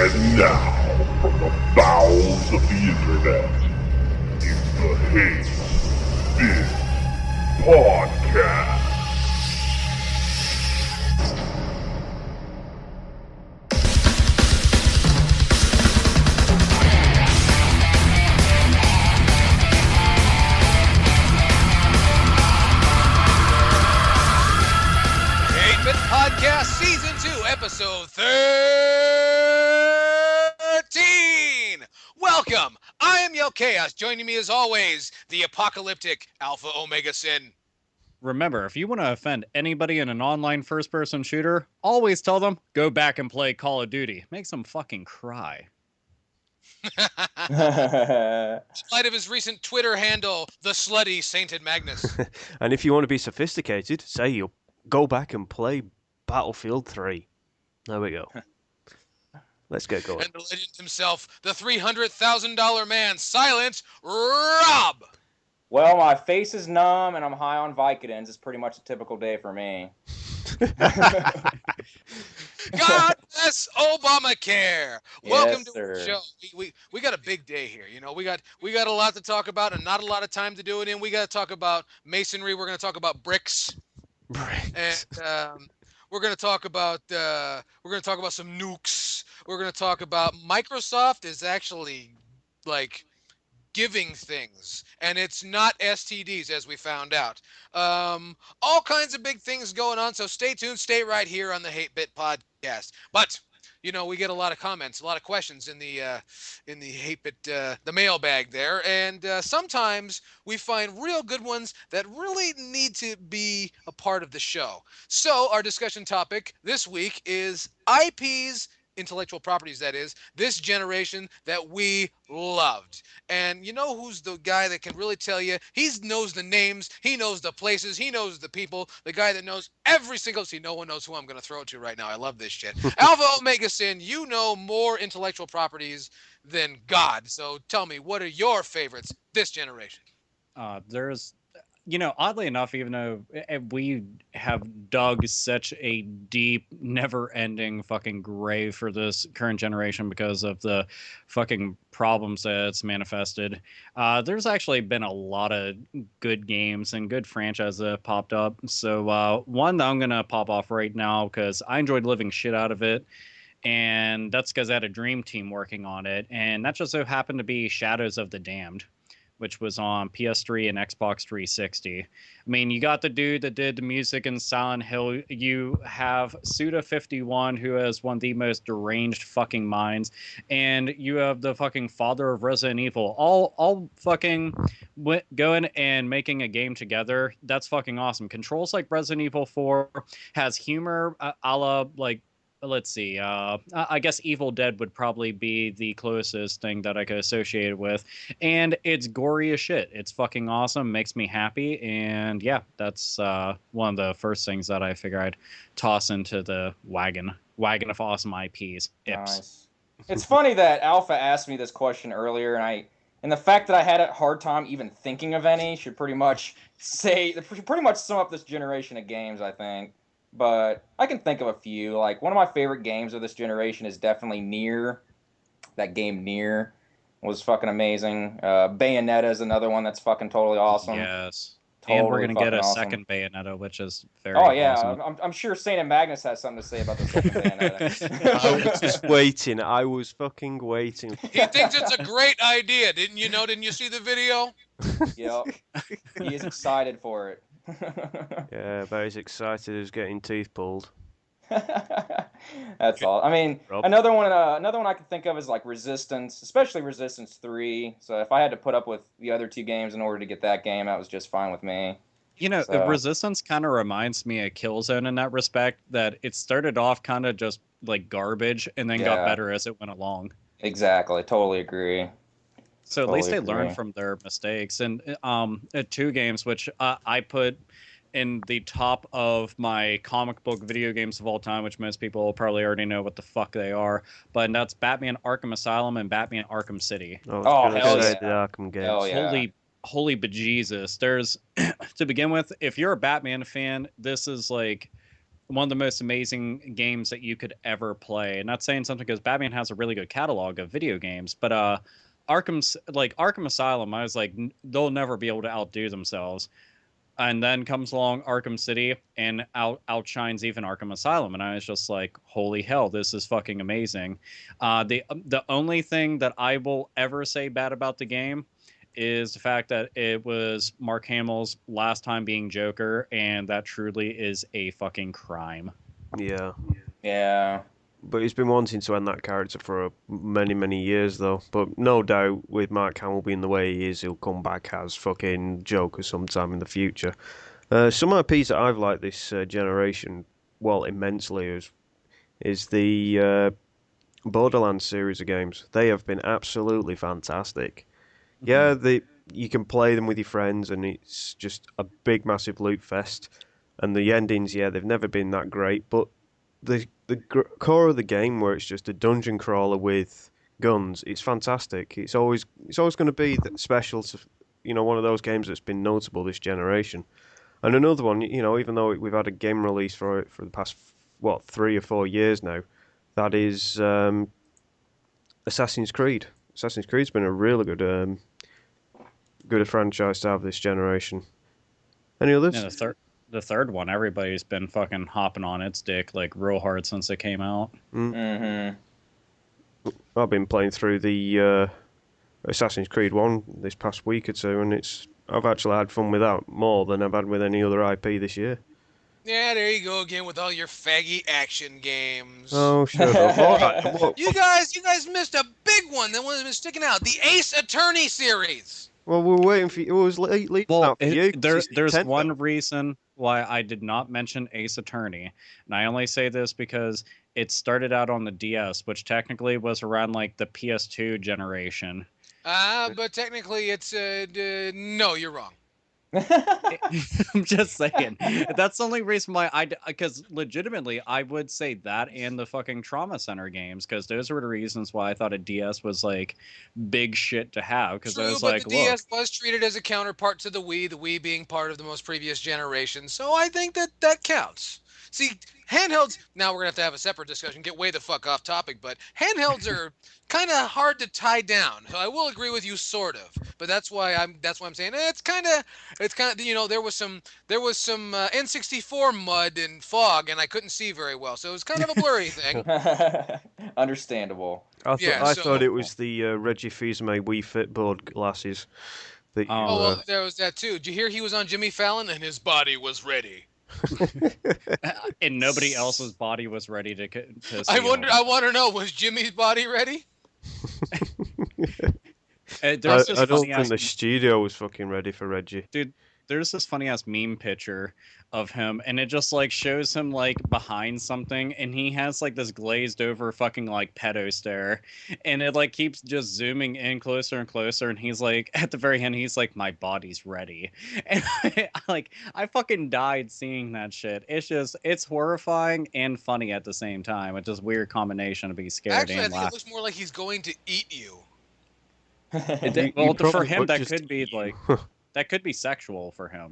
And now, from the bowels of the internet, it's the Hate-Bit Podcast. Hate-Bit Podcast Season 2, Episode 13! Welcome! I am Kaos. Joining me as always, the apocalyptic Alpha Omega Sin. Remember, if you want to offend anybody in an online first-person shooter, always tell them, go back and play Call of Duty. Makes them fucking cry. In light of his recent Twitter handle, the slutty Sainted Magnus. And if you want to be sophisticated, say you go back and play Battlefield 3. There we go. Let's get going. And the legend himself, the $300,000 man, Silent Rob. Well, my face is numb and I'm high on Vicodins. It's pretty much a typical day for me. God bless Obamacare. Welcome to sir. the show. We got a big day here. You know, we got a lot to talk about and not a lot of time to do it in. We got to talk about masonry. We're going to talk about bricks. And we're going to talk about some nukes. We're going to talk about Microsoft is actually like giving things, and it's not STDs, as we found out. All kinds of big things going on, so stay tuned, stay right here on the Hate-Bit Podcast. But you know, we get a lot of comments, a lot of questions in the Hate-Bit the mailbag there, and sometimes we find real good ones that really need to be a part of the show. So our discussion topic this week is IPs, intellectual properties, that is, this generation that we loved. And you know who's the guy that can really tell you? He knows the names, he knows the places, he knows the people, the guy that knows every single... See, no one knows who I'm going to throw it to right now. I love this shit. Alpha Omega Sin, you know more intellectual properties than God. So tell me, what are your favorites this generation? There's, you know, oddly enough, even though we have dug such a deep, never-ending fucking grave for this current generation because of the fucking problems that it's manifested, there's actually been a lot of good games and good franchises that have popped up. So one that I'm going to pop off right now because I enjoyed living shit out of it, and that's because I had a dream team working on it, and that just so happened to be Shadows of the Damned, which was on PS3 and Xbox 360. I mean, you got the dude that did the music in Silent Hill. You have Suda51, who has one of the most deranged fucking minds. And you have the fucking father of Resident Evil. All fucking going and making a game together. That's fucking awesome. Controls like Resident Evil 4, has humor a la, like, let's see, I guess Evil Dead would probably be the closest thing that I could associate it with. And it's gory as shit. It's fucking awesome, makes me happy, and yeah, that's one of the first things that I figure I'd toss into the wagon of awesome IPs. Nice. It's funny that Alpha asked me this question earlier, and the fact that I had a hard time even thinking of any should pretty much sum up this generation of games, I think. But I can think of a few. Like, one of my favorite games of this generation is definitely Nier. That game Nier was fucking amazing. Bayonetta is another one that's fucking totally awesome. Yes. Totally, and we're going to get a awesome. Second Bayonetta, which is very awesome. I'm sure Saint and Magnus has something to say about the second Bayonetta. I was just waiting. I was fucking waiting. He thinks it's a great idea. Didn't you see the video? Yep. He is excited for it. Yeah, about as excited as getting teeth pulled. That's all. I mean, Rob? another one I can think of is like Resistance, especially Resistance 3. So if I had to put up with the other two games in order to get that game, that was just fine with me. You know, Resistance kind of reminds me of Killzone in that respect, that it started off kind of just like garbage and then got better as it went along. Exactly. Totally agree. So at least they learned from their mistakes. And two games which I put in the top of my comic book video games of all time, which most people probably already know what the fuck they are. But that's Batman Arkham Asylum and Batman Arkham City. Hell yeah. The Arkham games. Hell yeah. Holy bejesus. There's, to begin with, if you're a Batman fan, this is like one of the most amazing games that you could ever play. Not saying something because Batman has a really good catalog of video games, but Arkham Asylum, I was like, they'll never be able to outdo themselves. And then comes along Arkham City and outshines even Arkham Asylum, and I was just like, holy hell, this is fucking amazing. The only thing that I will ever say bad about the game is the fact that it was Mark Hamill's last time being Joker, and that truly is a fucking crime. Yeah. Yeah. But he's been wanting to end that character for many, many years, though. But no doubt, with Mark Hamill being the way he is, he'll come back as fucking Joker sometime in the future. Some IPs that I've liked this generation, well, immensely, is the Borderlands series of games. They have been absolutely fantastic. Yeah, you can play them with your friends, and it's just a big, massive loot fest. And the endings, yeah, they've never been that great, but the core of the game, where it's just a dungeon crawler with guns, it's fantastic. It's always going to be special to, one of those games that's been notable this generation. And another one, even though we've had a game release for it for the past 3 or 4 years now, that is Assassin's Creed. Assassin's Creed's been a really good franchise to have this generation. Any others? Yeah, the third one, everybody's been fucking hopping on its dick like real hard since it came out. Mm-hmm. I've been playing through the Assassin's Creed 1 this past week or two, and I've actually had fun with that more than I've had with any other IP this year. Yeah, there you go again with all your faggy action games. Oh, shut up. All right. You guys missed a big one. The one that's been sticking out. The Ace Attorney series. Well, we're waiting for you. It was late out for you. There's one reason why I did not mention Ace Attorney, and I only say this because it started out on the DS, which technically was around like the PS2 generation. But technically it's no, you're wrong. I'm just saying. That's the only reason why because legitimately I would say that and the fucking Trauma Center games, because those were the reasons why I thought a DS was like big shit to have. Because I was like, the DS was treated as a counterpart to the Wii being part of the most previous generation, so I think that counts. See, handhelds, now we're going to have a separate discussion, get way the fuck off topic, but handhelds are kind of hard to tie down. So I will agree with you sort of, but that's why I'm saying it's kind of there was some N64 mud and fog and I couldn't see very well. So it was kind of a blurry thing. Understandable. I thought it was the Reggie Fils-Aimé Wii Fit board glasses. Well, there was that too. Did you hear he was on Jimmy Fallon and his body was ready? And nobody else's body was ready to see. I want to know, was Jimmy's body ready? I don't think the studio was fucking ready for Reggie. Dude, there's this funny ass meme picture of him, and it just like shows him like behind something, and he has like this glazed over fucking like pedo stare, and it like keeps just zooming in closer and closer, and he's like at the very end, he's like, my body's ready, and I fucking died seeing that shit. It's horrifying and funny at the same time. It's just a weird combination to be scared. Actually, and I think laugh. it looks more like he's going to eat you. For him, that could be like. That could be sexual for him.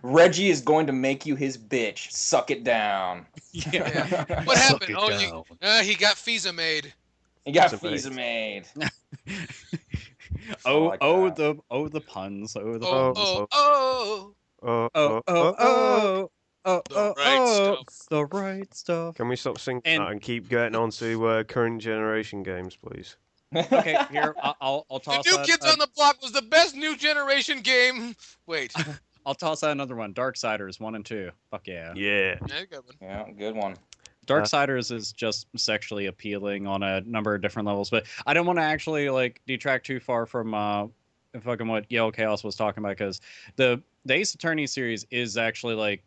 Reggie is going to make you his bitch. Suck it down. Yeah. What happened? He got Fisa made. He got Fisa made. The puns. The right stuff. Can we stop singing that and keep getting on to current generation games, please? Okay, here I'll toss. The New Kids on the Block was the best new generation game. Wait, I'll toss out another one. Darksiders 1 and 2. Fuck yeah. Yeah. Good one. Yeah, good one. Darksiders is just sexually appealing on a number of different levels, but I don't want to actually like detract too far from fucking what Yale Chaos was talking about, because the Ace Attorney series is actually like,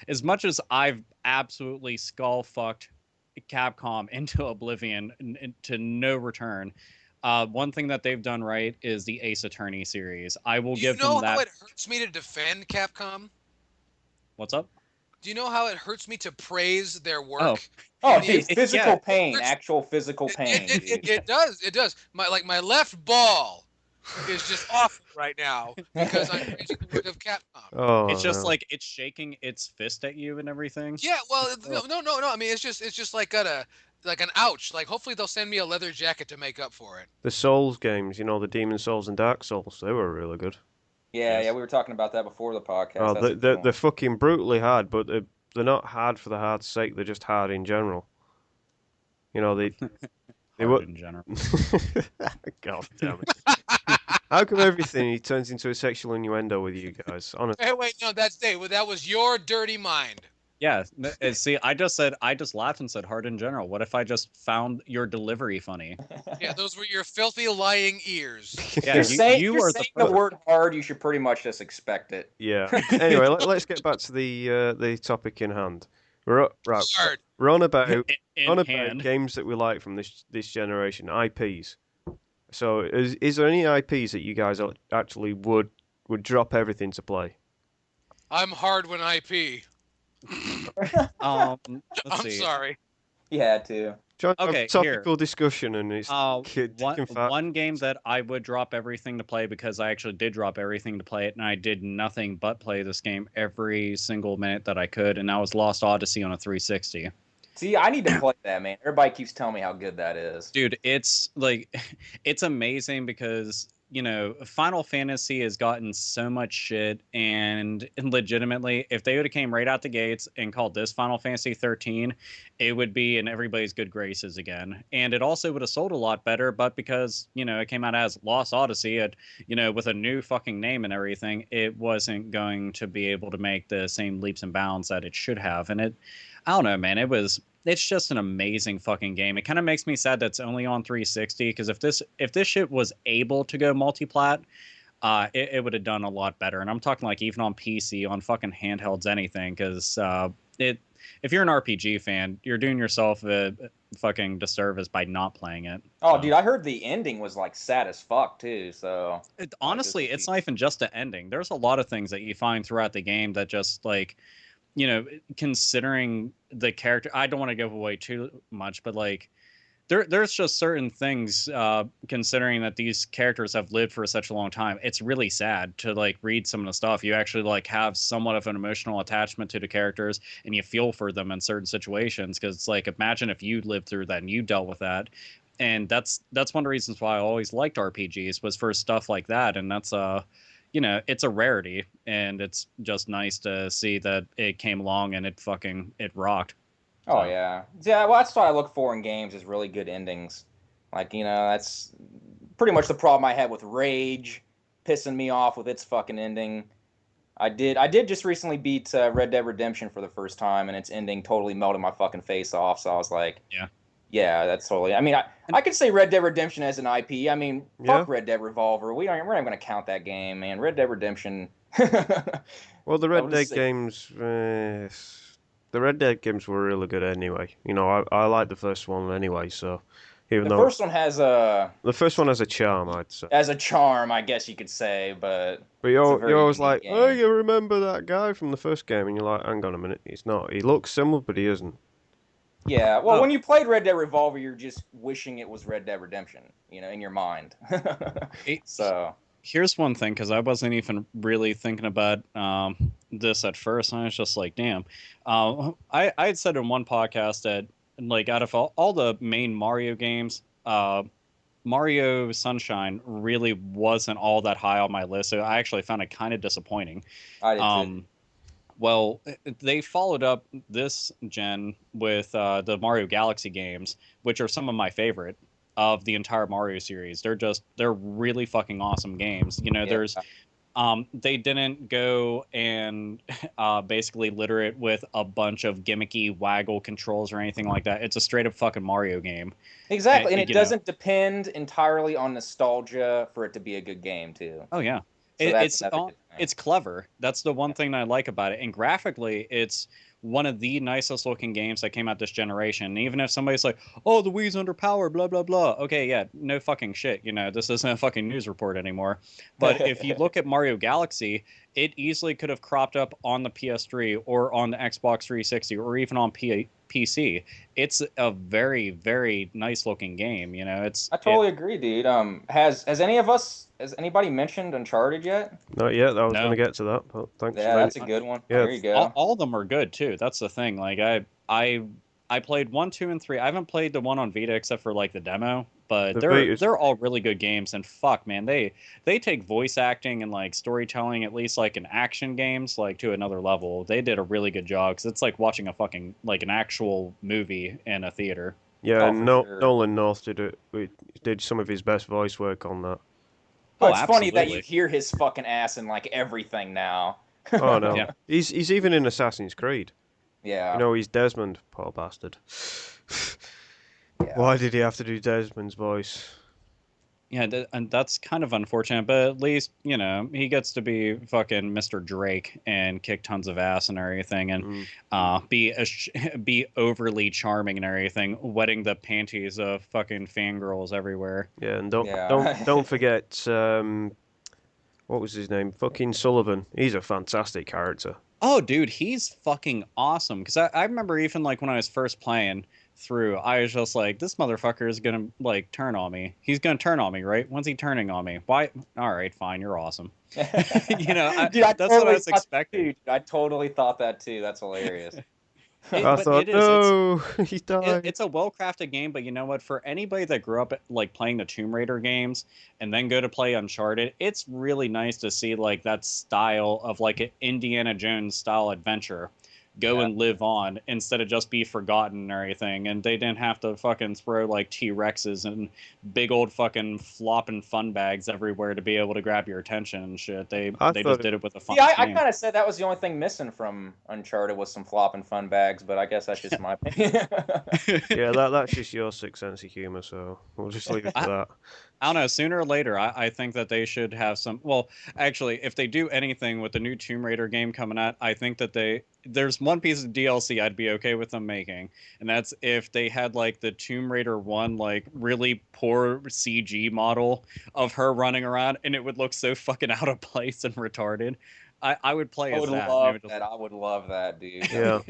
as much as I've absolutely skull fucked Capcom into oblivion and to no return, one thing that they've done right is the Ace Attorney series. I will give them that. Do you know how it hurts me to defend Capcom? What's up? Do you know how it hurts me to praise their work? Dude, physical pain, actual physical pain. It does. My left ball is just awful right now because I'm praising the work of Capcom. Oh, It's just no. like it's shaking its fist at you and everything. Yeah, well, no. I mean, it's just like got a like an ouch. Like hopefully they'll send me a leather jacket to make up for it. The Souls games, you know, the Demon Souls and Dark Souls, they were really good. Yeah, Yes. we were talking about that before the podcast. Oh, That's a good one. they're fucking brutally hard, but they're not hard for the hard's sake. They're just hard in general. You know, they Hard were. in general. God damn it! How come everything turns into a sexual innuendo with you guys? Honestly, Hey, wait, no, that's Dave. That was your dirty mind. Yeah. See, I just laughed and said hard in general. What if I just found your delivery funny? Yeah, those were your filthy lying ears. Yeah, You're saying, you you're are saying the the word hard, you should pretty much just expect it. yeah. Anyway, let's get back to the topic in hand. Right. Hard. We're on about in hand. games that we like from this generation, IPs. So, is there any IPs that you guys actually would drop everything to play? I'm hard when I pee. Let's I'm see. sorry. You had to. Trying to have Okay, a topical discussion, and it's taking fat. One game that I would drop everything to play because I actually did drop everything to play it, and I did nothing but play this game every single minute that I could, and that was Lost Odyssey on a 360. See, I need to play that, man. Everybody keeps telling me how good that is. Dude, it's like it's amazing because Final Fantasy has gotten so much shit, and legitimately, if they would have came right out the gates and called this Final Fantasy 13, it would be in everybody's good graces again. And it also would have sold a lot better, but because it came out as Lost Odyssey, with a new fucking name and everything, it wasn't going to be able to make the same leaps and bounds that it should have. And I don't know, man. It's just an amazing fucking game. It kind of makes me sad that it's only on 360 because if this shit was able to go multi-plat, it would have done a lot better. And I'm talking like even on PC, on fucking handhelds, anything. Because if you're an RPG fan, you're doing yourself a fucking disservice by not playing it. Oh, So. dude, I heard the ending was like sad as fuck too. So Honestly, it's not even just the ending. There's a lot of things that you find throughout the game that just like. Considering the character, I don't want to give away too much, but like, there's just certain things, considering that these characters have lived for such a long time. It's really sad to like read some of the stuff. You actually like have somewhat of an emotional attachment to the characters, and you feel for them in certain situations because it's like, imagine if you lived through that and you dealt with that. And that's one of the reasons why I always liked RPGs was for stuff like that, and that's it's a rarity, and it's just nice to see that it came along and it rocked. Oh yeah. Well, that's what I look for in games is really good endings. Like that's pretty much the problem I had with Rage, pissing me off with its fucking ending. I did just recently beat Red Dead Redemption for the first time, and its ending totally melted my fucking face off. So I was like, yeah, that's totally. I mean, I could say Red Dead Redemption as an IP. I mean, fuck Red Dead Revolver. We're not going to count that game, man. Red Dead Redemption. Well, the Red Dead games, the Red Dead games were really good anyway. I like the first one anyway. So even the first one has a charm, I'd say. As a charm, I guess you could say, but you're always like, game. oh, you remember that guy from the first game, and you're like, hang on a minute, he's not. He looks similar, but he isn't. Yeah, well, when you played Red Dead Revolver, you're just wishing it was Red Dead Redemption, in your mind. So here's one thing, because I wasn't even really thinking about this at first, and I was just like, damn. I had said in one podcast that, like, out of all the main Mario games, Mario Sunshine really wasn't all that high on my list, so I actually found it kind of disappointing. I did too. Well, they followed up this gen with the Mario Galaxy games, which are some of my favorite of the entire Mario series. They're really fucking awesome games. There's they didn't go and basically litter it with a bunch of gimmicky waggle controls or anything like that. It's a straight up fucking Mario game. Exactly, and it doesn't depend entirely on nostalgia for it to be a good game too. Oh yeah. So it's clever. That's the one thing that I like about it. And graphically, it's one of the nicest looking games that came out this generation. And even if somebody's like, oh, the Wii's underpowered, blah, blah, blah. Okay, yeah, no fucking shit. This isn't a fucking news report anymore. But if you look at Mario Galaxy, it easily could have cropped up on the PS3 or on the Xbox 360 or even on PC. It's a very, very nice looking game. You know, I totally agree, dude. Has anybody mentioned Uncharted yet? Not yet. I was No. going to get to that, but thanks. Yeah, for that's a good one. Yeah. There you go. all of them are good too. That's the thing. Like I played 1, 2, and 3. I haven't played the one on Vita except for like the demo, but they're all really good games. And fuck, man, they take voice acting and like storytelling, at least like in action games, like to another level. They did a really good job because it's like watching a fucking like an actual movie in a theater. Yeah, Oh, and for sure. Nolan North did some of his best voice work on that. But Oh, it's funny that absolutely. you hear his fucking ass in like everything now. Oh no, Yeah. he's even in Assassin's Creed. Yeah. You know, he's Desmond, poor bastard. Yeah. Why did he have to do Desmond's voice? Yeah, and that's kind of unfortunate, but at least, you know, he gets to be fucking Mr. Drake and kick tons of ass and everything, and be overly charming and everything, wetting the panties of fucking fangirls everywhere. Yeah, and Yeah. don't forget what was his name? Fucking Sullivan. He's a fantastic character. Oh, dude, he's fucking awesome. Because I remember even like when I was first playing through, I was just like, this motherfucker is gonna like turn on me. He's gonna turn on me, right? When's he turning on me? Why? All right, fine, you're awesome. You know, Dude, that's what I was thought that expecting. too. I totally thought that too. That's hilarious. I But thought, it is, no, he died. it's a well-crafted game, but you know what? For anybody that grew up like playing the Tomb Raider games and then go to play Uncharted, it's really nice to see like that style of like an Indiana Jones style adventure go and live on instead of just be forgotten and everything. And they didn't have to fucking throw like T-Rexes and big old fucking flopping fun bags everywhere to be able to grab your attention and shit. They just did it with a fun Yeah, I game. kind of said that was the only thing missing from Uncharted was some flopping fun bags, but I guess that's just my opinion. Yeah, that's just your sick sense of humor, so we'll just leave it to that. I don't know. Sooner or later, I think that they should have some. Well, actually, if they do anything with the new Tomb Raider game coming out, I think that there's one piece of DLC I'd be okay with them making, and that's if they had like the Tomb Raider 1 like really poor CG model of her running around, and it would look so fucking out of place and retarded. I would play I as would that. love that. I would love that, dude. Yeah.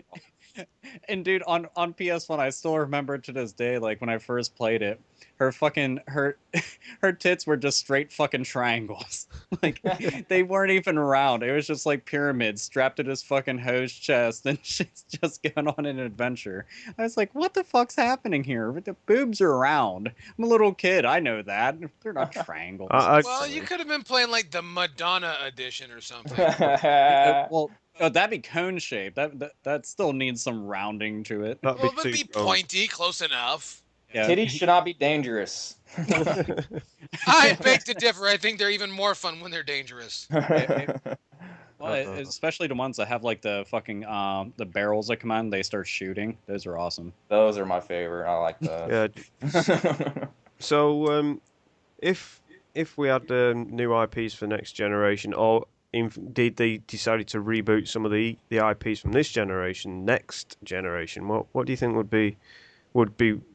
And dude, on PS1, I still remember to this day, like when I first played it, her fucking her tits were just straight fucking triangles. Like they weren't even round. It was just like pyramids strapped to this fucking hoe's chest, and she's just going on an adventure. I was like, what the fuck's happening here? The boobs are round. I'm a little kid. I know that. They're not triangles. Well, you could have been playing like the Madonna edition or something. Well, oh, that'd be cone shaped. That still needs some rounding to it. That'd Well, but too be strong. pointy, close enough. Yeah. Titties should not be dangerous. I beg to differ. I think they're even more fun when they're dangerous. Well, especially the ones that have like the fucking the barrels that come on, they start shooting. Those are awesome. Those are my favorite. I like those. Yeah. So, if we had new IPs for next generation, or indeed they decided to reboot some of the IPs from this generation, next generation, what do you think would be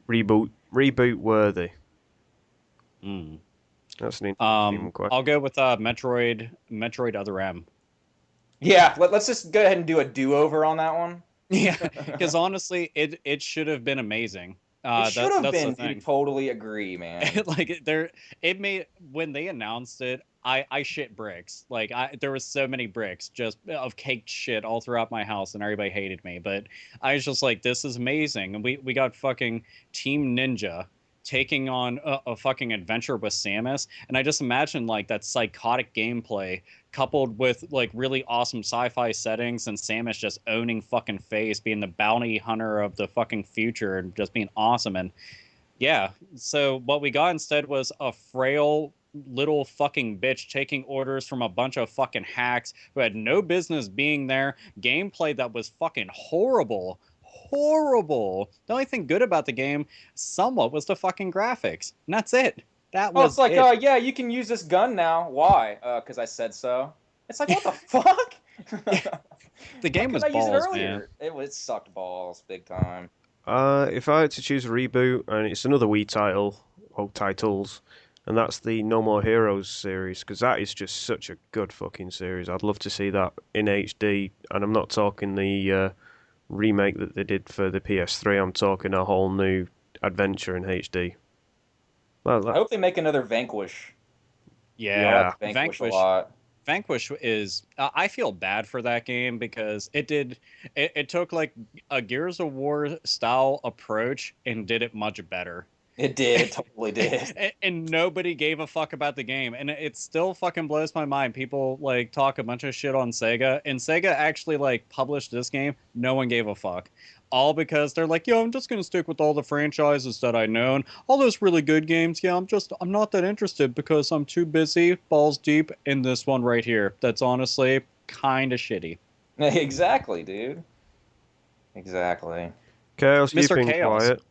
reboot worthy? That's an interesting question. I'll go with Metroid Other M. Yeah, let's just go ahead and do a do-over on that one. Yeah, because honestly, it should have been amazing. It should have that's been. the thing. Dude, totally agree, man. Like it made when they announced it, I shit bricks. Like there was so many bricks just of caked shit all throughout my house, and everybody hated me. But I was just like, this is amazing, and we got fucking Team Ninja taking on a fucking adventure with Samus, and I just imagine like that psychotic gameplay coupled with like really awesome sci-fi settings and Samus just owning fucking face, being the bounty hunter of the fucking future and just being awesome. And yeah, so what we got instead was a frail little fucking bitch taking orders from a bunch of fucking hacks who had no business being there, gameplay that was fucking horrible. The only thing good about the game somewhat was the fucking graphics, and that's it. That was It's like, it. yeah, you can use this gun now. Why? Because I said so. It's like, what the fuck? The game was Why couldn't I use it balls, earlier? man. It sucked balls big time. If I had to choose a reboot, and it's another Wii title, or titles, and that's the No More Heroes series, because that is just such a good fucking series. I'd love to see that in HD, and I'm not talking the remake that they did for the PS3. I'm talking a whole new adventure in HD. Well, I hope they make another Vanquish. Yeah, I like Vanquish a lot. Vanquish is. I feel bad for that game because it took like a Gears of War style approach and did it much better. It did. It totally did. And nobody gave a fuck about the game, and it still fucking blows my mind. People like talk a bunch of shit on Sega, and Sega actually like published this game. No one gave a fuck. All because they're like, yo, I'm just gonna stick with all the franchises that I know, and all those really good games. Yeah, I'm not that interested because I'm too busy, balls deep in this one right here. That's honestly kind of shitty. Exactly, dude. Exactly. Chaos, you've Mr. been Chaos. quiet.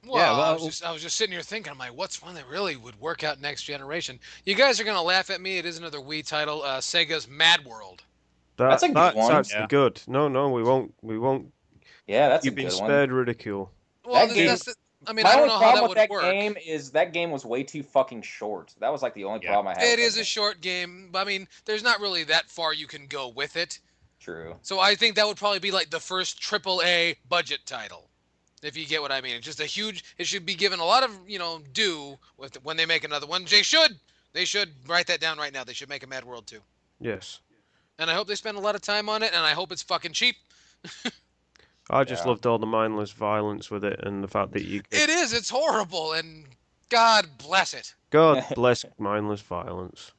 Well, Yeah, I was just sitting here thinking, I'm like, what's one that really would work out next generation? You guys are gonna laugh at me. It is another Wii title, Sega's Mad World. That's a good one. That's Yeah. good. No, we won't. Yeah, that's a You've been good one. spared ridicule. Well, That game- that's the, I mean, My I don't only know how problem that with would that work. game is that game was way too fucking short. That was like the only problem I had. It with is that a game. short game, but I mean, there's not really that far you can go with it. True. So I think that would probably be like the first AAA budget title, if you get what I mean. It's just a huge. It should be given a lot of due with when they make another one. They should write that down right now. They should make a Mad World 2. Yes. And I hope they spend a lot of time on it, and I hope it's fucking cheap. I just Yeah. loved all the mindless violence with it, and the fact that you. It is. It's horrible, and God bless it. God bless mindless violence.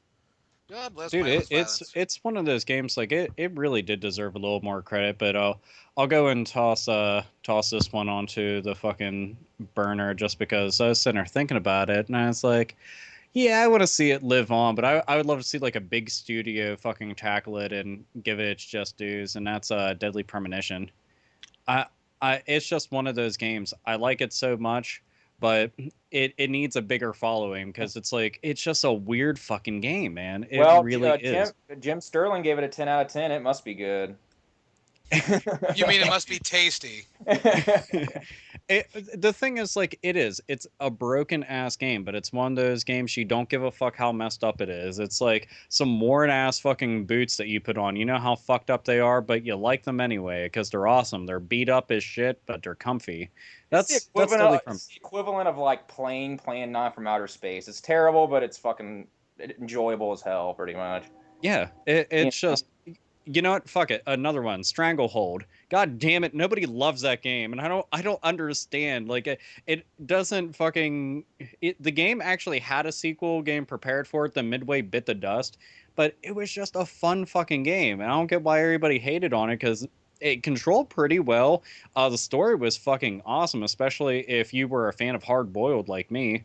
God bless Dude, mindless it's violence. it's one of those games like it really did deserve a little more credit, but I'll go and toss this one onto the fucking burner just because I was sitting there thinking about it, and I was like, yeah, I want to see it live on, but I would love to see like a big studio fucking tackle it and give it its just dues, and that's Deadly Premonition. It's just one of those games. I like it so much, but it needs a bigger following because it's just a weird fucking game, man. It really is. Jim Sterling gave it a 10 out of 10. It must be good. You mean it must be tasty? The thing is, like, it's a broken ass game, but it's one of those games you don't give a fuck how messed up it is. It's like some worn ass fucking boots that you put on. You know how fucked up they are, but you like them anyway because they're awesome. They're beat up as shit, but they're comfy. That's Deadly It's the equivalent of like playing Plan 9 from Outer Space. It's terrible, but it's fucking enjoyable as hell, pretty much. Yeah, it's just, you know what? Fuck it. Another one, Stranglehold. God damn it, nobody loves that game, and I don't understand. Like it doesn't fucking. The game actually had a sequel game prepared for it. The Midway bit the dust, but it was just a fun fucking game, and I don't get why everybody hated on it because it controlled pretty well. The story was fucking awesome, especially if you were a fan of Hard Boiled like me.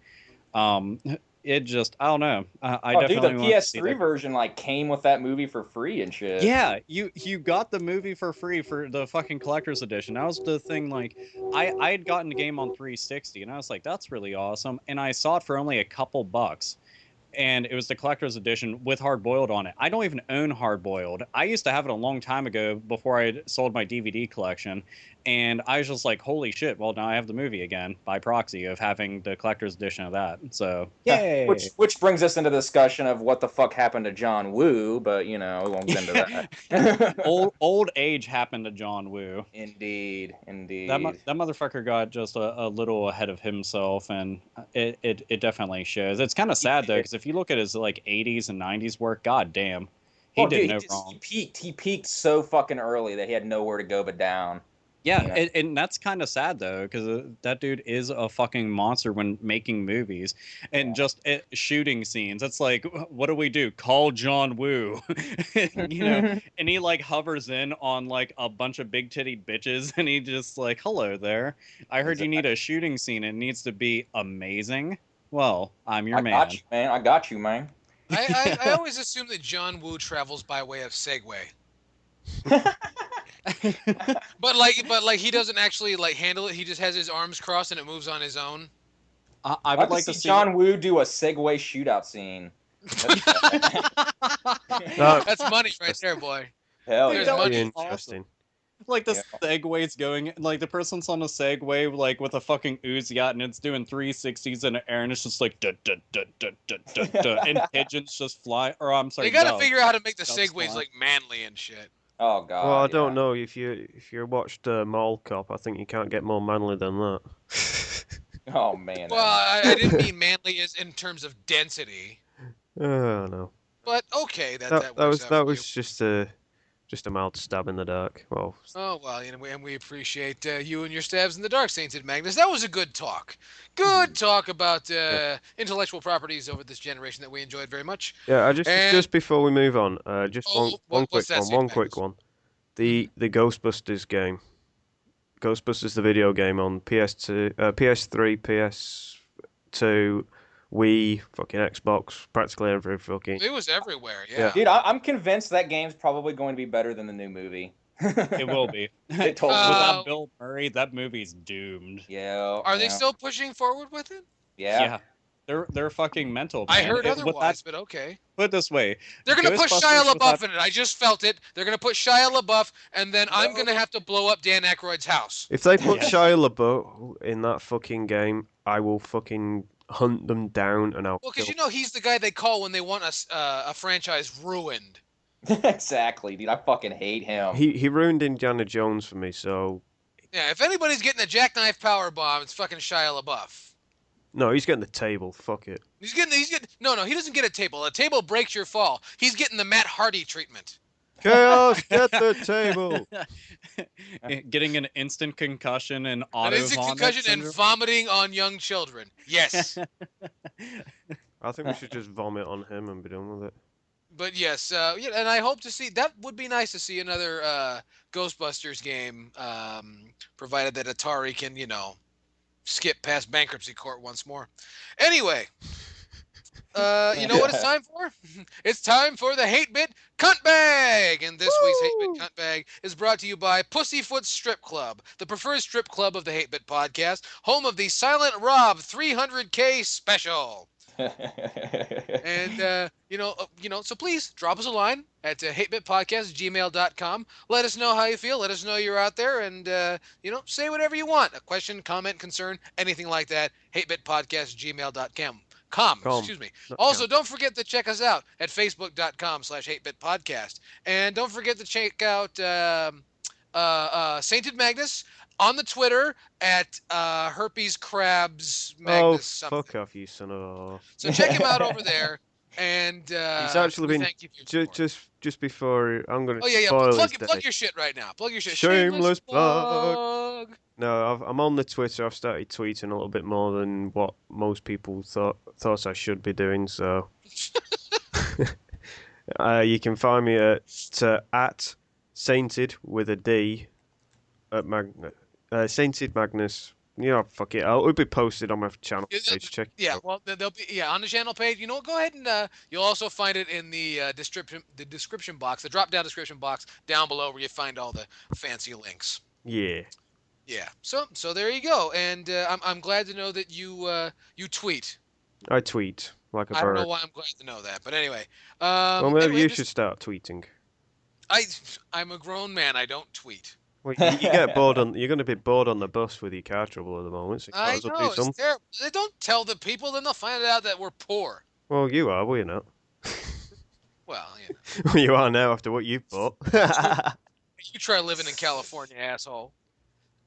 It just, I don't know. I definitely dude, the want to see PS3 that. version like came with that movie for free and shit. Yeah, you got the movie for free for the fucking collector's edition. That was the thing. Like, I had gotten the game on 360, and I was like, that's really awesome. And I saw it for only a couple bucks, and it was the collector's edition with Hard Boiled on it. I don't even own Hard Boiled. I used to have it a long time ago before I sold my DVD collection, and I was just like, holy shit! Well, now I have the movie again by proxy of having the collector's edition of that. So, yay! Which brings us into the discussion of what the fuck happened to John Woo, but we won't get into that. old age happened to John Woo. Indeed. That motherfucker got just a little ahead of himself, and it definitely shows. It's kind of sad though, because if you look at his like 80s and 90s work, god damn, he did no wrong. He peaked so fucking early that he had nowhere to go but down. Yeah, Yeah. and that's kind of sad though, because that dude is a fucking monster when making movies and just shooting scenes. It's like, what do we do? Call John Woo, and he like hovers in on like a bunch of big titty bitches, and he just like, hello there. I heard you need a shooting scene. It needs to be amazing. Well, I'm your man. I got you, man. I always assume that John Woo travels by way of Segway. but like he doesn't actually like handle it. He just has his arms crossed and it moves on his own. I would like to see John Woo do a Segway shootout scene. That's money right there, boy. Hell There's yeah. money. Interesting. Like the Yeah. segway's going, like the person's on a segway, like with a fucking ooze yacht, and it's doing 360s in the air, and it's just like duh, duh, duh, duh, duh, duh, duh, and pigeons just fly. Or I'm sorry, They got to doves. figure out how to make the Doves segues fly. like manly and shit. Oh god. Well, I yeah. don't know if you watched Mall Cop. I think you can't get more manly than that. Oh man. Well, I didn't mean manly as in terms of density, Oh no. but okay, that That works out that for was you. just a mild stab in the dark. Well, Oh well, you know, and we appreciate you and your stabs in the dark, Sainted Magnus. That was a good talk. Good talk about intellectual properties over this generation that we enjoyed very much. yeah. And Just before we move on, just one what's quick that, one, Saint one quick Magnus? one. The Ghostbusters game, Ghostbusters the video game on PS2, PS3, PS2, Wii, fucking Xbox, practically every fucking. It was everywhere. Yeah. Yeah. Dude, I'm convinced that game's probably going to be better than the new movie. It will be. It totally will. Without Bill Murray, that movie's doomed. Yeah. Are they yeah. still pushing forward with it? Yeah. They're fucking mental. I man. heard With that- otherwise, but okay. Put it this way, They're gonna put Ghostbusters Shia without- LaBeouf in it. I just felt it. They're gonna put Shia LaBeouf, and then I'm gonna have to blow up Dan Aykroyd's house. If they put Yeah. Shia LaBeouf in that fucking game, I will fucking hunt them down and I'll Well, because kill. you know he's the guy they call when they want a franchise ruined. Exactly, dude. I fucking hate him. He ruined Indiana Jones for me, so Yeah, if anybody's getting a jackknife power bomb, it's fucking Shia LaBeouf. no, he's getting the table. Fuck it. He's getting no, he doesn't get a table. A table breaks your fall. He's getting the Matt Hardy treatment. Chaos, get the table. getting an instant concussion and An auto instant vomit concussion and syndrome. vomiting on young children. Yes. I think we should just vomit on him and be done with it. But yes, yeah, and I hope to see. That would be nice to see another Ghostbusters game, provided that Atari can, you know, skip past bankruptcy court once more. Anyway, you know what it's time for? It's time for the Hate-Bit Cunt Bag, and this week's Hate-Bit Cunt Bag is brought to you by Pussyfoot Strip Club, the preferred strip club of the Hate-Bit podcast, home of the Silent Rob 300K special. And you know, so please drop us a line at hatebitpodcast@gmail.com. Let us know how you feel. Let us know you're out there, and you know, say whatever you want. A question, comment, concern, anything like that. Hatebitpodcast@gmail.com. Excuse me. Also, don't forget to check us out at facebook.com/hatebitpodcast, and don't forget to check out Sainted Magnus on the Twitter at Herpes Crabs Magnus something. Fuck off, you son of a. So check him out over there, and He's actually we been thank you for your support. just before I'm gonna Oh yeah, spoil plug, his day. plug your shit right now. Plug your shit. Shameless plug. No, I'm on the Twitter. I've started tweeting a little bit more than what most people thought I should be doing. So you can find me at Sainted with a D at Sainted Magnus. Yeah, fuck it. It'll be posted on my channel page. Check. Yeah, well, they'll be on the channel page. You know what? Go ahead and you'll also find it in the description box, the drop-down description box down below, where you find all the fancy links. Yeah. Yeah. So there you go. And I'm glad to know that you tweet. I tweet like a I don't bird. know why I'm glad to know that, but anyway. Well, maybe anyway, you should start tweeting. I'm a grown man. I don't tweet. Well, you get bored on. You're going to be bored on the bus with your car trouble at the moment. So you might I as well know, do it's something. terrible. They don't tell the people, then they'll find out that we're poor. Well, you are, will you not? Well, yeah. Well, you are now after what you've bought. You try living in California, asshole.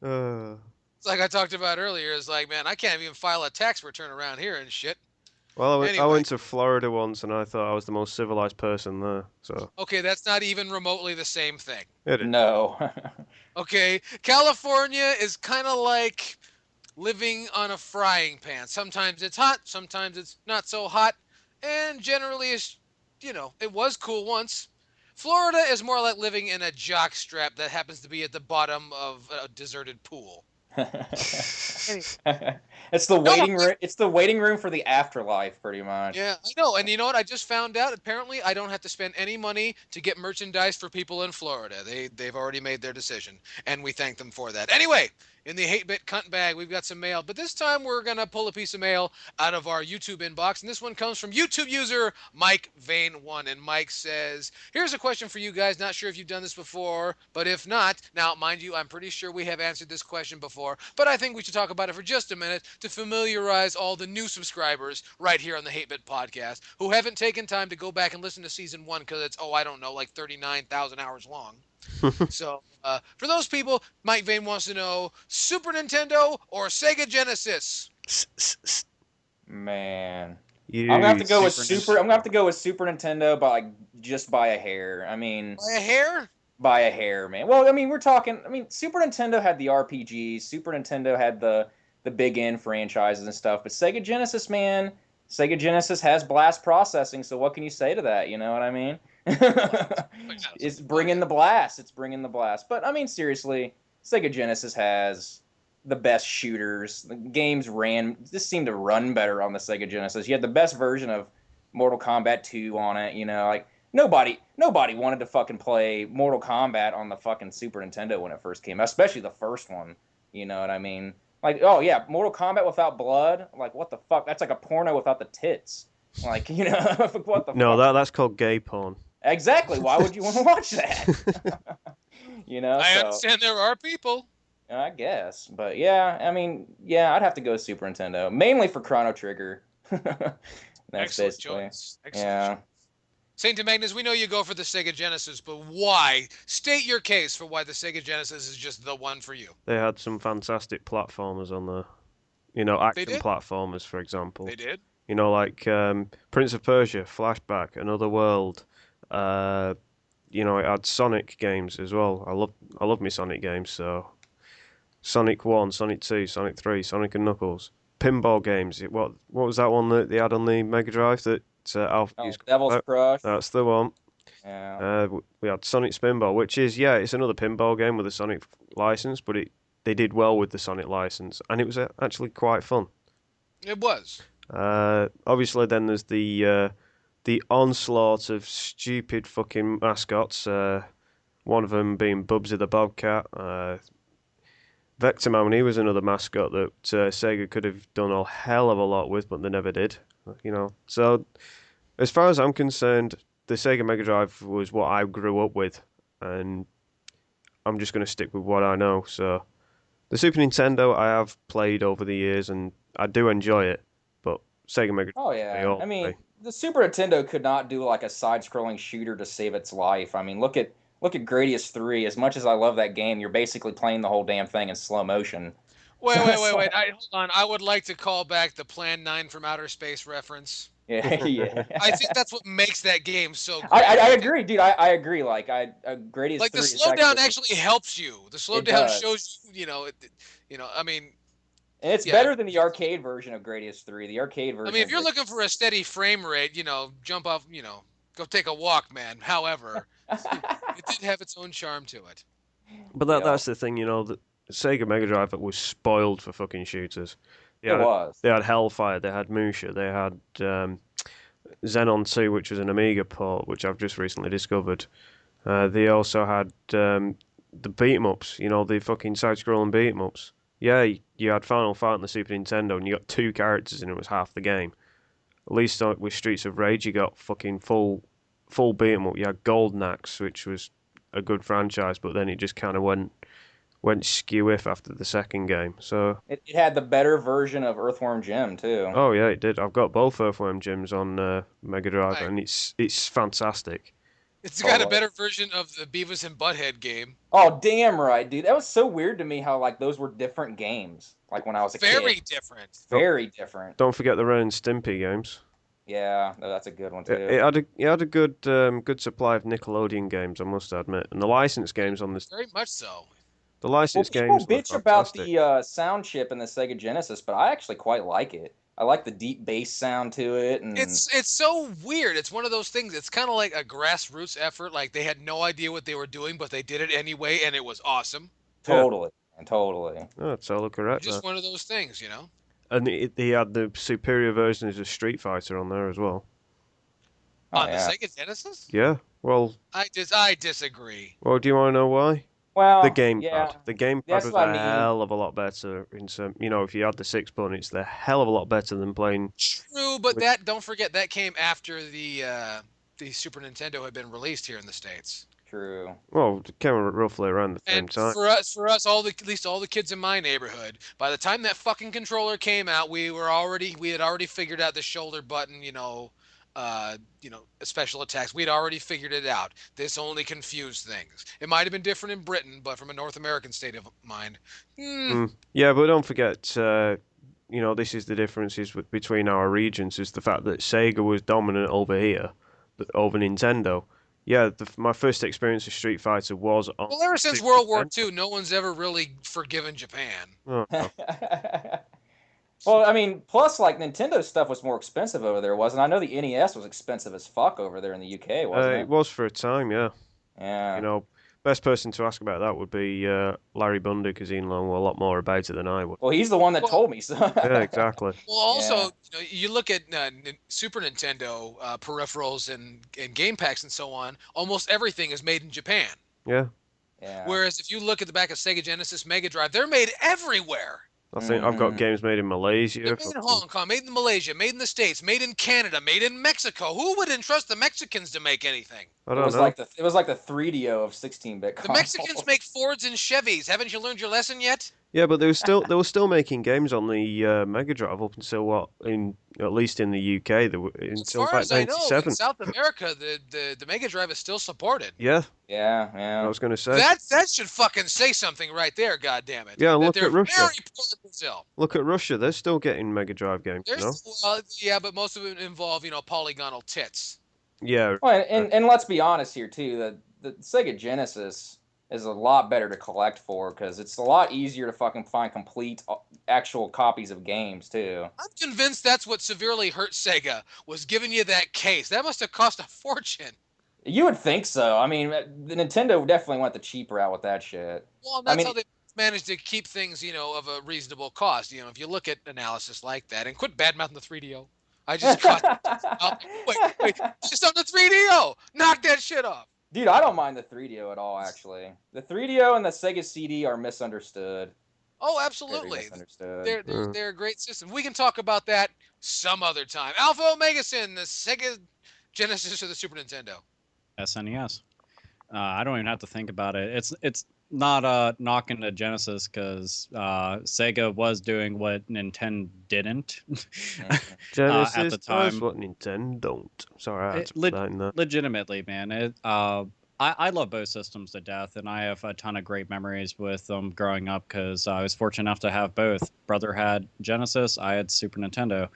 Uh, It's like I talked about earlier. It's like, man, I can't even file a tax return around here and shit. well, I Anyway. went to Florida once, and I thought I was the most civilized person there. So Okay, that's not even remotely the same thing. it is. No. Okay, California is kind of like living on a frying pan. Sometimes it's hot, sometimes it's not so hot, and generally it's, you know, it was cool once. Florida is more like living in a jock strap that happens to be at the bottom of a deserted pool. It's the waiting room. It's the waiting room for the afterlife, pretty much. Yeah, I know. And you know what? I just found out. Apparently, I don't have to spend any money to get merchandise for people in Florida. They've already made their decision, and we thank them for that. Anyway, in the Hate-Bit Cunt bag, we've got some mail, but this time we're going to pull a piece of mail out of our YouTube inbox, and this one comes from YouTube user Mike Vane1, and Mike says, here's a question for you guys, not sure if you've done this before, but if not, now, mind you, I'm pretty sure we have answered this question before, but I think we should talk about it for just a minute to familiarize all the new subscribers right here on the Hate-Bit podcast who haven't taken time to go back and listen to season 1 because it's, I don't know, like 39,000 hours long. So, for those people, Mike Vane wants to know Super Nintendo or Sega Genesis. Man, I'm gonna have to go with I'm gonna have to go with Super Nintendo, but like just by a hair. I mean, By a hair? By a hair, man. Well, I mean, we're talking. I mean, Super Nintendo had the RPGs. Super Nintendo had the big end franchises and stuff. But Sega Genesis, man, Sega Genesis has blast processing. So what can you say to that? You know what I mean? It's bringing the blast. It's bringing the blast. But I mean, seriously, Sega Genesis has the best shooters. The games just seemed to run better on the Sega Genesis. You had the best version of Mortal Kombat 2 on it. You know, like nobody wanted to fucking play Mortal Kombat on the fucking Super Nintendo when it first came out, especially the first one. You know what I mean? Like, oh yeah, Mortal Kombat without blood. Like, what the fuck? That's like a porno without the tits. Like, you know, what the No, fuck? that's called gay porn. Exactly. Why would you want to watch that? You know, I understand there are people. I guess, but yeah, I mean, yeah, I'd have to go Super Nintendo, mainly for Chrono Trigger. That's Excellent basically, choice. Excellent yeah. choice. Saint Magnus, we know you go for the Sega Genesis, but why? State your case for why the Sega Genesis is just the one for you. They had some fantastic platformers on there. You know, action did? platformers, for example. They did? You know, like Prince of Persia, Flashback, Another World. You know, it had Sonic games as well. I love me Sonic games, so Sonic 1, Sonic 2, Sonic 3, Sonic and Knuckles. Pinball games. What was that one that they had on the Mega Drive that Alpha used? Devil's Crush. That's the one. Yeah. We had Sonic Spinball, which is, yeah, it's another pinball game with a Sonic license, but they did well with the Sonic license, and it was actually quite fun. It was. Obviously, then there's the onslaught of stupid fucking mascots. One of them being Bubsy the Bobcat. Vectorman, he was another mascot that Sega could have done a hell of a lot with, but they never did. You know, so as far as I'm concerned, the Sega Mega Drive was what I grew up with, and I'm just going to stick with what I know. So the Super Nintendo I have played over the years, and I do enjoy it, but Sega Mega Drive. Oh yeah. I mean, the Super Nintendo could not do like a side-scrolling shooter to save its life. I mean, look at Gradius 3. As much as I love that game, you're basically playing the whole damn thing in slow motion. Wait. Hold on. I would like to call back the Plan 9 from Outer Space reference. Yeah, yeah. I think that's what makes that game so great. I agree, dude. I agree. Like, Gradius 3 like the is slowdown actually helps you. The slowdown shows you, I mean... And it's better than the arcade version of Gradius 3. The arcade version... I mean, if you're looking for a steady frame rate, jump off, go take a walk, man. However, it did have its own charm to it. But that's the thing, the Sega Mega Drive was spoiled for fucking shooters. They had Hellfire, they had Musha, they had Xenon 2, which was an Amiga port, which I've just recently discovered. They also had the beat-em-ups, the fucking side-scrolling beat-em-ups. Yeah, you had Final Fight on the Super Nintendo, and you got 2 characters, and it was half the game. At least with Streets of Rage, you got fucking full beat-em-up. You had Golden Axe, which was a good franchise, but then it just kind of went skew-if after the second game. So it had the better version of Earthworm Jim too. Oh yeah, it did. I've got both Earthworm Jims on Mega Drive, and it's fantastic. It's got a better version of the Beavis and Butthead game. Oh damn right, dude. That was so weird to me how like those were different games. Like when I was a kid. Very different. Very different. Don't forget the Ren and Stimpy games. Yeah, that's a good one too. It had a good supply of Nickelodeon games, I must admit, and the licensed games on this. Very much so. The licensed games. People bitch about the sound chip in the Sega Genesis, but I actually quite like it. I like the deep bass sound to it, and it's so weird. It's one of those things. It's kind of like a grassroots effort. Like they had no idea what they were doing, but they did it anyway, and it was awesome. Totally, and totally. Oh, that's all correct. Just one of those things, And he had the superior versions of Street Fighter on there as well. On the Sega Genesis? Yeah. Well, I disagree. Well, do you want to know why? Well, The gamepad. yeah, The gamepad that's was what a I mean. hell of a lot better in some. If you had the 6-button, it's the hell of a lot better than playing. True, but With- that don't forget that came after the Super Nintendo had been released here in the States. True. Well, it came roughly around the same And time. for us, at least all the kids in my neighborhood, by the time that fucking controller came out, we had already figured out the shoulder button, special attacks. We'd already figured it out. This only confused things. It might have been different in Britain, but from a North American state of mind, Yeah, but don't forget, this is the differences between our regions. Is the fact that Sega was dominant over here, over Nintendo. Yeah, my first experience of Street Fighter was on. well, ever since Super World War Nintendo. II, no one's ever really forgiven Japan. Oh, no. Well, I mean, plus like Nintendo stuff was more expensive over there, wasn't it? I know the NES was expensive as fuck over there in the UK, wasn't It it? was for a time, yeah. Yeah. Best person to ask about that would be Larry Bundy, because he know a lot more about it than I would. Well, he's the one that Well- told me. So. Yeah, exactly. Well, also, Yeah. you look at Super Nintendo peripherals and game packs and so on. Almost everything is made in Japan. Yeah, Yeah. Whereas if you look at the back of Sega Genesis Mega Drive, they're made everywhere. I think I've got Mhm. games made in Malaysia. They're made in Hong Kong, made in Malaysia, made in the States, made in Canada, made in Mexico. Who would entrust the Mexicans to make anything? I It don't was know. like the 3DO of 16-bit The consoles. Mexicans make Fords and Chevys. Haven't you learned your lesson yet? Yeah, but they were still making games on the Mega Drive up until at least in the UK, As until far about as I know, in 97. South America, the Mega Drive is still supported. Yeah, Yeah, I yeah. was going to say. That should fucking say something right there, goddammit. Yeah, that look they're at Russia. very poor in Brazil. Look at Russia; they're still getting Mega Drive games. Yeah, but most of it involve, polygonal tits. Yeah, Well, and let's be honest here too. The Sega Genesis is a lot better to collect for because it's a lot easier to fucking find complete actual copies of games too. I'm convinced that's what severely hurt Sega, was giving you that case. That must have cost a fortune. You would think so. I mean, the Nintendo definitely went the cheap route with that shit. Well, and I that's mean- how they managed to keep things, of a reasonable cost. If you look at analysis like that, and quit badmouthing the 3DO. I just caught. Wait, just on the 3DO. Knock that shit off. Dude, I don't mind the 3DO at all. Actually, the 3DO and the Sega CD are misunderstood. Oh, Very absolutely. misunderstood. They're a great system. We can talk about that some other time. Alpha Omega Sin, the Sega Genesis or the Super Nintendo. SNES. I don't even have to think about it. It's not knocking the Genesis because Sega was doing what Nintendo didn't. Genesis at the does time. what Nintendo don't. Sorry, I had to put that in there. Legitimately, man. I love both systems to death, and I have a ton of great memories with them growing up because I was fortunate enough to have both. Brother had Genesis, I had Super Nintendo.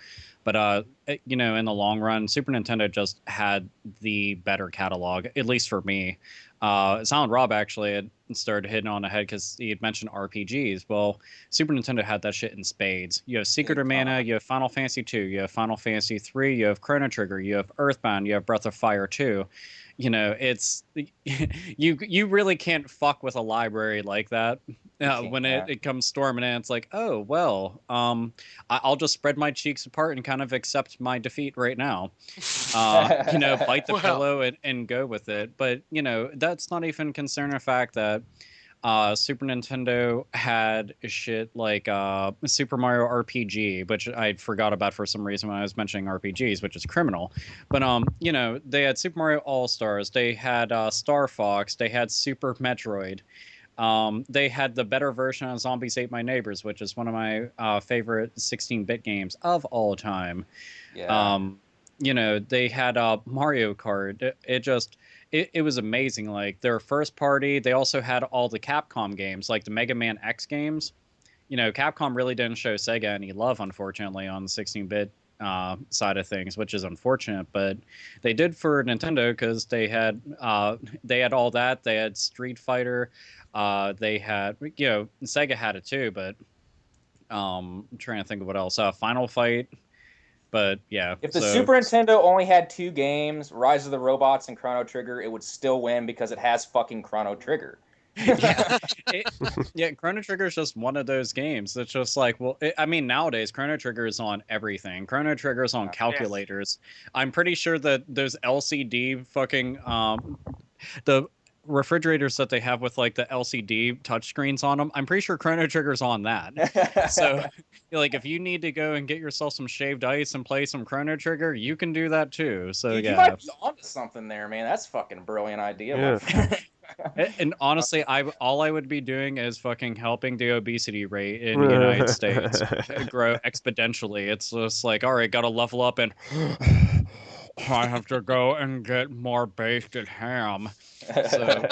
But, in the long run, Super Nintendo just had the better catalog, at least for me. Silent Rob actually had started hitting on the head because he had mentioned RPGs. Well, Super Nintendo had that shit in spades. You have Secret of Mana, you have Final Fantasy 2, you have Final Fantasy 3, you have Chrono Trigger, you have Earthbound, you have Breath of Fire 2. It's you really can't fuck with a library like that. When it comes storming in, it's like, oh well, I'll just spread my cheeks apart and kind of accept my defeat right now. Bite the Well. pillow and go with it. But that's not even concerning the fact that Super Nintendo had shit like Super Mario RPG, which I forgot about for some reason when I was mentioning RPGs, which is criminal. But they had Super Mario All Stars, they had Star Fox, they had Super Metroid. They had the better version of Zombies Ate My Neighbors, which is one of my favorite 16-bit games of all time. Yeah. They had Mario Kart. It was amazing. Like their first party, they also had all the Capcom games, like the Mega Man X games. Capcom really didn't show Sega any love, unfortunately, on the 16-bit side of things, which is unfortunate. But they did for Nintendo because they had all that. They had Street Fighter. They had Sega had it too, but I'm trying to think of what else. Final Fight. But yeah, If the Super Nintendo only had 2 games, Rise of the Robots and Chrono Trigger, it would still win because it has fucking Chrono Trigger. Chrono Trigger is just one of those games. It's just like, nowadays Chrono Trigger is on everything. Chrono Trigger is on calculators. I'm pretty sure that those LCD fucking the refrigerators that they have with like the LCD touchscreens on them. I'm pretty sure Chrono Trigger's on that. So, like, if you need to go and get yourself some shaved ice and play some Chrono Trigger, you can do that too. So Dude, yeah. you might be onto something there, man. That's fucking brilliant idea. Yeah. My friend. And honestly, all I would be doing is fucking helping the obesity rate in the United States grow exponentially. It's just like, all right, gotta level up, and I have to go and get more basted ham. So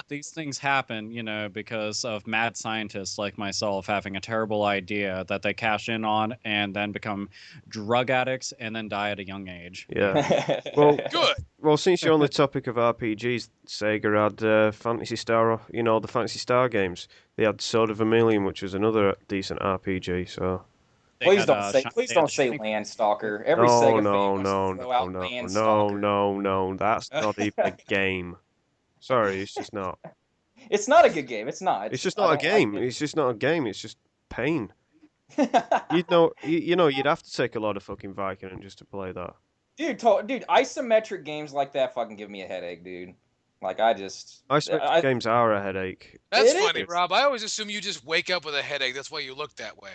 these things happen, you know, because of mad scientists like myself having a terrible idea that they cash in on and then become drug addicts and then die at a young age. Yeah. Well, Good. Well, since you're on the topic of RPGs, Sega had Fantasy Star, you know, the Fantasy Star games. They had Sword of Vermilion, which was another decent RPG. So. They Please had, don't say, please they had don't say Shining- Landstalker. Every No, Sega no, fan no, wants to throw no, out no, Landstalker. no. That's not even a game. Sorry, it's just not. It's not a good game. It's not. It's just not a game. It's just not a game. It's just pain. You'd know, you'd have to take a lot of fucking Vicodin just to play that. Dude, isometric games like that fucking give me a headache, dude. Like, Isometric games are a headache. That's It funny, is. Rob. I always assume you just wake up with a headache. That's why you look that way.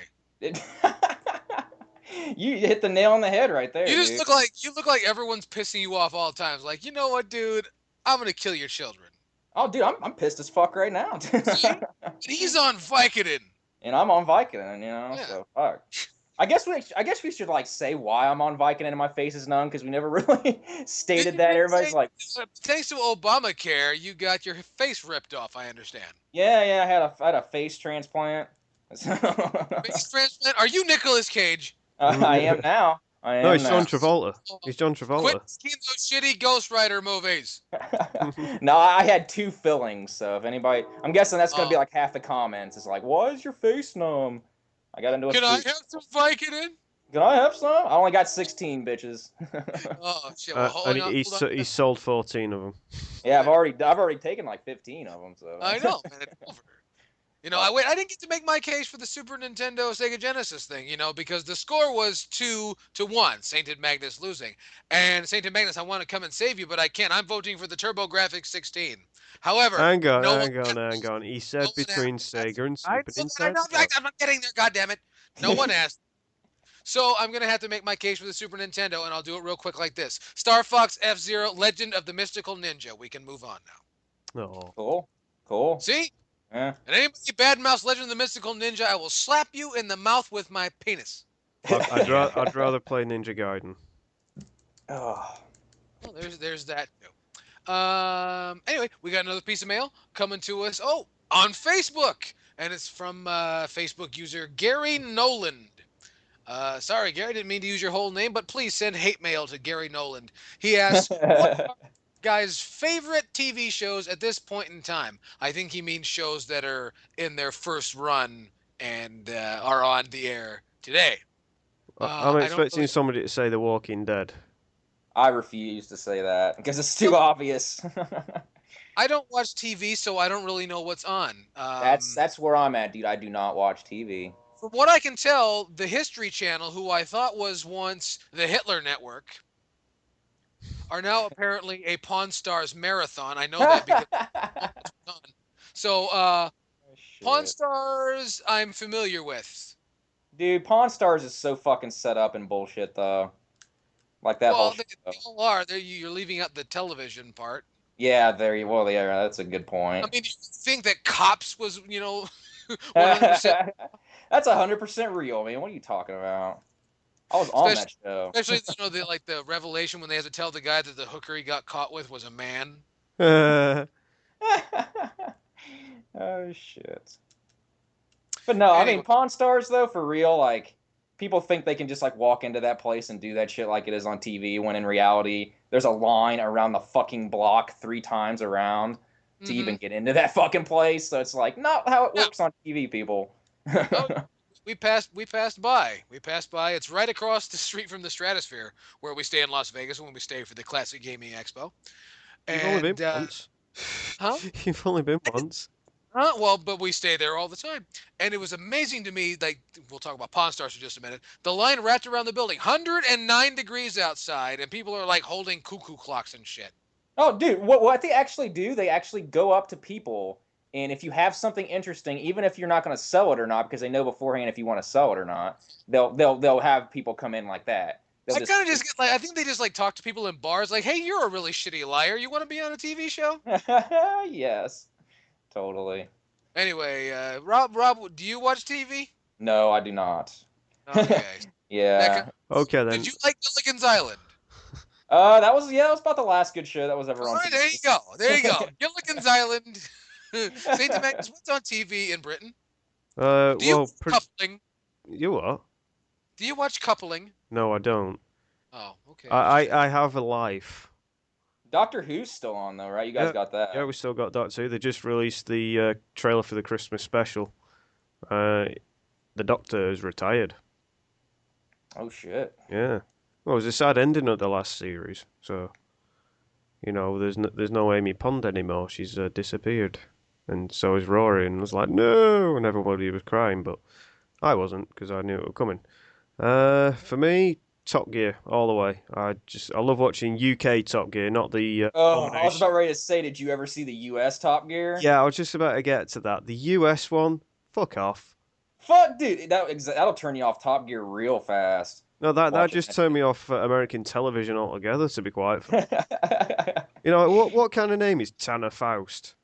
You hit the nail on the head right there. You just dude. look like everyone's pissing you off all the time. It's like, you know what, dude? I'm gonna kill your children. Oh, dude, I'm pissed as fuck right now. And he's on Vicodin. And I'm on Vicodin, you know. Yeah. So fuck. I guess we should like say why I'm on Vicodin and my face is numb because we never really stated that. Everybody's like, Thanks to Obamacare, you got your face ripped off. I understand. yeah, I had a face transplant. Face transplant? Are you Nicolas Cage? I am now. I am No, it's now. John Travolta. He's John Travolta. Quit seeing those shitty Ghost Rider movies. No, I had 2 fillings, so if anybody, I'm guessing that's gonna be Oh. like half the comments. It's like, why is your face numb? I got into a. Can I have some Vicodin? Can I have some? I only got 16 bitches. Oh shit! Well, hold And on. he sold 14 of them. Yeah, I've already taken like 15 of them. So I know, man. It's over. You know, I didn't get to make my case for the Super Nintendo Sega Genesis thing, you know, because the score was 2-1, Sainted Magnus losing. And Sainted Magnus, I want to come and save you, but I can't. I'm voting for the TurboGrafx 16. However, Hang on. one He said one between asked- Sega and I Super know, Nintendo. I'm not getting there, goddammit. No one asked. So I'm going to have to make my case for the Super Nintendo, and I'll do it real quick like this. Star Fox F-Zero, Legend of the Mystical Ninja. We can move on now. Oh. cool. See? Yeah. And anybody badmouths Legend of the Mystical Ninja, I will slap you in the mouth with my penis. I'd rather play Ninja Gaiden. Oh. Well, there's that too. Anyway, we got another piece of mail coming to us. Oh, on Facebook, and it's from Facebook user Gary Noland. Sorry, Gary, didn't mean to use your whole name, but please send hate mail to Gary Noland. He asks, what are guys' favorite TV shows at this point in time? I think he means shows that are in their first run and are on the air today. I'm I don't expecting really- somebody to say The Walking Dead. I refuse to say that because it's too obvious. I don't watch TV, so I don't really know what's on. That's where I'm at, dude. I do not watch TV. From what I can tell, the History Channel, who I thought was once the Hitler Network, are now apparently a Pawn Stars marathon. I know that because so Pawn Stars I'm familiar with. Dude, Pawn Stars is so fucking set up and bullshit though. Like that Well, whole they show. all are. You're leaving out the television part. Yeah, that's a good point. I mean, you think that Cops was, 100%, That's 100% real, man. What are you talking about? I was on that show. especially the revelation when they had to tell the guy that the hooker he got caught with was a man. Oh shit. But no, I Anyway. mean Pawn Stars though, for real, like people think they can just like walk into that place and do that shit like it is on TV when in reality there's a line around the fucking block 3 times around to even get into that fucking place. So it's like not how it works on TV, people. We passed by. It's right across the street from the Stratosphere, where we stay in Las Vegas when we stay for the Classic Gaming Expo. You've only been And, once. huh? You've only been once. Well, but we stay there all the time. And it was amazing to me, like, we'll talk about Pawn Stars for just a minute. The line wrapped around the building, 109 degrees outside, and people are, like, holding cuckoo clocks and shit. Oh, dude, what they actually do? They actually go up to people, and if you have something interesting, even if you're not going to sell it or not, because they know beforehand if you want to sell it or not, they'll have people come in like that. They'll I kind of just get like, I think they just like talk to people in bars, like, "Hey, you're a really shitty liar. You want to be on a TV show?" Yes, totally. Anyway, Rob, do you watch TV? No, I do not. Okay. Yeah. Becca, Okay then. did you like Gilligan's Island? That was about the last good show that was ever All on right, TV. there you go. There you go. Gilligan's Island. St. Magnus, what's on TV in Britain? Do you Well, watch coupling? you what? Do you watch coupling? No, I don't. Oh, okay. I have a life. Doctor Who's still on though, right? You guys got that? Yeah, we still got that too. They just released the trailer for the Christmas special. The Doctor is retired. Oh shit. Yeah. Well, it was a sad ending of the last series. So, there's no Amy Pond anymore. She's disappeared, and so is Rory. And I was like, no, and everybody was crying, but I wasn't because I knew it was coming. For me, Top Gear all the way. I love watching UK Top Gear, not the. I was about ready to say, did you ever see the US Top Gear? Yeah, I was just about to get to that. The US one, fuck off. Fuck, dude, that'll turn you off Top Gear real fast. No, that Watch just it. turned me off American television altogether. To be quite frank. What kind of name is Tanner Faust?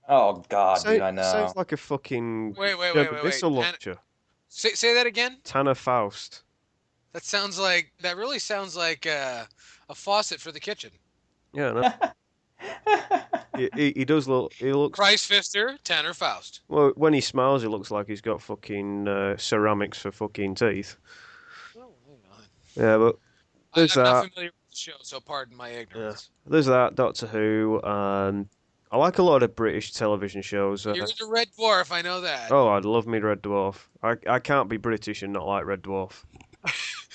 Oh God, dude, I know. Sounds like a fucking Wait. missile launcher. Say that again. Tanner Faust. That really sounds like a faucet for the kitchen. Yeah, no. he does look. He looks. Price Fister, Tanner Faust. Well, when he smiles, he looks like he's got fucking ceramics for fucking teeth. Oh, hang on. Yeah, but there's I'm that. not familiar with the show, so pardon my ignorance. There's that. Doctor Who. I like a lot of British television shows. You're the Red Dwarf, I know that. Oh, I'd love me Red Dwarf. I can't be British and not like Red Dwarf.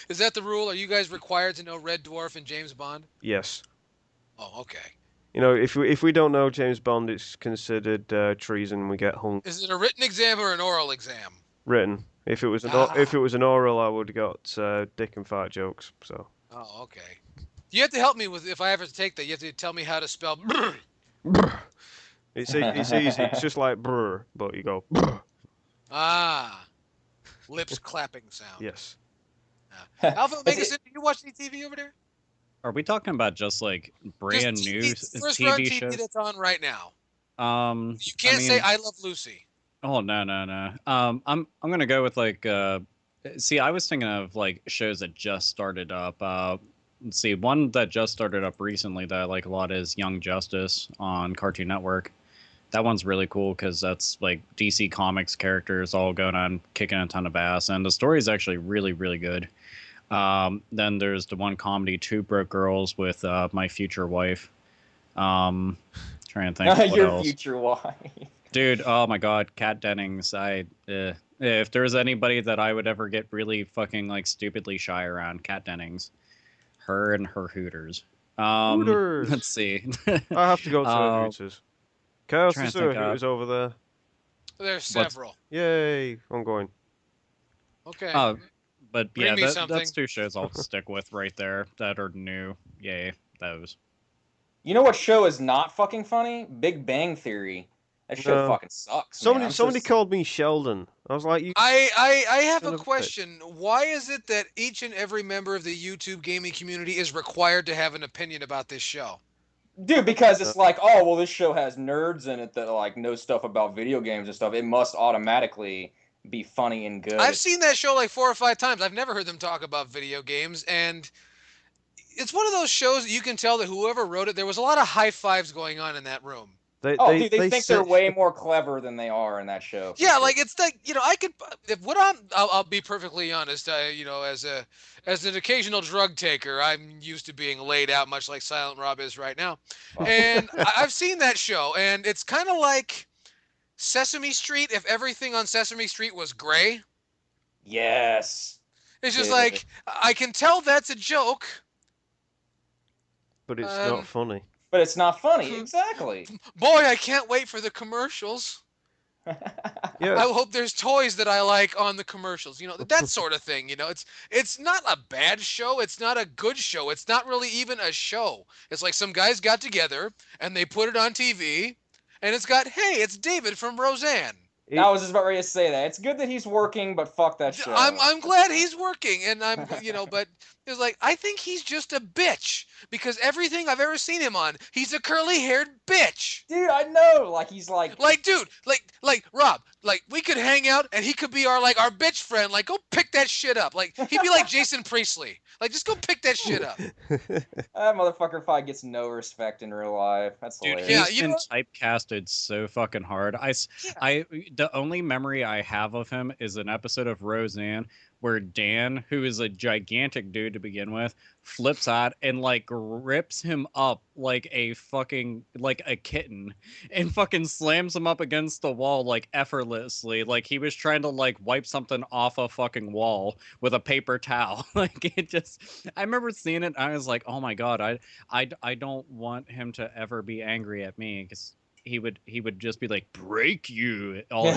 Is that the rule? Are you guys required to know Red Dwarf and James Bond? Yes. Oh, okay. If we don't know James Bond, it's considered treason. We get hung. Is it a written exam or an oral exam? Written. If it was an oral, I would have got dick and fart jokes. So. Oh, okay. You have to help me with if I ever take that. You have to tell me how to spell. Brr. It's easy. It's just like brr, but you go. Brr. Ah, lips clapping sound. Yes. Alpha Omega, do you watch any TV over there? Are we talking about just like brand Just new first run TV TV shows? that's on right now. You I can't mean, say I Love Lucy. Oh no. I'm gonna go with like see, I was thinking of like shows that just started up. Let's see, one that just started up recently that I like a lot is Young Justice on Cartoon Network. That one's really cool because that's like DC Comics characters all going on kicking a ton of ass, and the story is actually really, really good. Then there's the one comedy, Two Broke Girls, with my future wife. Trying to think what Your else. future wife. Dude, oh my God, Kat Dennings. If there's anybody that I would ever get really fucking like stupidly shy around, Kat Dennings. Her and her Hooters. Hooters. Let's see. I have to go to a Hooters. Chaos, trying is to there a think Hooters over there? There's several. Yay! I'm going. Okay. But Bring yeah, me something. that's two shows I'll stick with right there that are new. Yay, those. You know what show is not fucking funny? Big Bang Theory. That show No. fucking sucks. Man. Somebody called me Sheldon. I was like, you. I have Son a of a bitch. question. Why is it that each and every member of the YouTube gaming community is required to have an opinion about this show? Dude, because it's like, oh, well, this show has nerds in it that like know stuff about video games and stuff. It must automatically be funny and good. I've seen that show like 4 or 5 times. I've never heard them talk about video games, and it's one of those shows that you can tell that whoever wrote it, there was a lot of high fives going on in that room. Dude, they think they're way more clever than they are in that show. Yeah, like it's like, I could, I'll be perfectly honest. As an occasional drug taker, I'm used to being laid out, much like Silent Rob is right now. And I've seen that show, and it's kind of like Sesame Street if everything on Sesame Street was gray. Yes. It's just like, I can tell that's a joke. But it's not funny. But it's not funny, exactly. Boy, I can't wait for the commercials. Yeah. I hope there's toys that I like on the commercials. You know, that sort of thing. You know, it's not a bad show. It's not a good show. It's not really even a show. It's like some guys got together and they put it on TV, and it's got, hey, it's David from Roseanne. I was just about ready to say that. It's good that he's working, but fuck that show. I'm glad he's working, and I'm but it's like I think he's just a bitch because everything I've ever seen him on, he's a curly-haired bitch. Dude, I know. Like he's like Dude, like Rob, like we could hang out and he could be our bitch friend. Like, go pick that shit up. Like, he'd be like Jason Priestley. Like, just go pick that shit up. that motherfucker probably gets no respect in real life. That's Dude, hilarious. he's been typecasted so fucking hard. The only memory I have of him is an episode of Roseanne where Dan, who is a gigantic dude to begin with, flips out and like rips him up like a kitten and fucking slams him up against the wall like effortlessly, like he was trying to like wipe something off a fucking wall with a paper towel. Like, it just, I remember seeing it and I was like, oh my god, I don't want him to ever be angry at me, because he would just be like, break you all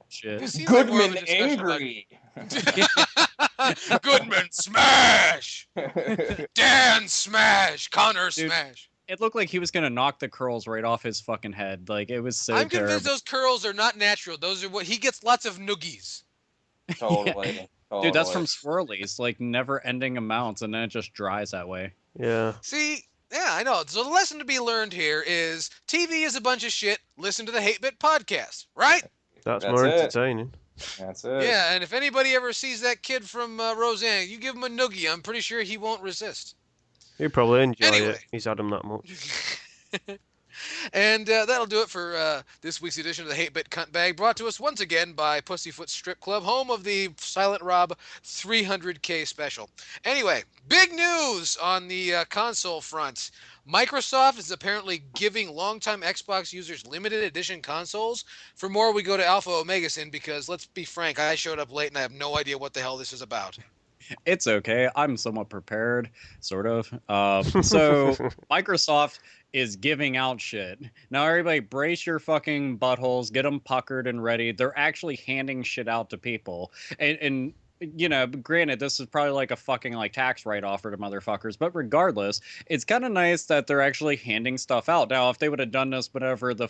shit. Goodman angry. Goodman smash. Dan smash. Connor smash. It looked like he was gonna knock the curls right off his fucking head. Like, it was so I'm terrible. convinced those curls are not natural. Those are what he gets lots of noogies. Totally. Yeah. Totally. Dude, that's from swirlies, like never-ending amounts, and then it just dries that way. Yeah. See, yeah, I know. So the lesson to be learned here is TV is a bunch of shit. Listen to the Hate-Bit podcast, right? That's more it. entertaining. That's it. Yeah, and if anybody ever sees that kid from Roseanne, you give him a noogie. I'm pretty sure he won't resist. He'd probably enjoy Anyway. it. He's had him that much. And that'll do it for this week's edition of the Hate-Bit Cunt Bag, brought to us once again by Pussyfoot Strip Club, home of the Silent Rob 300K special. Anyway, big news on the console front. Microsoft is apparently giving longtime Xbox users limited edition consoles. For more, we go to Alpha Omega Sin, because let's be frank, I showed up late and I have no idea what the hell this is about. It's okay. I'm somewhat prepared, sort of. So Microsoft is giving out shit. Now, everybody brace your fucking buttholes, get them puckered and ready. They're actually handing shit out to people. And you know, granted, this is probably like a fucking like tax write-off for the motherfuckers, but regardless, it's kind of nice that they're actually handing stuff out. Now, if they would have done this whenever the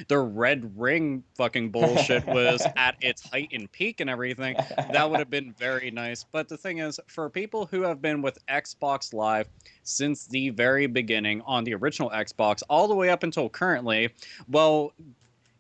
Red Ring fucking bullshit was at its height and peak and everything, that would have been very nice. But the thing is, for people who have been with Xbox Live since the very beginning on the original Xbox all the way up until currently, well,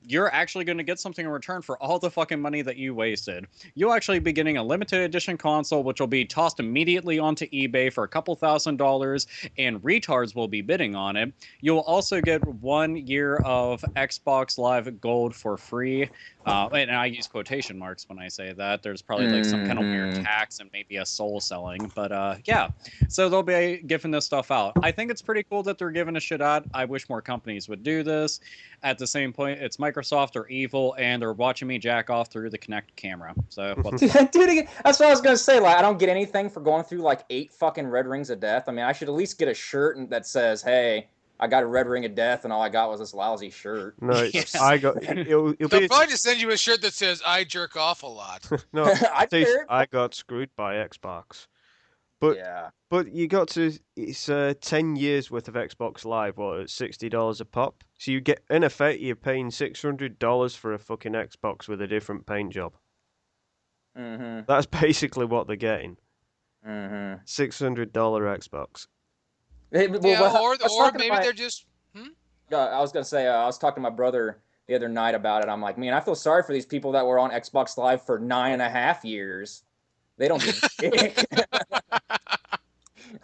you're actually going to get something in return for all the fucking money that you wasted. You'll actually be getting a limited edition console, which will be tossed immediately onto eBay for a couple $1,000s, and retards will be bidding on it. You'll also get 1 year of Xbox Live Gold for free. And I use quotation marks when I say that. There's probably like some kind of weird tax and maybe a soul selling. But yeah, so they'll be giving this stuff out. I think it's pretty cool that they're giving a shit out. I wish more companies would do this. At the same point, it's Microsoft or evil, and they're watching me jack off through the Kinect camera. So what's Dude, that's what I was gonna say. Like, I don't get anything for going through like 8 fucking red rings of death. I mean, I should at least get a shirt that says, "Hey, I got a red ring of death, and all I got was this lousy shirt." No, it's, I got. It'll They'll be. probably just send you a shirt that says, I jerk off a lot. No, I got screwed by Xbox. But yeah, but you got to. It's 10 years worth of Xbox Live. What, at $60 a pop? So you get, in effect, you're paying $600 for a fucking Xbox with a different paint job. That's basically what they're getting. $600 Xbox. Or maybe they're just. I was gonna say, I was talking to my brother the other night about it. I'm like, man, I feel sorry for these people that were on Xbox Live for 9.5 years. They don't give a shit.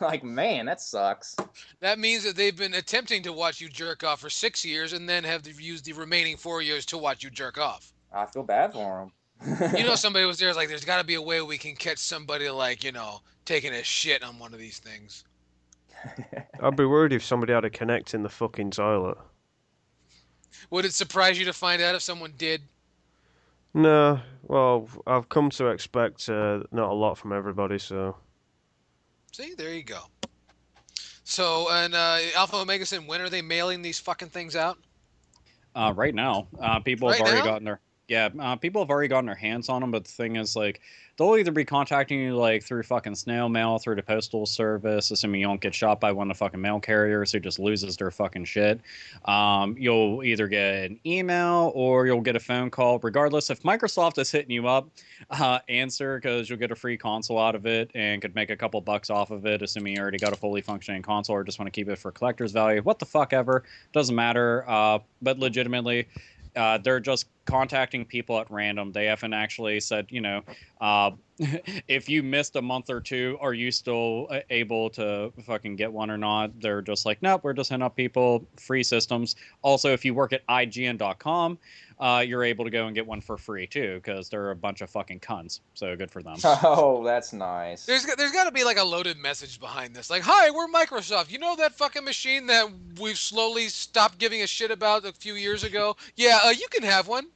Like, man, that sucks. That means that they've been attempting to watch you jerk off for 6 years and then have used the remaining 4 years to watch you jerk off. I feel bad for them. You know, somebody was there, like, there's got to be a way we can catch somebody, like, you know, taking a shit on one of these things. I'd be worried if somebody had a Kinect in the fucking toilet. Would it surprise you to find out if someone did? No, well, I've come to expect not a lot from everybody, so... See, there you go. So, and Alpha Omega Sin, when are they mailing these fucking things out? Right now, people have Right already now? gotten people have already gotten their hands on them. But the thing is, like, they'll either be contacting you like through fucking snail mail, through the postal service, assuming you don't get shot by one of the fucking mail carriers who just loses their fucking shit. You'll either get an email or you'll get a phone call. Regardless, if Microsoft is hitting you up, answer, because you'll get a free console out of it and could make a couple bucks off of it, assuming you already got a fully functioning console or just want to keep it for collector's value. What the fuck ever, doesn't matter. But legitimately, they're just contacting people at random. They haven't actually said, if you missed a month or two, are you still able to fucking get one or not? They're just like, nope, we're just hitting up people, free systems. Also, if you work at IGN.com, you're able to go and get one for free too, because they're a bunch of fucking cunts. So good for them. Oh, that's nice. There's got to be like a loaded message behind this. Like, hi, we're Microsoft. You know that fucking machine that we've slowly stopped giving a shit about a few years ago? Yeah, you can have one.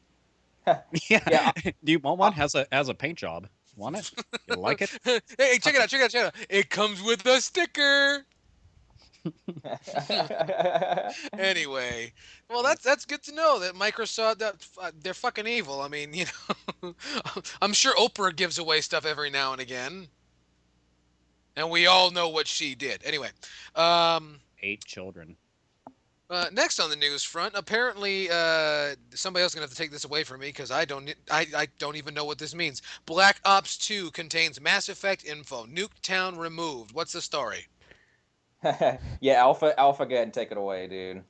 Yeah. Do you want one? Has a paint job. Want it? You like it? Hey, check it out. It comes with a sticker. Anyway, well, that's good to know that Microsoft, they're fucking evil. I mean, I'm sure Oprah gives away stuff every now and again, and we all know what she did. Anyway, 8 children. next on the news front, apparently somebody else is gonna have to take this away from me because I don't even know what this means. Black Ops 2 contains Mass Effect info. Nuketown removed. What's the story? Yeah, Alpha, go ahead and take it away, dude.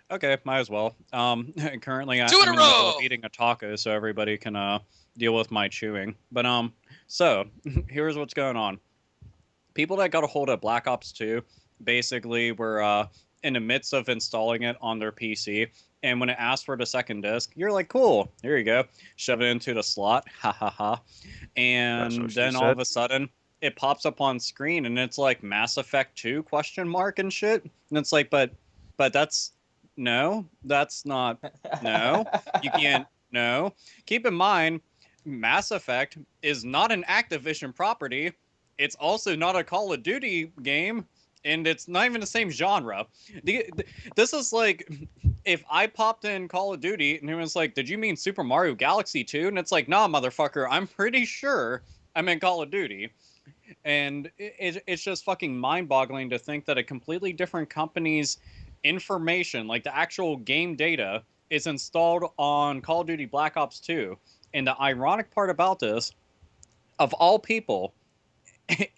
Okay, might as well. Currently, I'm 2 in a in the middle row! of eating a taco, so everybody can deal with my chewing. But so here's what's going on. People that got a hold of Black Ops 2 basically were in the midst of installing it on their PC, and when it asked for the second disc, you're like, cool, here you go, shove it into the slot, ha ha ha, and then all of a sudden it pops up on screen and it's like Mass Effect 2 question mark and shit, and it's like, but that's that's not, no, you can't, no. Keep in mind, Mass Effect is not an Activision property. It's also not a Call of Duty game, and it's not even the same genre. This is like if I popped in Call of Duty and it was like, did you mean Super Mario Galaxy 2? And it's like, nah, motherfucker, I'm pretty sure I meant Call of Duty. And it's just fucking mind-boggling to think that a completely different company's information, like the actual game data, is installed on Call of Duty Black Ops 2. And the ironic part about this, of all people,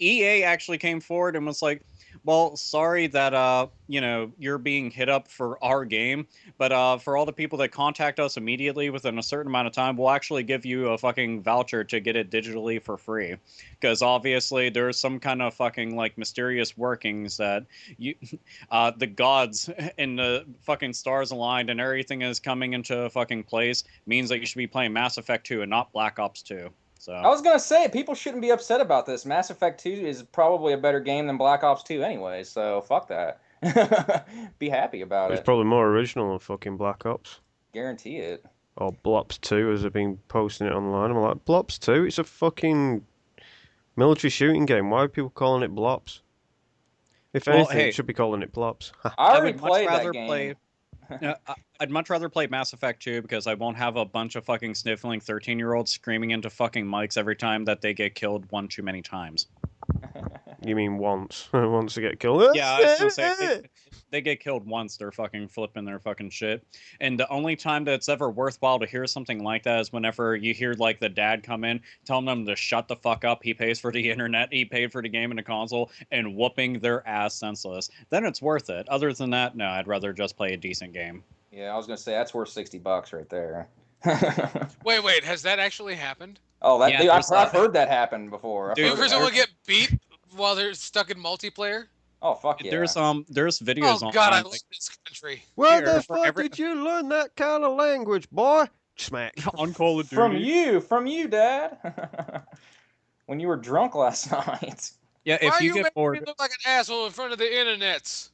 EA actually came forward and was like, well, sorry that you're being hit up for our game, but for all the people that contact us immediately within a certain amount of time, we'll actually give you a fucking voucher to get it digitally for free. Because obviously there's some kind of fucking like mysterious workings that the gods and the fucking stars aligned and everything is coming into fucking place means that you should be playing Mass Effect 2 and not Black Ops 2. So. I was gonna say, people shouldn't be upset about this. Mass Effect 2 is probably a better game than Black Ops 2 anyway, so fuck that. Be happy about It's it. probably more original than fucking Black Ops. Guarantee it. Or Blops 2, as I've been posting it online. I'm like, Blops 2? It's a fucking military shooting game. Why are people calling it Blops? If anything, it should be calling it Plops. I already played that game. I'd much rather play Mass Effect 2 because I won't have a bunch of fucking sniffling 13-year-olds screaming into fucking mics every time that they get killed one too many times. You mean once? Once they get killed? Yeah, I was gonna say, they get killed once, they're fucking flipping their fucking shit. And the only time that it's ever worthwhile to hear something like that is whenever you hear, like, the dad come in, telling them to shut the fuck up, he pays for the internet, he paid for the game and the console, and whooping their ass senseless. Then it's worth it. Other than that, no, I'd rather just play a decent game. Yeah, I was gonna say, that's worth $60 right there. Wait, has that actually happened? Oh, Yeah, dude, I've heard that happen before. Dude, You ever someone get beat while they're stuck in multiplayer? Oh, fuck yeah. There's videos Oh on. God, I love this country. Where Here, the for fuck did you learn that kind of language, boy? Smack. on Call of Duty. From you, Dad. When you were drunk last night. Yeah, Why if are you you get making bored, me look like an asshole in front of the internets?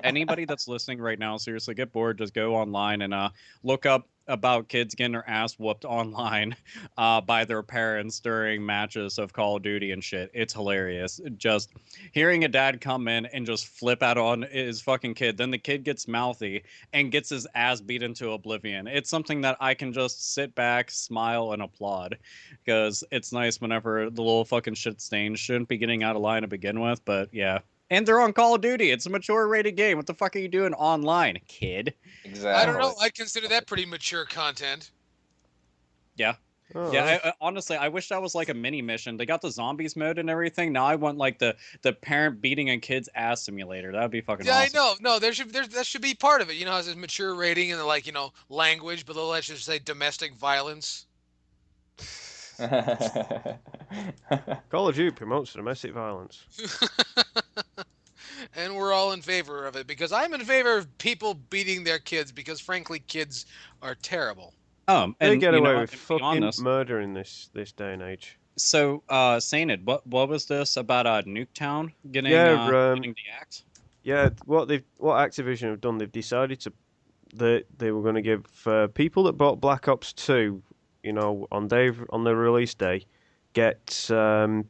anybody that's listening right now, seriously, get bored, just go online and look up about kids getting their ass whooped online by their parents during matches of Call of Duty and shit. It's hilarious. Just hearing a dad come in and just flip out on his fucking kid, then the kid gets mouthy and gets his ass beat into oblivion. It's something that I can just sit back, smile, and applaud, because it's nice whenever the little fucking shit stains shouldn't be getting out of line to begin with, but yeah. And they're on Call of Duty. It's a mature rated game. What the fuck are you doing online, kid? Exactly. I don't know. I'd consider that pretty mature content. Yeah. Oh, Yeah, honestly, I wish that was like a mini mission. They got the zombies mode and everything. Now I want like the parent beating a kid's ass simulator. That would be fucking Yeah, awesome. I know. No, that should be part of it. You know, how it says mature rating and like, language, but they'll actually say domestic violence. Call of Duty promotes domestic violence. And we're all in favor of it because I'm in favor of people beating their kids because frankly, kids are terrible. They And get you away know, with to be fucking honest, murder in this day and age. so Sainted, what was this about Nuketown getting getting the axe? Yeah, what Activision have done, they've decided that they were going to give people that bought Black Ops 2, on the release day, get Nuketown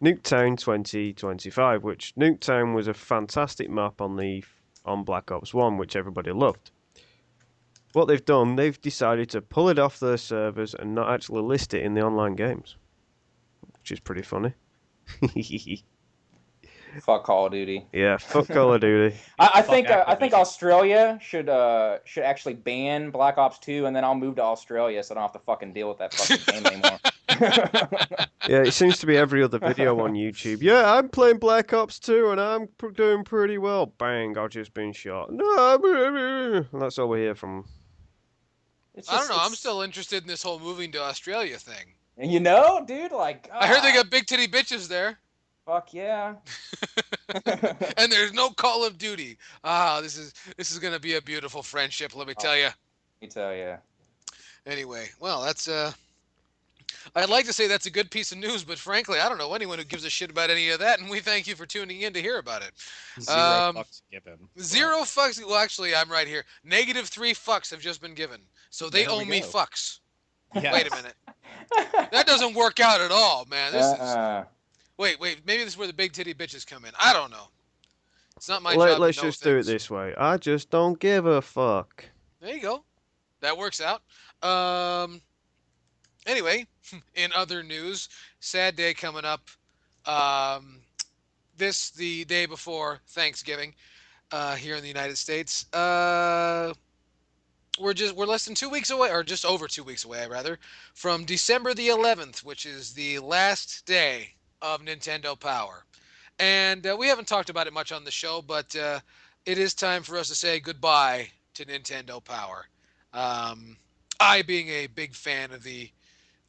2025, which Nuketown was a fantastic map on Black Ops 1, which everybody loved. What they've done, they've decided to pull it off their servers and not actually list it in the online games, which is pretty funny. Fuck Call of Duty. Yeah, fuck Call of Duty. I think Australia should actually ban Black Ops 2, and then I'll move to Australia so I don't have to fucking deal with that fucking game anymore. Yeah, it seems to be every other video on YouTube. Yeah, I'm playing Black Ops 2 and I'm doing pretty well. Bang, I've just been shot. No, that's all we hear from. I don't know. I'm still interested in this whole moving to Australia thing. Dude, like... I heard they got big titty bitches there. Fuck yeah. And there's no Call of Duty. This is gonna be a beautiful friendship, let me tell you. Let me tell you. Anyway, well, that's I'd like to say that's a good piece of news, but frankly, I don't know anyone who gives a shit about any of that, and we thank you for tuning in to hear about it. 0 fucks given. 0 fucks. Well, actually, I'm right here. -3 fucks have just been given, so they owe me fucks. Yes. Wait a minute. That doesn't work out at all, man. This is. Wait. Maybe this is where the big titty bitches come in. I don't know. It's not my job. Let's just do it this way. I just don't give a fuck. There you go. That works out. Anyway, in other news, sad day coming up. The day before Thanksgiving, here in the United States. We're less than 2 weeks away, or just over 2 weeks away, rather, from December the 11th, which is the last day of Nintendo Power. And we haven't talked about it much on the show, but it is time for us to say goodbye to Nintendo Power. I, being a big fan of the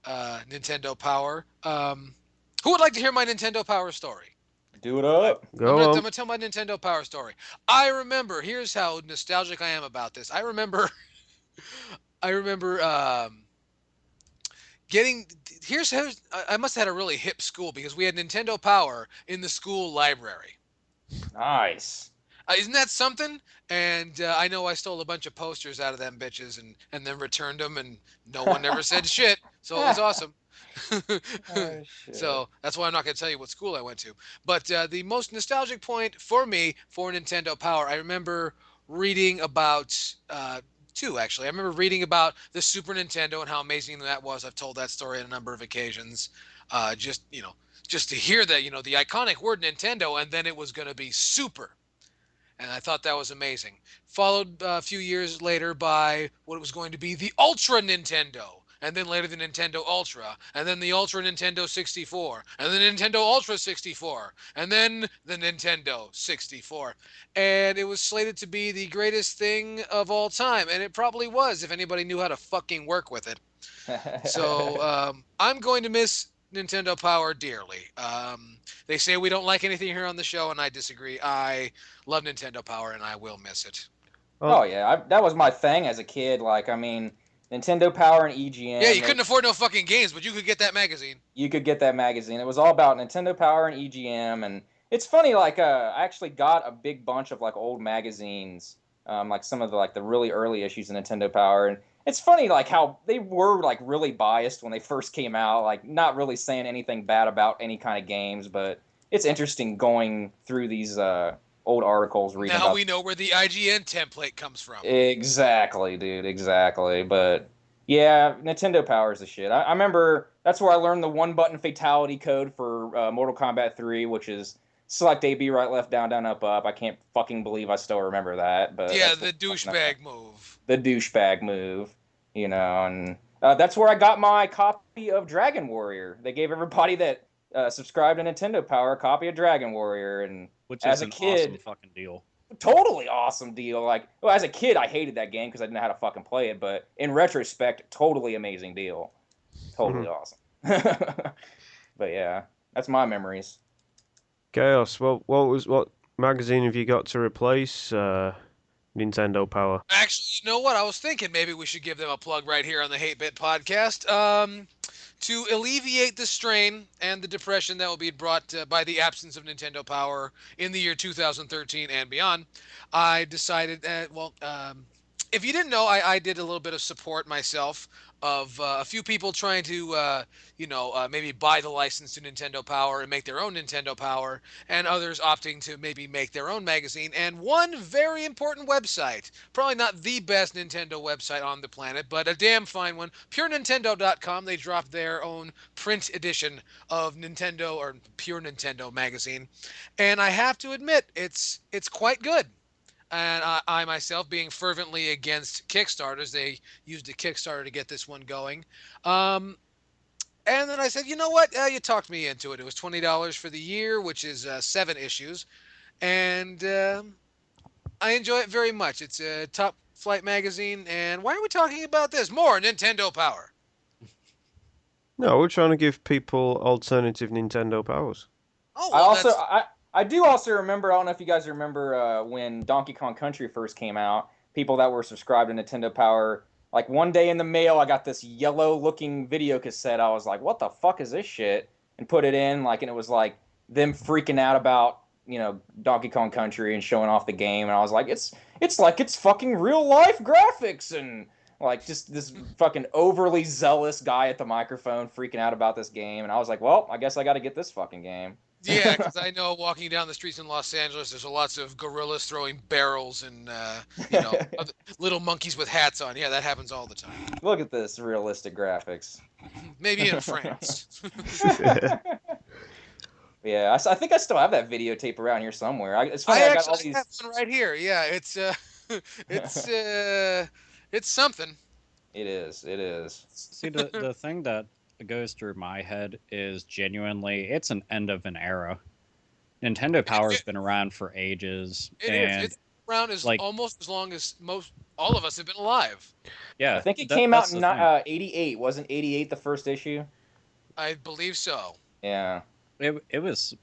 Nintendo Power, who would like to hear my Nintendo Power story? Do it up. I'm gonna tell my Nintendo Power story. I remember. Here's how nostalgic I am about this. I remember getting. Here's how I must have had a really hip school because we had Nintendo Power in the school library. Nice. Isn't that something? And I know I stole a bunch of posters out of them bitches and then returned them, and no one ever said shit. So it was awesome. Oh, so that's why I'm not going to tell you what school I went to. But the most nostalgic point for me for Nintendo Power, I remember reading about two, actually. I remember reading about the Super Nintendo and how amazing that was. I've told that story on a number of occasions. Just to hear that, the iconic word Nintendo, and then it was going to be Super. And I thought that was amazing. Followed a few years later by what was going to be the Ultra Nintendo. And then later the Nintendo Ultra. And then the Ultra Nintendo 64. And the Nintendo Ultra 64. And then the Nintendo 64. And it was slated to be the greatest thing of all time. And it probably was if anybody knew how to fucking work with it. So I'm going to miss Nintendo Power dearly. They say we don't like anything here on the show, and I disagree. I love Nintendo Power, and I will miss it. Oh yeah, that was my thing as a kid. Like, I mean, Nintendo Power and EGM. Yeah, you couldn't afford no fucking games, but you could get that magazine. You could get that magazine. It was all about Nintendo Power and EGM, and it's funny. Like, I actually got a big bunch of like old magazines, like some of the really early issues of Nintendo Power, it's funny like how they were like really biased when they first came out, like not really saying anything bad about any kind of games, but it's interesting going through these old articles reading Now about. we know where the IGN template comes from. Exactly, dude, exactly. But yeah, Nintendo Power is the shit. I remember that's where I learned the one button fatality code for Mortal Kombat 3, which is select A, B, right, left, down, down, up, up. I can't fucking believe I still remember that. But Yeah, that's the douchebag move. the douchebag move, you know, and that's where I got my copy of Dragon Warrior. They gave everybody that subscribed to Nintendo Power a copy of Dragon Warrior, and Which as is a an kid, awesome fucking deal. totally awesome deal. Like, well, as a kid, I hated that game because I didn't know how to fucking play it. But in retrospect, totally amazing deal. Totally awesome. But yeah, that's my memories. Chaos. What magazine have you got to replace Nintendo Power? Actually, you know what? I was thinking maybe we should give them a plug right here on the Hate-Bit podcast. To alleviate the strain and the depression that will be brought by the absence of Nintendo Power in the year 2013 and beyond, I decided that, if you didn't know, I did a little bit of support myself of a few people trying to, maybe buy the license to Nintendo Power and make their own Nintendo Power, and others opting to maybe make their own magazine. And one very important website, probably not the best Nintendo website on the planet, but a damn fine one, purenintendo.com. They dropped their own print edition of Nintendo, or Pure Nintendo magazine, and I have to admit, it's quite good. And I myself, being fervently against Kickstarters, they used a Kickstarter to get this one going. And then I said, you know what? You talked me into it. It was $20 for the year, which is 7 issues. And I enjoy it very much. It's a top flight magazine. And why are we talking about this? More Nintendo Power. No, we're trying to give people alternative Nintendo powers. Oh, I well, also that's... I do also remember. I don't know if you guys remember when Donkey Kong Country first came out. People that were subscribed to Nintendo Power. Like one day in the mail, I got this yellow-looking video cassette. I was like, "What the fuck is this shit?" And put it in, like, and it was like them freaking out about Donkey Kong Country and showing off the game. And I was like, "It's like it's fucking real life graphics," and like just this fucking overly zealous guy at the microphone freaking out about this game. And I was like, "Well, I guess I got to get this fucking game." Yeah, because I know walking down the streets in Los Angeles, there's lots of gorillas throwing barrels and, little monkeys with hats on. Yeah, that happens all the time. Look at this realistic graphics. Maybe in France. Yeah, I think I still have that videotape around here somewhere. It's funny, I I got all actually these. have one right here. Yeah, it's something. It is. It is. See, the thing that goes through my head is genuinely, it's an end of an era. Nintendo Power's been around for ages. It's around almost as long as all of us have been alive. Yeah, I think it came out in '88. Wasn't '88 the first issue? I believe so. Yeah. It was,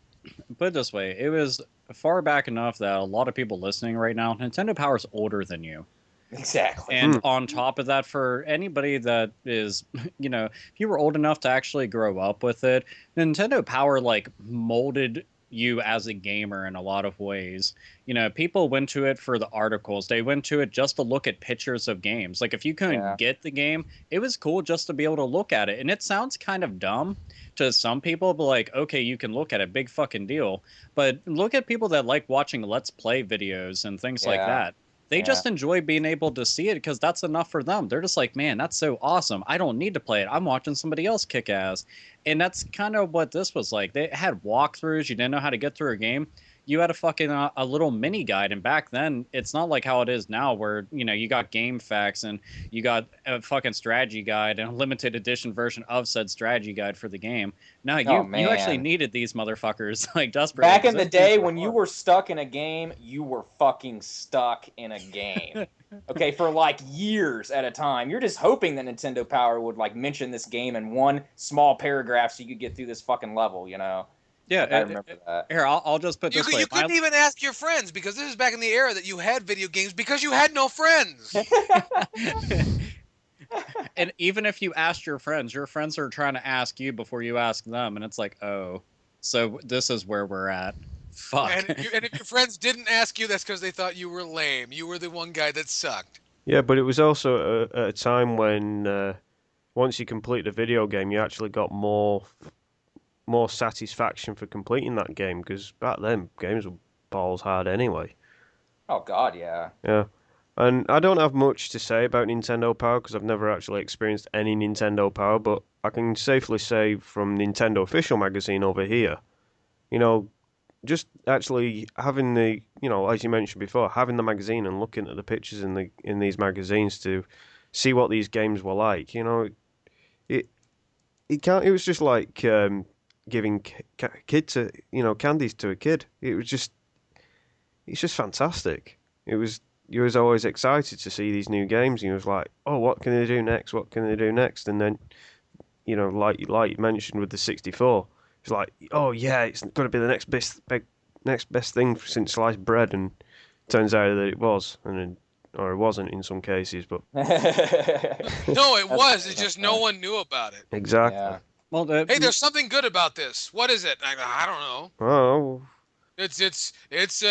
put it this way, it was far back enough that a lot of people listening right now, Nintendo Power's older than you. Exactly. And on top of that, for anybody that is, if you were old enough to actually grow up with it, Nintendo Power like molded you as a gamer in a lot of ways. People went to it for the articles. They went to it just to look at pictures of games. Like if you couldn't get the game, it was cool just to be able to look at it. And it sounds kind of dumb to some people, but like, okay, you can look at it, big fucking deal. But look at people that like watching Let's Play videos and things like that. They just enjoy being able to see it because that's enough for them. They're just like, man, that's so awesome. I don't need to play it. I'm watching somebody else kick ass. And that's kind of what this was like. They had walkthroughs. You didn't know how to get through a game. You had a fucking a little mini guide, and back then it's not like how it is now, where you got game facts and you got a fucking strategy guide and a limited edition version of said strategy guide for the game. No, you actually needed these motherfuckers like desperately. Back in the day when you were stuck in a game, you were fucking stuck in a game. Okay, for like years at a time. You're just hoping that Nintendo Power would like mention this game in one small paragraph so you could get through this fucking level. Yeah, I remember that. Here, I'll just put this way. You couldn't even ask your friends, because this is back in the era that you had video games because you had no friends. And even if you asked your friends are trying to ask you before you ask them, and it's like, oh, so this is where we're at. Fuck. And if your friends didn't ask you, that's because they thought you were lame. You were the one guy that sucked. Yeah, but it was also at a time when once you complete a video game, you actually got more satisfaction for completing that game because back then games were balls hard anyway. Oh God, yeah. Yeah. And I don't have much to say about Nintendo Power because I've never actually experienced any Nintendo Power, but I can safely say from Nintendo Official Magazine over here, you know, just actually having as you mentioned before, having the magazine and looking at the pictures in these magazines to see what these games were like, it it was just like giving kid to candies to a kid. It's just fantastic. You was always excited to see these new games. You was like, oh, what can they do next? What can they do next? And then, like you mentioned with the 64, it's like, oh yeah, it's going to be the next best thing since sliced bread. And turns out that it was, or it wasn't in some cases. But No, it was. It's just no one knew about it. exactly. Yeah. Well, Hey, there's something good about this. What is it? I don't know. Oh, It's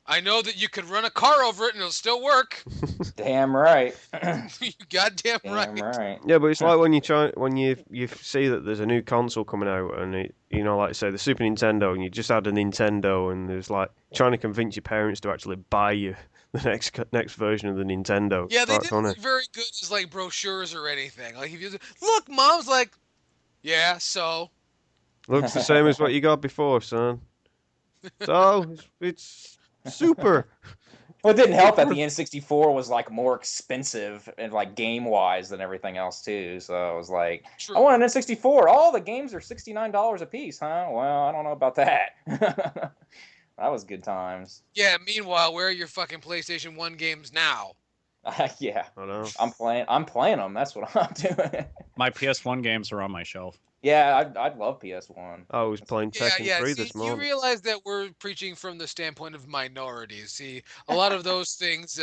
I know that you could run a car over it and it'll still work. Damn right. You goddamn Damn right. right. yeah, but it's like when you see that there's a new console coming out and like say the Super Nintendo and you just had a Nintendo and there's like trying to convince your parents to actually buy you the next version of the Nintendo. Yeah, they Quite didn't funny. look very good as like brochures or anything. Like if you look, Mom's like, yeah, so Looks the same as what you got before, son. So it's super. Well, it didn't help that the N64 was like more expensive and like game wise than everything else too. So it was like, true. I want an N64. All the games are $69 a piece, huh? Well, I don't know about that. That was good times. Yeah. Meanwhile, where are your fucking PlayStation 1 games now? Yeah, I know. I'm playing them. That's what I'm doing. my PS1 games are on my shelf. Yeah, I'd love PS1. I was playing Tekken 3 See, this you morning. realize that we're preaching from the standpoint of minorities. See, a lot of those things.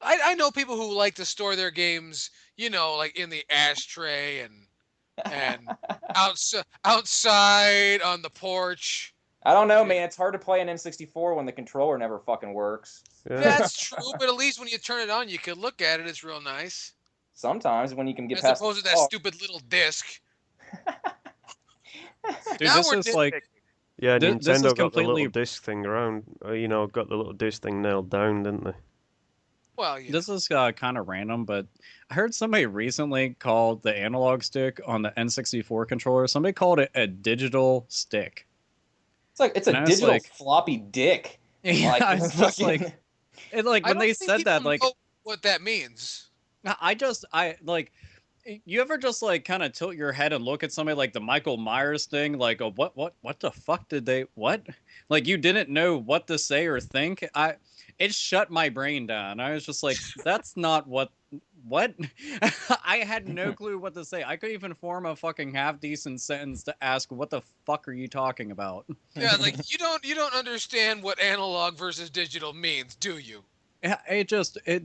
I know people who like to store their games, like in the ashtray and outside on the porch. I don't know, man. It's hard to play an N64 when the controller never fucking works. Yeah. That's true, but at least when you turn it on, you can look at it. It's real nice. Sometimes when you can get As past opposed to the that dog. stupid little disc. Dude, Now this we're is like nitpicking. Yeah, This is Nintendo got the completely- little disc thing around. Got the little disc thing nailed down, didn't they? Well, this is kind of random, but I heard somebody recently called the analog stick on the N64 controller. Somebody called it a digital stick. It's And a I was digital like- floppy dick. Yeah, I was just fucking- like, it, like I when don't they think said that, people like know what that means. I like. You ever just like kind of tilt your head and look at somebody like the Michael Myers thing? Like, oh, what the fuck did they? What? Like you didn't know what to say or think. It shut my brain down. I was just like, that's not what. I had no clue what to say. I couldn't even form a fucking half decent sentence to ask, what the fuck are you talking about? Yeah, like you don't understand what analog versus digital means, do you? Yeah,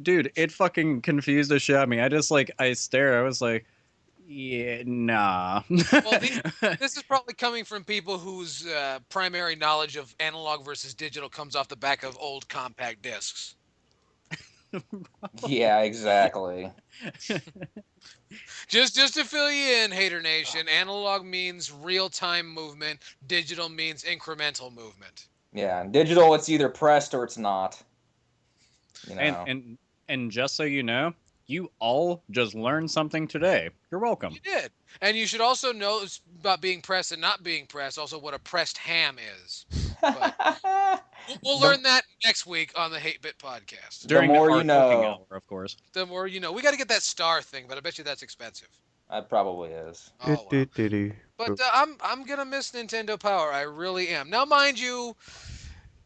dude, it fucking confused the shit out of me. I stared. I was like, yeah, nah. Well, this is probably coming from people whose primary knowledge of analog versus digital comes off the back of old compact discs. Yeah, exactly. Just to fill you in, Hater Nation, analog means real-time movement, digital means incremental movement. Yeah, in digital, it's either pressed or it's not. You know. And just so you know, you all just learned something today. You're welcome. You did. And you should also know about being pressed and not being pressed, also what a pressed ham is. We'll learn that next week on the Hate-Bit podcast. During more our you know. cooking hour, of course. The more you know. We got to get that star thing, but I bet you that's expensive. It probably is. Oh, well. But I'm gonna miss Nintendo Power. I really am. Now, mind you,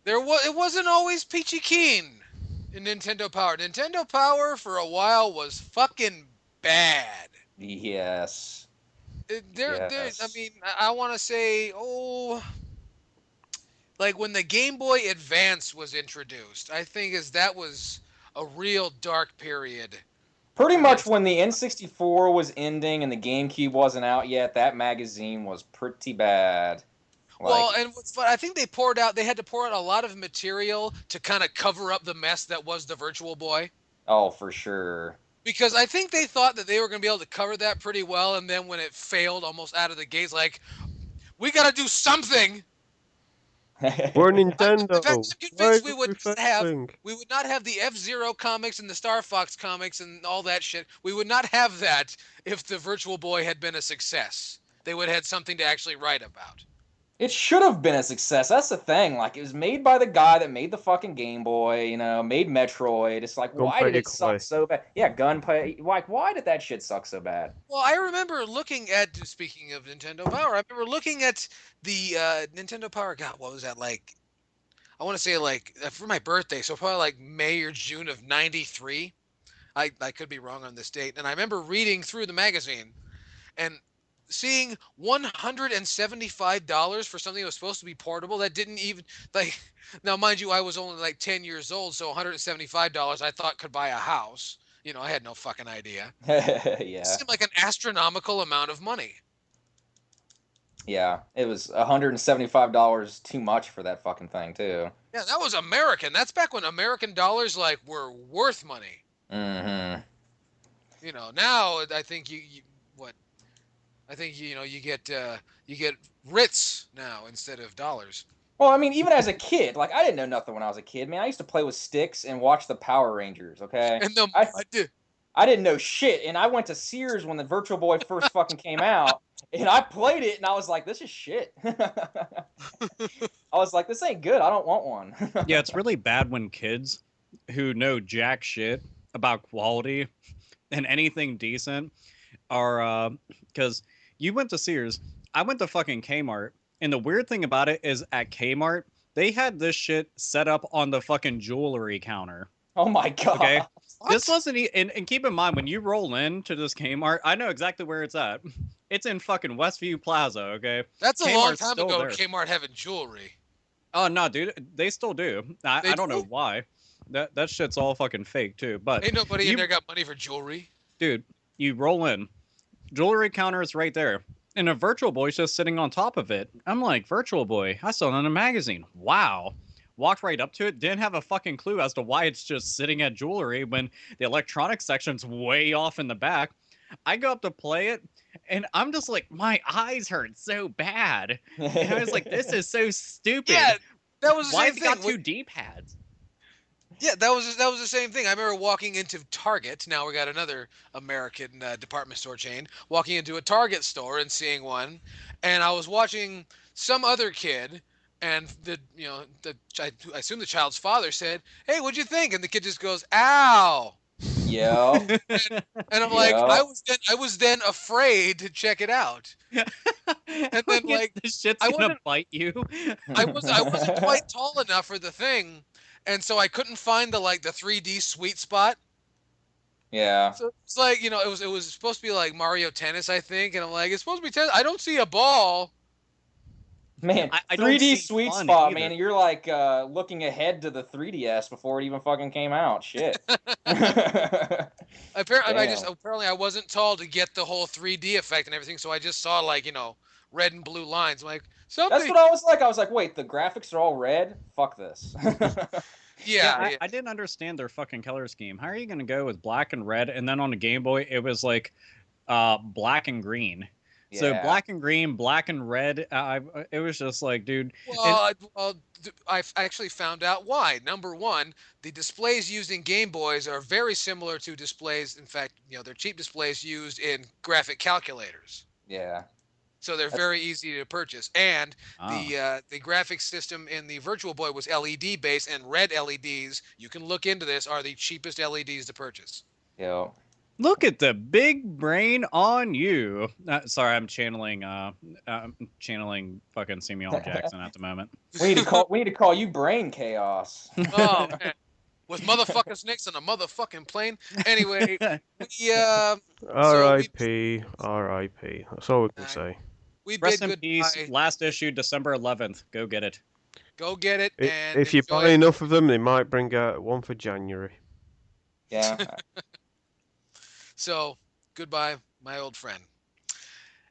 it wasn't always peachy keen in Nintendo Power. Nintendo Power for a while was fucking bad. Yes. I mean, I want to say, like when the Game Boy Advance was introduced, I think that was a real dark period. Pretty much when the N64 was ending and the GameCube wasn't out yet, that magazine was pretty bad. Well, and I think they had to pour out a lot of material to kind of cover up the mess that was the Virtual Boy. Oh, for sure. Because I think they thought that they were going to be able to cover that pretty well, and then when it failed almost out of the gates, like, we got to do something. We're In Nintendo. fact, I'm Why convinced are we failing? we would not have the F-Zero comics and the Star Fox comics and all that shit. We would not have that if the Virtual Boy had been a success. They would have had something to actually write about. It should have been a success. That's the thing. Like, it was made by the guy that made the fucking Game Boy, you know, made Metroid. It's like, why did Gunpei it suck Clay. so bad? Yeah, Gunpei. Like, why did that shit suck so bad? Well, I remember looking at, speaking of Nintendo Power, I remember looking at the Nintendo Power. God, what was that like? I want to say like for my birthday, so probably like May or June of '93. I could be wrong on this date, and I remember reading through the magazine and seeing $175 for something that was supposed to be portable that didn't even like. Now, mind you, I was only like 10 years old, so $175 I thought could buy a house. You know, I had no fucking idea. It Yeah. seemed like an astronomical amount of money. Yeah. It was $175 too much for that fucking thing, too. Yeah, that was American. That's back when American dollars like were worth money. Mm-hmm. You know, now I think what? I think you get Ritz now instead of dollars. Well, I mean, even as a kid, like, I didn't know nothing when I was a kid, man. I used to play with sticks and watch the Power Rangers, okay? And I did. I didn't know shit, and I went to Sears when the Virtual Boy first fucking came out, and I played it, and I was like, this is shit. I was like, this ain't good. I don't want one. Yeah, it's really bad when kids who know jack shit about quality and anything decent are because you went to Sears, I went to fucking Kmart, and the weird thing about it is at Kmart they had this shit set up on the fucking jewelry counter. Oh my god. Okay. What? This wasn't and keep in mind when you roll into this Kmart, I know exactly where it's at. It's in fucking Westview Plaza, okay? That's a long Kmart's time still ago. there. Kmart having jewelry. Oh no, dude, they still do. I don't know do? why. That shit's all fucking fake too. But Ain't nobody in you- there got money for jewelry. dude, you roll in, jewelry counter is right there, and a Virtual Boy's just sitting on top of it. I'm like, Virtual Boy, I saw it in a magazine. Wow. Walked right up to it, didn't have a fucking clue as to why it's just sitting at jewelry when the electronics section's way off in the back. I go up to play it, and I'm just like, my eyes hurt so bad. And I was like, this is so stupid. Yeah, that was the Why same has it thing. got two D-pads? Yeah, that was the same thing. I remember walking into Target. Now we got another American department store chain. Walking into a Target store and seeing one, and I was watching some other kid, and I assume the child's father said, "Hey, what'd you think?" And the kid just goes, "Ow." Yeah. And I'm like, Yeah. I was then afraid to check it out. And then like this shit's I gonna wasn't- bite you. I wasn't quite tall enough for the thing, and so I couldn't find the 3D sweet spot. Yeah. So it's like, it was supposed to be like Mario Tennis, I think, and I'm like, it's supposed to be tennis. I don't see a ball. Man, I don't 3D see sweet fun spot, either. man. You're like looking ahead to the 3DS before it even fucking came out. Shit. Apparently I wasn't tall to get the whole 3D effect and everything, so I just saw red and blue lines. I'm like, something. That's what I was like. I was like, wait, the graphics are all red? Fuck this. Yeah. I didn't understand their fucking color scheme. How are you gonna go with black and red, and then on the Game Boy it was like black and green? So Yeah. black and green, black and red. It was just like, dude. I actually found out why. Number one, the displays used in Game Boys are very similar to displays. In fact, they're cheap displays used in graphic calculators. Yeah. So they're very easy to purchase. And Oh. the graphics system in the Virtual Boy was LED based, and red LEDs, you can look into this, are the cheapest LEDs to purchase. Yeah. Look at the big brain on you. Sorry, I'm channeling fucking Samuel L. Jackson at the moment. We need to call you Brain Chaos. Oh man, with motherfucking snakes on a motherfucking plane. Anyway, R.I.P. R.I.P. That's all we can say. we Rest bid in peace. goodbye. Last issue, December 11th. Go get it. Go get it, and If you enjoy buy it. enough of them, they might bring out one for January. Yeah. So goodbye, my old friend.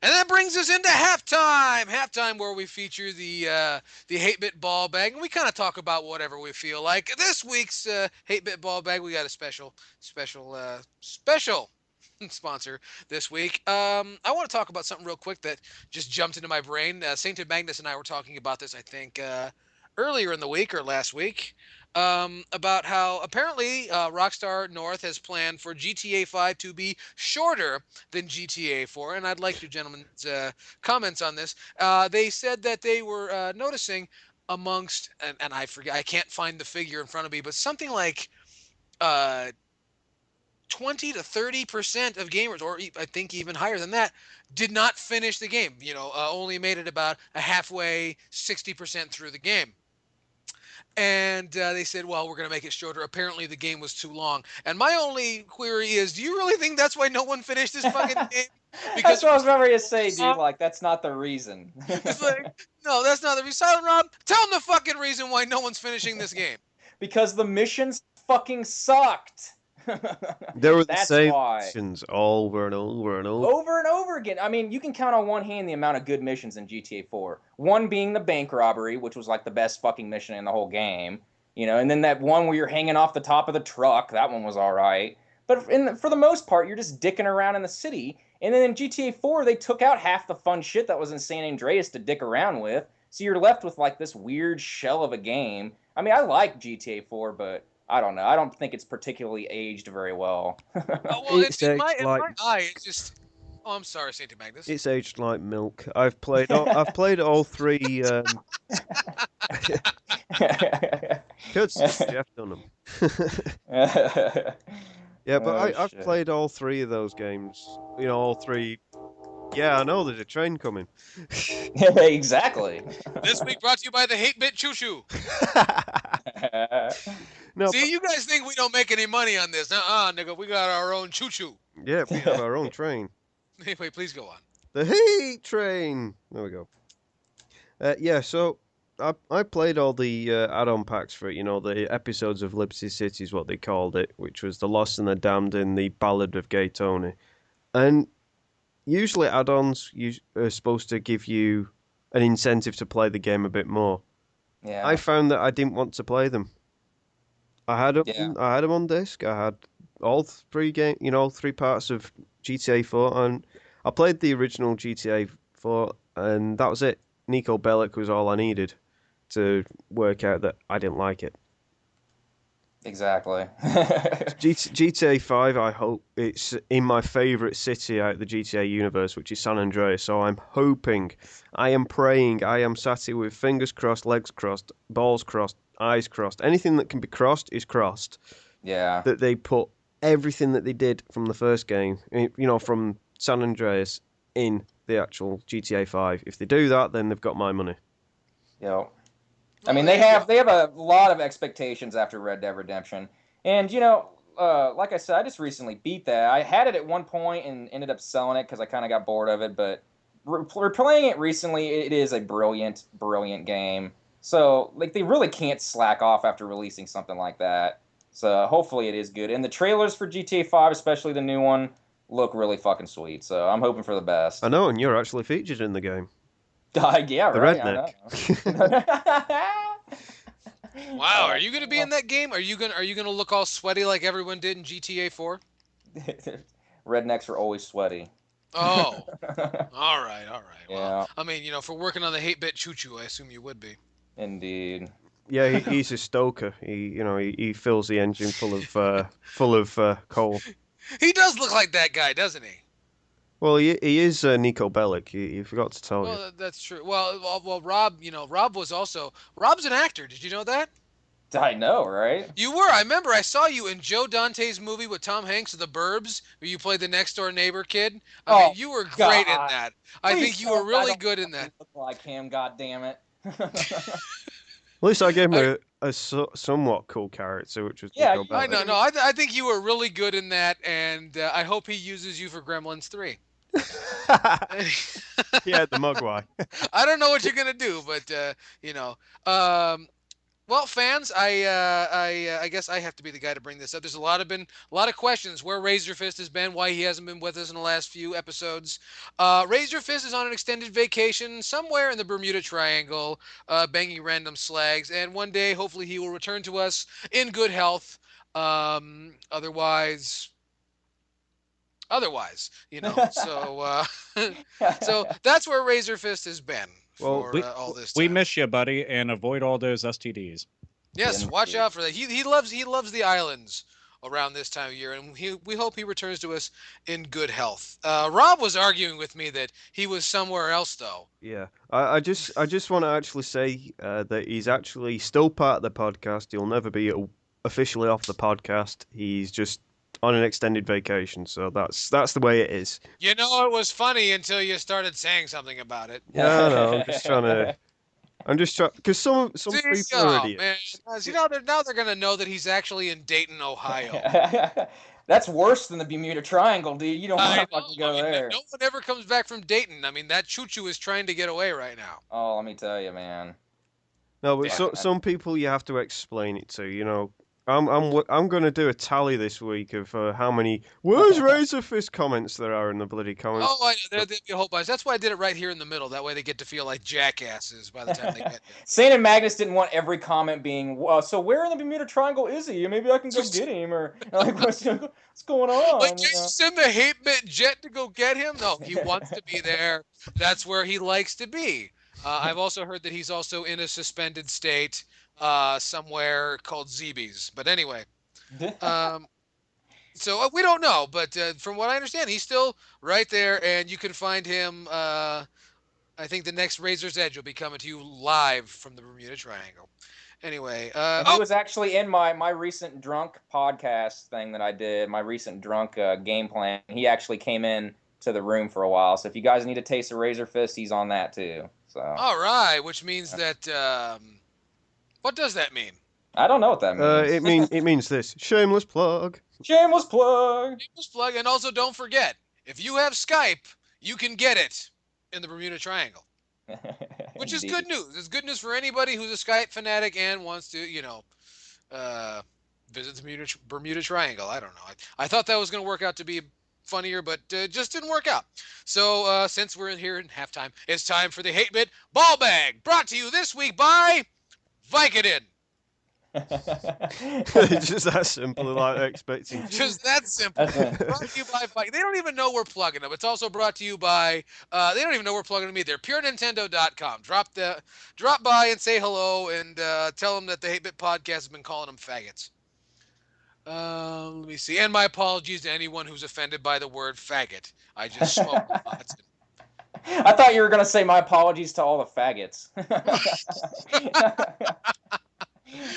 And that brings us into halftime. Halftime, where we feature the Hate-Bit ball bag, and we kind of talk about whatever we feel like. This week's Hate-Bit ball bag, we got a special sponsor this week. I want to talk about something real quick that just jumped into my brain. Saint Magnus and I were talking about this, I think, earlier in the week or last week. About how apparently Rockstar North has planned for GTA 5 to be shorter than GTA 4, and I'd like your gentlemen's comments on this. They said that they were noticing amongst, and I forget, I can't find the figure in front of me, but something like 20 to 30% of gamers, or I think even higher than that, did not finish the game. Only made it about a halfway, 60% through the game. And they said, well, we're going to make it shorter. Apparently, the game was too long. And my only query is, do you really think that's why no one finished this fucking game? Because that's what I was about to say, dude. Like, that's not the reason. It's like, no, that's not the reason. Silent Rob, tell them the fucking reason why no one's finishing this game. Because the missions fucking sucked. There were the same missions over and over and over. Over and over again. I mean, you can count on one hand the amount of good missions in GTA 4. One being the bank robbery, which was like the best fucking mission in the whole game. And then that one where you're hanging off the top of the truck, that one was all right. But for the most part, you're just dicking around in the city. And then in GTA 4, they took out half the fun shit that was in San Andreas to dick around with. So you're left with like this weird shell of a game. I mean, I like GTA 4, but I don't know. I don't think it's particularly aged very well. Well, in my eye, it's just. Oh, I'm sorry, Saint Magnus. It's aged like milk. I've played all three. Jeff Dunham. Yeah, but I've played all three of those games. All three. Yeah, I know. There's a train coming. Exactly. This week brought to you by the Hate-Bit Choo. No, see, you guys think we don't make any money on this? Nigga, we got our own choo-choo. Yeah, we have our own train. Anyway, please go on. The Heat Train. There we go. Yeah, so I played all the add-on packs for it. The episodes of Liberty City is what they called it, which was The Lost and the Damned and the Ballad of Gay Tony. And usually add-ons are supposed to give you an incentive to play the game a bit more. Yeah. I found that I didn't want to play them. I had them on disc. I had all three three parts of GTA 4, and I played the original GTA 4, and that was it. Nico Bellic was all I needed to work out that I didn't like it. Exactly. GTA 5, I hope it's in my favourite city out of the GTA universe, which is San Andreas. So I'm hoping, I am praying, I am sat here with fingers crossed, legs crossed, balls crossed, eyes crossed. Anything that can be crossed is crossed. Yeah. That they put everything that they did from the first game, from San Andreas, in the actual GTA 5. If they do that, then they've got my money. Yeah. I mean, they have a lot of expectations after Red Dead Redemption, and like I said, I just recently beat that. I had it at one point and ended up selling it because I kind of got bored of it. But playing it recently, it is a brilliant, brilliant game. So like they really can't slack off after releasing something like that. So hopefully it is good. And the trailers for GTA 5, especially the new one, look really fucking sweet. So I'm hoping for the best. I know, and you're actually featured in the game. Yeah, the right. redneck. Wow, are you gonna be in that game? Are you gonna look all sweaty like everyone did in GTA 4? Rednecks are always sweaty. Oh, all right. Yeah. Well, I mean, for working on the Hate-Bit Choo-Choo, I assume you would be. Indeed. Yeah, he's a stoker. He fills the engine full of coal. He does look like that guy, doesn't he? Well, he is Nico Bellic. You forgot to tell you. Well, that's true. Well, Rob, Rob's an actor. Did you know that? I know, right? You were. I remember I saw you in Joe Dante's movie with Tom Hanks, The Burbs, where you played the next door neighbor kid. I mean, you were great in that. I think you were really good in that. Look like him, goddammit. At least I gave him a somewhat cool character, which was Nico Bellic. I know. No, I think you were really good in that, and I hope he uses you for Gremlins 3. Yeah, the Mogwai. I don't know what you're gonna do, but Well, fans, I guess I have to be the guy to bring this up. There's been a lot of questions where Razorfist has been, why he hasn't been with us in the last few episodes. Razorfist is on an extended vacation somewhere in the Bermuda Triangle, banging random slags, and one day, hopefully, he will return to us in good health. Otherwise, So, so that's where Razorfist has been Well, for all this We time. miss you, buddy, and avoid all those STDs. Yes, Indeed. watch out for that. He loves the islands around this time of year, and we hope he returns to us in good health. Rob was arguing with me that he was somewhere else, though. Yeah, I just want to actually say that he's actually still part of the podcast. He'll never be officially off the podcast. He's just on an extended vacation, so that's the way it is. You know, it was funny until you started saying something about it. Yeah, no, I'm just trying because some See, people are idiots. man. See, now they're gonna know that he's actually in Dayton, Ohio. That's worse than the Bermuda Triangle, dude. You don't I want to know. fucking go I mean, there. no one ever comes back from Dayton. I mean, that Choo is trying to get away right now. Oh, let me tell you, man. No, but Yeah. some people you have to explain it to. You know, I'm going to do a tally this week of how many where's Razorfist comments there are in the bloody comments. Oh, I know. There'd be a whole bunch. That's why I did it right here in the middle. That way they get to feel like jackasses by the time they get here. Sane and Magnus didn't want every comment being, so where in the Bermuda Triangle is he? Maybe I can go get him, or like, what's going on? Like, did you send the Hate-Bit jet to go get him? No, he wants to be there. That's where he likes to be. I've also heard that he's also in a suspended state somewhere called Zeebies. But anyway, so we don't know. But from what I understand, he's still right there, and you can find him. I think the next Razor's Edge will be coming to you live from the Bermuda Triangle. Anyway, He was actually in my recent drunk podcast thing that I did, my recent drunk game plan. He actually came in to the room for a while. So if you guys need a taste of Razorfist, he's on that too. So all right, which means that what does that mean? I don't know what that means. It means this shameless plug. Shameless plug. Shameless plug, and also don't forget, if you have Skype, you can get it in the Bermuda Triangle, which is good news. It's good news for anybody who's a Skype fanatic and wants to, visit the Bermuda Triangle. I don't know. I thought that was going to work out to be funnier, but just didn't work out. So since we're here in halftime, it's time for the Hate-Bit Ball Bag, brought to you this week by Vicodin. Just that simple, like expecting. Just that simple. Brought to you by Vicodin. They don't even know we're plugging them. It's also brought to you by. They don't even know we're plugging them either. PureNintendo.com. Drop by and say hello and tell them that the Hate-Bit Podcast has been calling them faggots. Let me see. And my apologies to anyone who's offended by the word faggot. I just smoked lots. I thought you were gonna say my apologies to all the faggots. I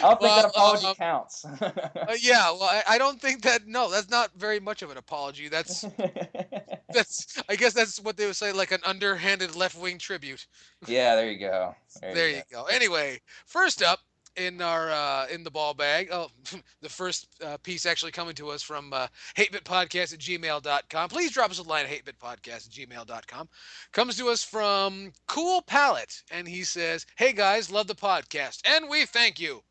don't think that apology counts. Yeah, well, I don't think that. No, that's not very much of an apology. That's. I guess that's what they would say, like an underhanded left-wing tribute. Yeah, there you go. There you go. Anyway, first up in our in the ball bag, the first piece actually coming to us from hatebitpodcast@gmail.com. Please drop us a line at hatebitpodcast@gmail.com. Comes to us from Cool Palette, and he says, "Hey guys, love the podcast, and we thank you."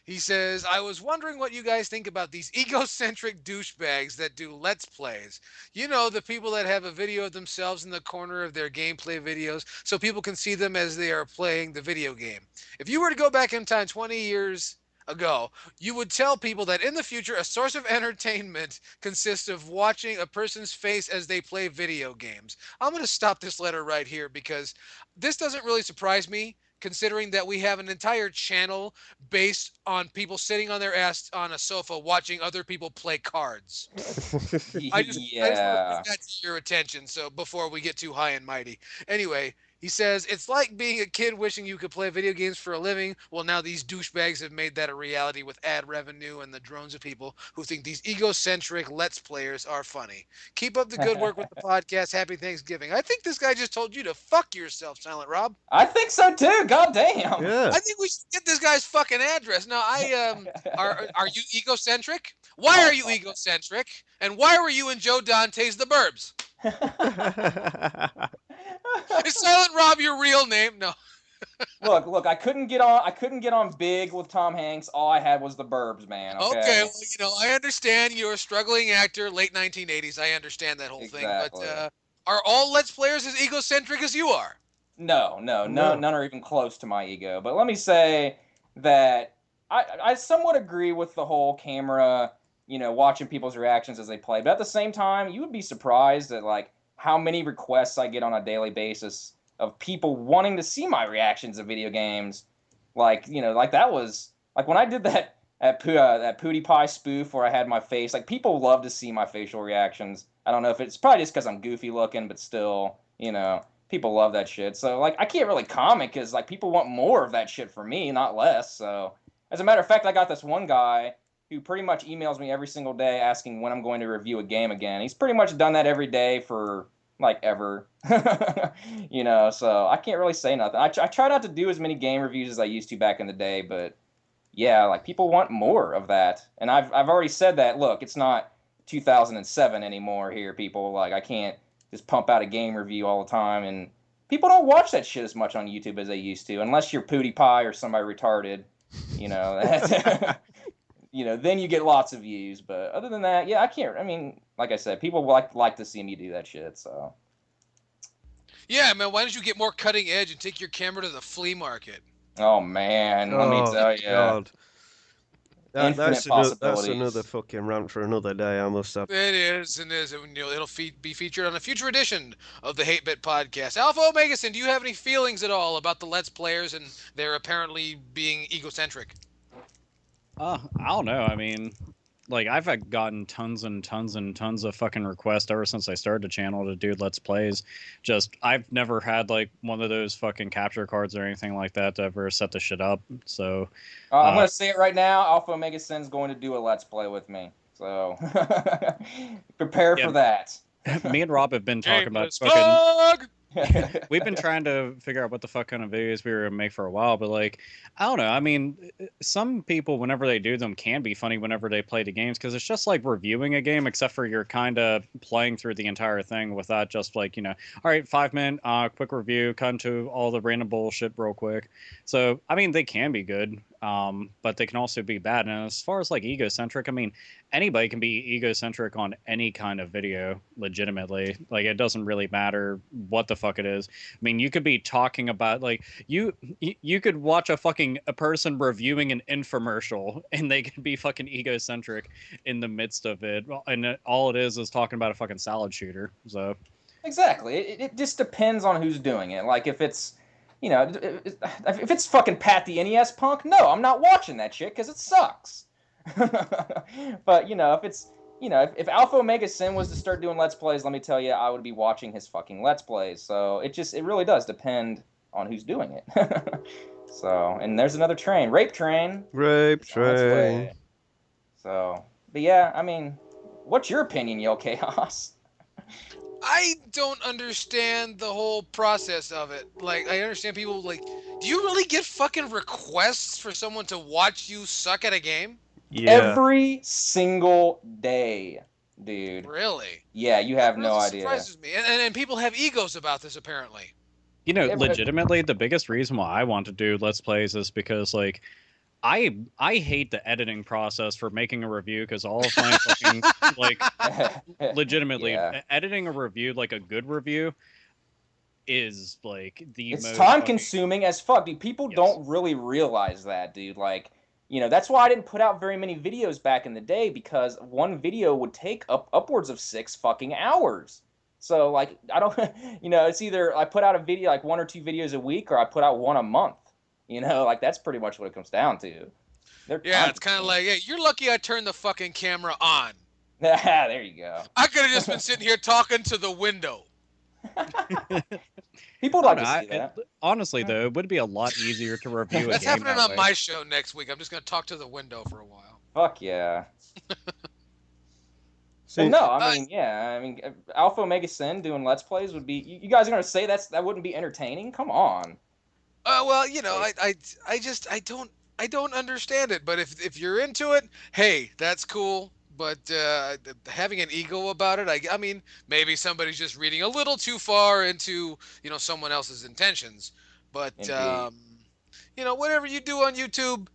He says, "I was wondering what you guys think about these egocentric douchebags that do Let's Plays. You know, the people that have a video of themselves in the corner of their gameplay videos so people can see them as they are playing the video game. If you were to go back in time 20 years ago, you would tell people that in the future a source of entertainment consists of watching a person's face as they play video games." I'm going to stop this letter right here because this doesn't really surprise me, considering that we have an entire channel based on people sitting on their ass on a sofa watching other people play cards. I just want to bring that to your attention, so before we get too high and mighty. Anyway, he says, "It's like being a kid wishing you could play video games for a living. Well, now these douchebags have made that a reality with ad revenue and the drones of people who think these egocentric Let's Players are funny. Keep up the good work with the podcast. Happy Thanksgiving." I think this guy just told you to fuck yourself, Silent Rob. I think so too. God damn. Yeah. I think we should get this guy's fucking address. Now, are you egocentric? Why are you egocentric? And why were you in Joe Dante's The Burbs? Is Silent Rob your real name? No. Look, I couldn't get on big with Tom Hanks. All I had was the Burbs, man. Okay, Okay. well, I understand you're a struggling actor, late 1980s. I understand that whole Exactly. thing, but are all Let's Players as egocentric as you are? No, No. none are even close to my ego. But let me say that I somewhat agree with the whole camera, watching people's reactions as they play. But at the same time, you would be surprised at like how many requests I get on a daily basis of people wanting to see my reactions of video games. Like that was like when I did that Pootie Pie spoof where I had my face. Like people love to see my facial reactions. I don't know if it's probably just because I'm goofy looking, but still, people love that shit. So like I can't really comment because like people want more of that shit from me, not less. So as a matter of fact, I got this one guy who pretty much emails me every single day asking when I'm going to review a game again. He's pretty much done that every day for like ever. So I can't really say nothing. I try not to do as many game reviews as I used to back in the day, but yeah, like people want more of that. And I've already said that. Look, it's not 2007 anymore here, people. Like I can't just pump out a game review all the time, and people don't watch that shit as much on YouTube as they used to, unless you're Pootie Pie or somebody retarded. Then you get lots of views. But other than that, yeah, I can't. I mean, like I said, people like to see me do that shit. So Yeah, man. Why don't you get more cutting edge and take your camera to the flea market? oh man, let me tell you. God. Infinite That's possibilities. another fucking rant for another day, I must have. It is, and is. It'll be featured on a future edition of the Hate-Bit podcast. Alpha Omegason, do you have any feelings at all about the Let's Players and their apparently being egocentric? I don't know. I mean, like I've gotten tons and tons and tons of fucking requests ever since I started the channel to do Let's Plays. Just I've never had like one of those fucking capture cards or anything like that to ever set the shit up. So I'm gonna say it right now. Alpha Omega Sin's going to do a Let's Play with me. So prepare for that. Me and Rob have been talking about Shameless fucking. plug! We've been trying to figure out what the fuck kind of videos we were gonna make for a while, but like, I don't know. I mean, some people, whenever they do them, can be funny whenever they play the games because it's just like reviewing a game, except for you're kind of playing through the entire thing without just like, all right, 5 minute quick review, cut into all the random bullshit real quick. So, I mean, they can be good, but they can also be bad. And as far as like egocentric, I mean, anybody can be egocentric on any kind of video legitimately. Like it doesn't really matter what the fuck it is. I mean, you could be talking about like you could watch a person reviewing an infomercial and they can be fucking egocentric in the midst of it, and all it is talking about a fucking salad shooter. So exactly, it just depends on who's doing it. Like if it's if it's fucking Pat the NES punk, no, I'm not watching that shit because it sucks. But if it's if Alpha Omega Sin was to start doing Let's Plays, let me tell you, I would be watching his fucking Let's Plays. So it really does depend on who's doing it. So, and there's another train, rape train. So, but yeah, I mean, what's your opinion, Yo Chaos? I don't understand the whole process of it. Like, I understand people like, do you really get fucking requests for someone to watch you suck at a game? Yeah. Every single day, dude. Really? Yeah, you have no Really idea. Surprises me. And people have egos about this apparently. Legitimately, the biggest reason why I want to do Let's Plays is because like I hate the editing process for making a review because all of my fucking like legitimately Yeah. editing a review, like a good review, is like the It's most time fucking- consuming as fuck, dude. People Yes. don't really realize that, dude. Like, that's why I didn't put out very many videos back in the day, because one video would take upwards of 6 fucking hours. So like, I don't, it's either I put out a video, like 1 or 2 videos a week, or I put out 1 a month. Like that's pretty much what it comes down to. Yeah, it's kind of like, hey, you're lucky I turned the fucking camera on. There you go. I could have just been sitting here talking to the window. People would like to see that. Honestly, though, it would be a lot easier to review a That's game happening that on way. my show next week. I'm just going to talk to the window for a while. Fuck yeah. But no, I mean, yeah, I mean, Alpha Omega Sin doing Let's Plays would be. You guys are gonna say that wouldn't be entertaining? Come on. Well, I don't understand it. But if you're into it, hey, that's cool. But having an ego about it, I mean, maybe somebody's just reading a little too far into someone else's intentions. But Indeed. whatever you do on YouTube,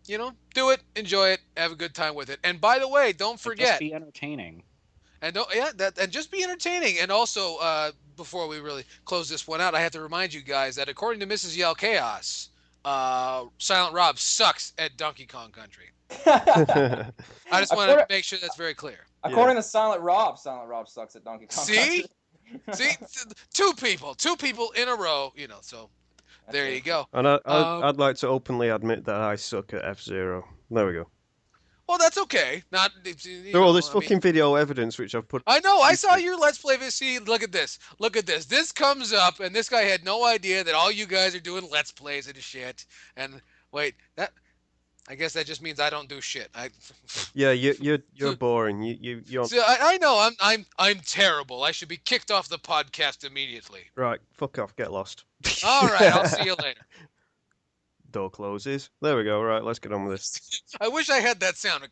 do it, enjoy it, have a good time with it. And by the way, don't Just forget, be entertaining. and just be entertaining. And also, before we really close this one out, I have to remind you guys that according to Mrs. Yell Chaos, Silent Rob sucks at Donkey Kong Country. I just want to make sure that's very clear. According to Silent Rob sucks at Donkey Kong. See? See? Two people in a row, so there you go. And I'd like to openly admit that I suck at F-Zero. There we go. Well, that's okay. Not There's fucking video evidence which I've put. I know. I saw your Let's Play. See, look at this. Look at this. This comes up, and this guy had no idea that all you guys are doing Let's Plays and shit. And wait, I guess that just means I don't do shit. Yeah, you're boring. You're. See, I know. I'm terrible. I should be kicked off the podcast immediately. Right, fuck off. Get lost. All right. I'll see you later. Door closes. There we go. Right, let's get on with this. I wish I had that sound.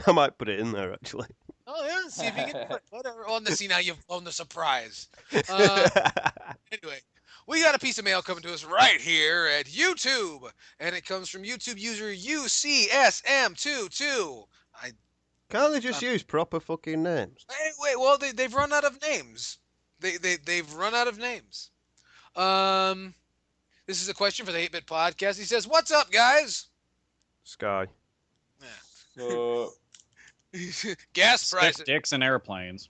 I might put it in there actually. Oh yeah, see if you can do it. Whatever. See, now you've blown the surprise. Anyway, we got a piece of mail coming to us right here at YouTube, and it comes from YouTube user UCSM22. Can't they just use proper fucking names? Wait. Well, they've run out of names. They've run out of names. This is a question for the Hate-Bit Podcast. He says, "What's up, guys?" Sky. Gas Stick prices. dicks and airplanes.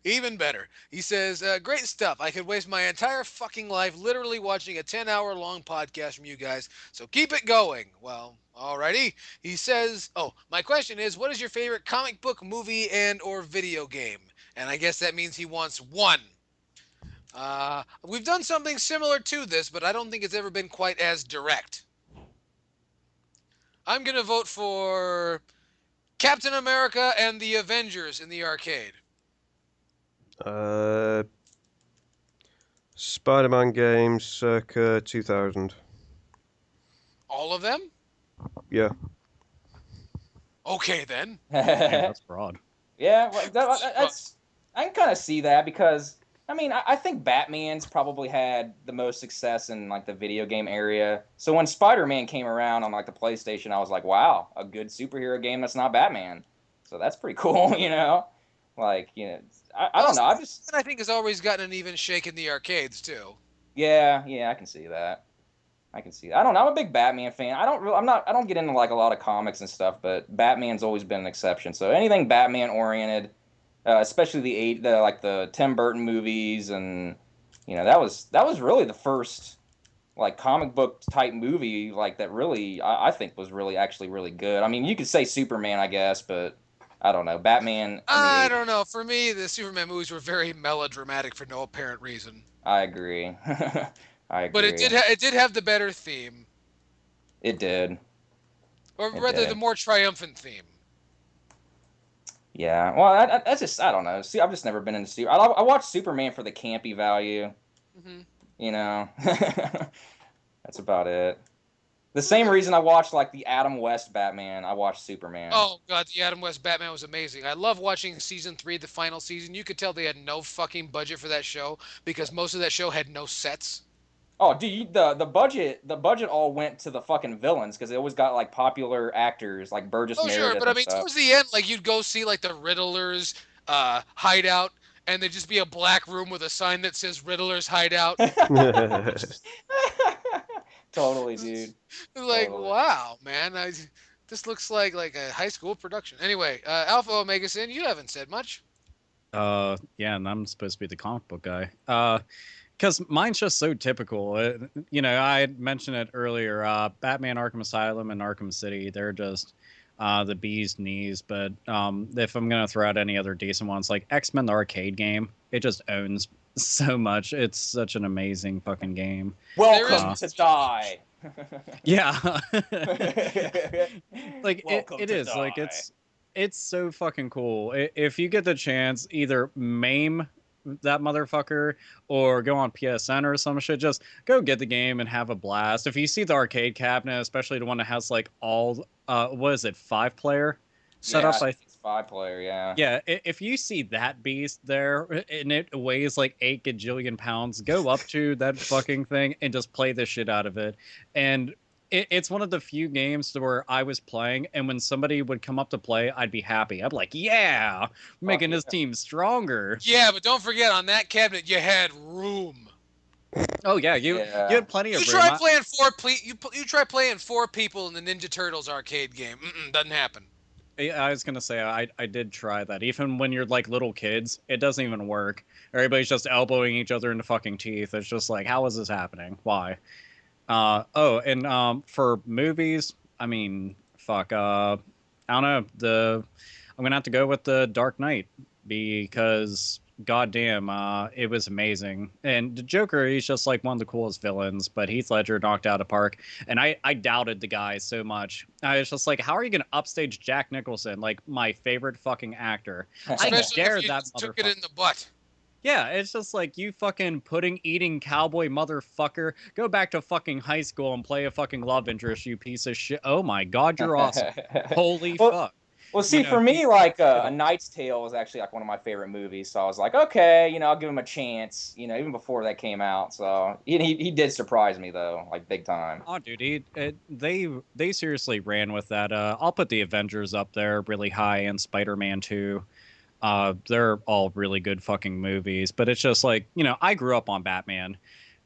Even better. He says, great stuff. I could waste my entire fucking life literally watching a 10-hour-long podcast from you guys, so keep it going. Well, alrighty. He says, my question is, what is your favorite comic book, movie, and or video game? And I guess that means he wants one. We've done something similar to this, but I don't think it's ever been quite as direct. I'm going to vote for Captain America and the Avengers in the arcade. Spider-Man games circa 2000. All of them? Yeah. Okay, then. Damn, that's broad. Yeah, well, I can kind of see that because, I mean, I think Batman's probably had the most success in, like, the video game area. So when Spider-Man came around on, like, the PlayStation, I was like, wow, a good superhero game that's not Batman. So that's pretty cool, you know? Like, you know, I don't know. I think has always gotten an even shake in the arcades, too. Yeah, I can see that. I don't know. I'm a big Batman fan. I don't get into, like, a lot of comics and stuff, but Batman's always been an exception. So anything Batman oriented, especially the Tim Burton movies, and you know, that was really the first like comic book type movie like that really I think was really actually really good. I mean, you could say Superman, I guess, but I don't know. Batman. I don't know. For me, the Superman movies were very melodramatic for no apparent reason. I agree. I agree. But it did have the better theme. It did. Or rather, the more triumphant theme. Yeah, well, that's just, I don't know. See, I've just never been into Super. I watch Superman for the campy value. Mm-hmm. You know, that's about it. The same reason I watched like the Adam West Batman, I watched Superman. Oh god, the Adam West Batman was amazing. I love watching season 3, the final season. You could tell they had no fucking budget for that show because most of that show had no sets. Oh, dude, the budget all went to the fucking villains because they always got like popular actors like Burgess Meredith. Oh sure, but I mean stuff. towards the end, like you'd go see like the Riddler's hideout, and there'd just be a black room with a sign that says Riddler's hideout. Totally, dude. Like, Totally. wow, man, this looks like a high school production. Anyway, Alpha Omega Sin, you haven't said much. Yeah, and I'm supposed to be the comic book guy. Because mine's just so typical. You know, I had mentioned it earlier. Batman Arkham Asylum and Arkham City, they're just the bee's knees. But if I'm going to throw out any other decent ones, like X-Men, the arcade game, it just owns so much. It's such an amazing fucking game. Welcome to die. Yeah. Like, Welcome it to is. die. Like, it's so fucking cool. If you get the chance, either maim that motherfucker or go on PSN or some shit, just go get the game and have a blast. If you see the arcade cabinet, especially the one that has like all what is it, 5-player setup, Yeah, I it's PS5 player, yeah. Yeah, if you see that beast there and it weighs like 8 gajillion pounds, go up to that fucking thing and just play the shit out of it. And it's one of the few games where I was playing, and when somebody would come up to play, I'd be happy. I'd be like, yeah, making this team stronger. Yeah, but don't forget, on that cabinet, you had room. Oh yeah, you had plenty of room. Try playing you try playing 4 people in the Ninja Turtles arcade game. Doesn't happen. I was gonna say I did try that. Even when you're like little kids, it doesn't even work. Everybody's just elbowing each other in the fucking teeth. It's just like, how is this happening? Why? For movies, I mean, fuck. I don't know. I'm gonna have to go with the Dark Knight because goddamn, it was amazing. And the Joker, he's just like one of the coolest villains, but Heath Ledger knocked out of park. And I doubted the guy so much. I was just like, how are you gonna upstage Jack Nicholson, like my favorite fucking actor? Especially I if dare you that just took motherfucker. it in the butt. Yeah, it's just like, you fucking pudding-eating cowboy motherfucker. Go back to fucking high school and play a fucking love interest, you piece of shit. Oh my god, you're awesome. Holy fuck. Well, see, for me, like, A Knight's Tale was actually, like, one of my favorite movies, so I was like, okay, I'll give him a chance, even before that came out, so he did surprise me, though, like, big time. Oh, dude, they seriously ran with that. I'll put the Avengers up there really high, and Spider-Man 2. They're all really good fucking movies, but it's just like, I grew up on Batman,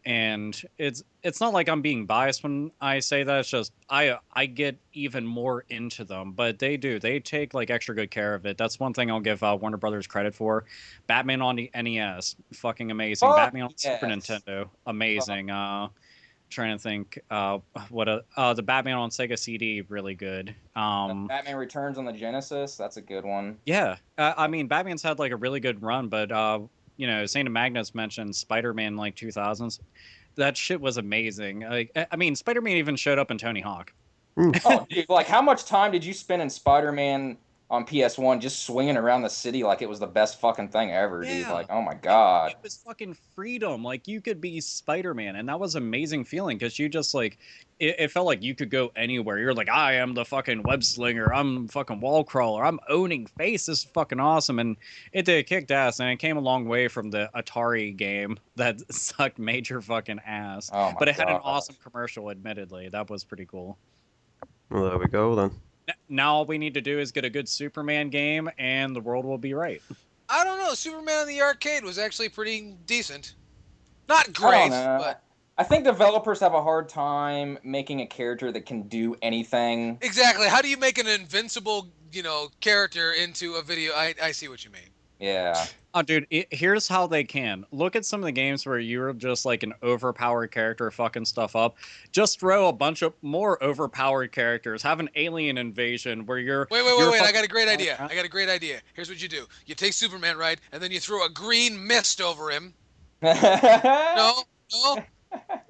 and it's not like I'm being biased when I say that. It's just I get even more into them, but they take like extra good care of it. That's one thing I'll give Warner Brothers credit for. Batman on the NES, fucking amazing. Batman on Super Nintendo, amazing. Trying to think the Batman on Sega CD, really good. Batman Returns on the Genesis, that's a good one. Yeah, I mean, Batman's had like a really good run, but Saint Magnus mentioned Spider-Man like 2000s. That shit was amazing. I mean, Spider-Man even showed up in Tony Hawk. Oh, dude, like, how much time did you spend in Spider-Man on PS1 just swinging around the city like it was the best fucking thing ever, dude? Like, oh my god. It was fucking freedom. Like, you could be Spider-Man, and that was an amazing feeling, because you just, like, it felt like you could go anywhere. You're like, I am the fucking web slinger, I'm fucking wall crawler, I'm owning face, this is fucking awesome. And it did kicked ass, and it came a long way from the Atari game that sucked major fucking ass. Oh my but it had an God. awesome commercial, admittedly. That was pretty cool. Well, there we go then. Now all we need to do is get a good Superman game, and the world will be right. I don't know. Superman in the arcade was actually pretty decent. Not I great, don't know. but I think developers have a hard time making a character that can do anything. exactly. How do you make an invincible, character into a video? I see what you mean. Yeah. Oh, dude, here's how they can. Look at some of the games where you're just like an overpowered character fucking stuff up. Just throw a bunch of more overpowered characters. Have an alien invasion where you're... Wait. you're I got a great idea. Here's what you do. You take Superman, right? And then you throw a green mist over him. No?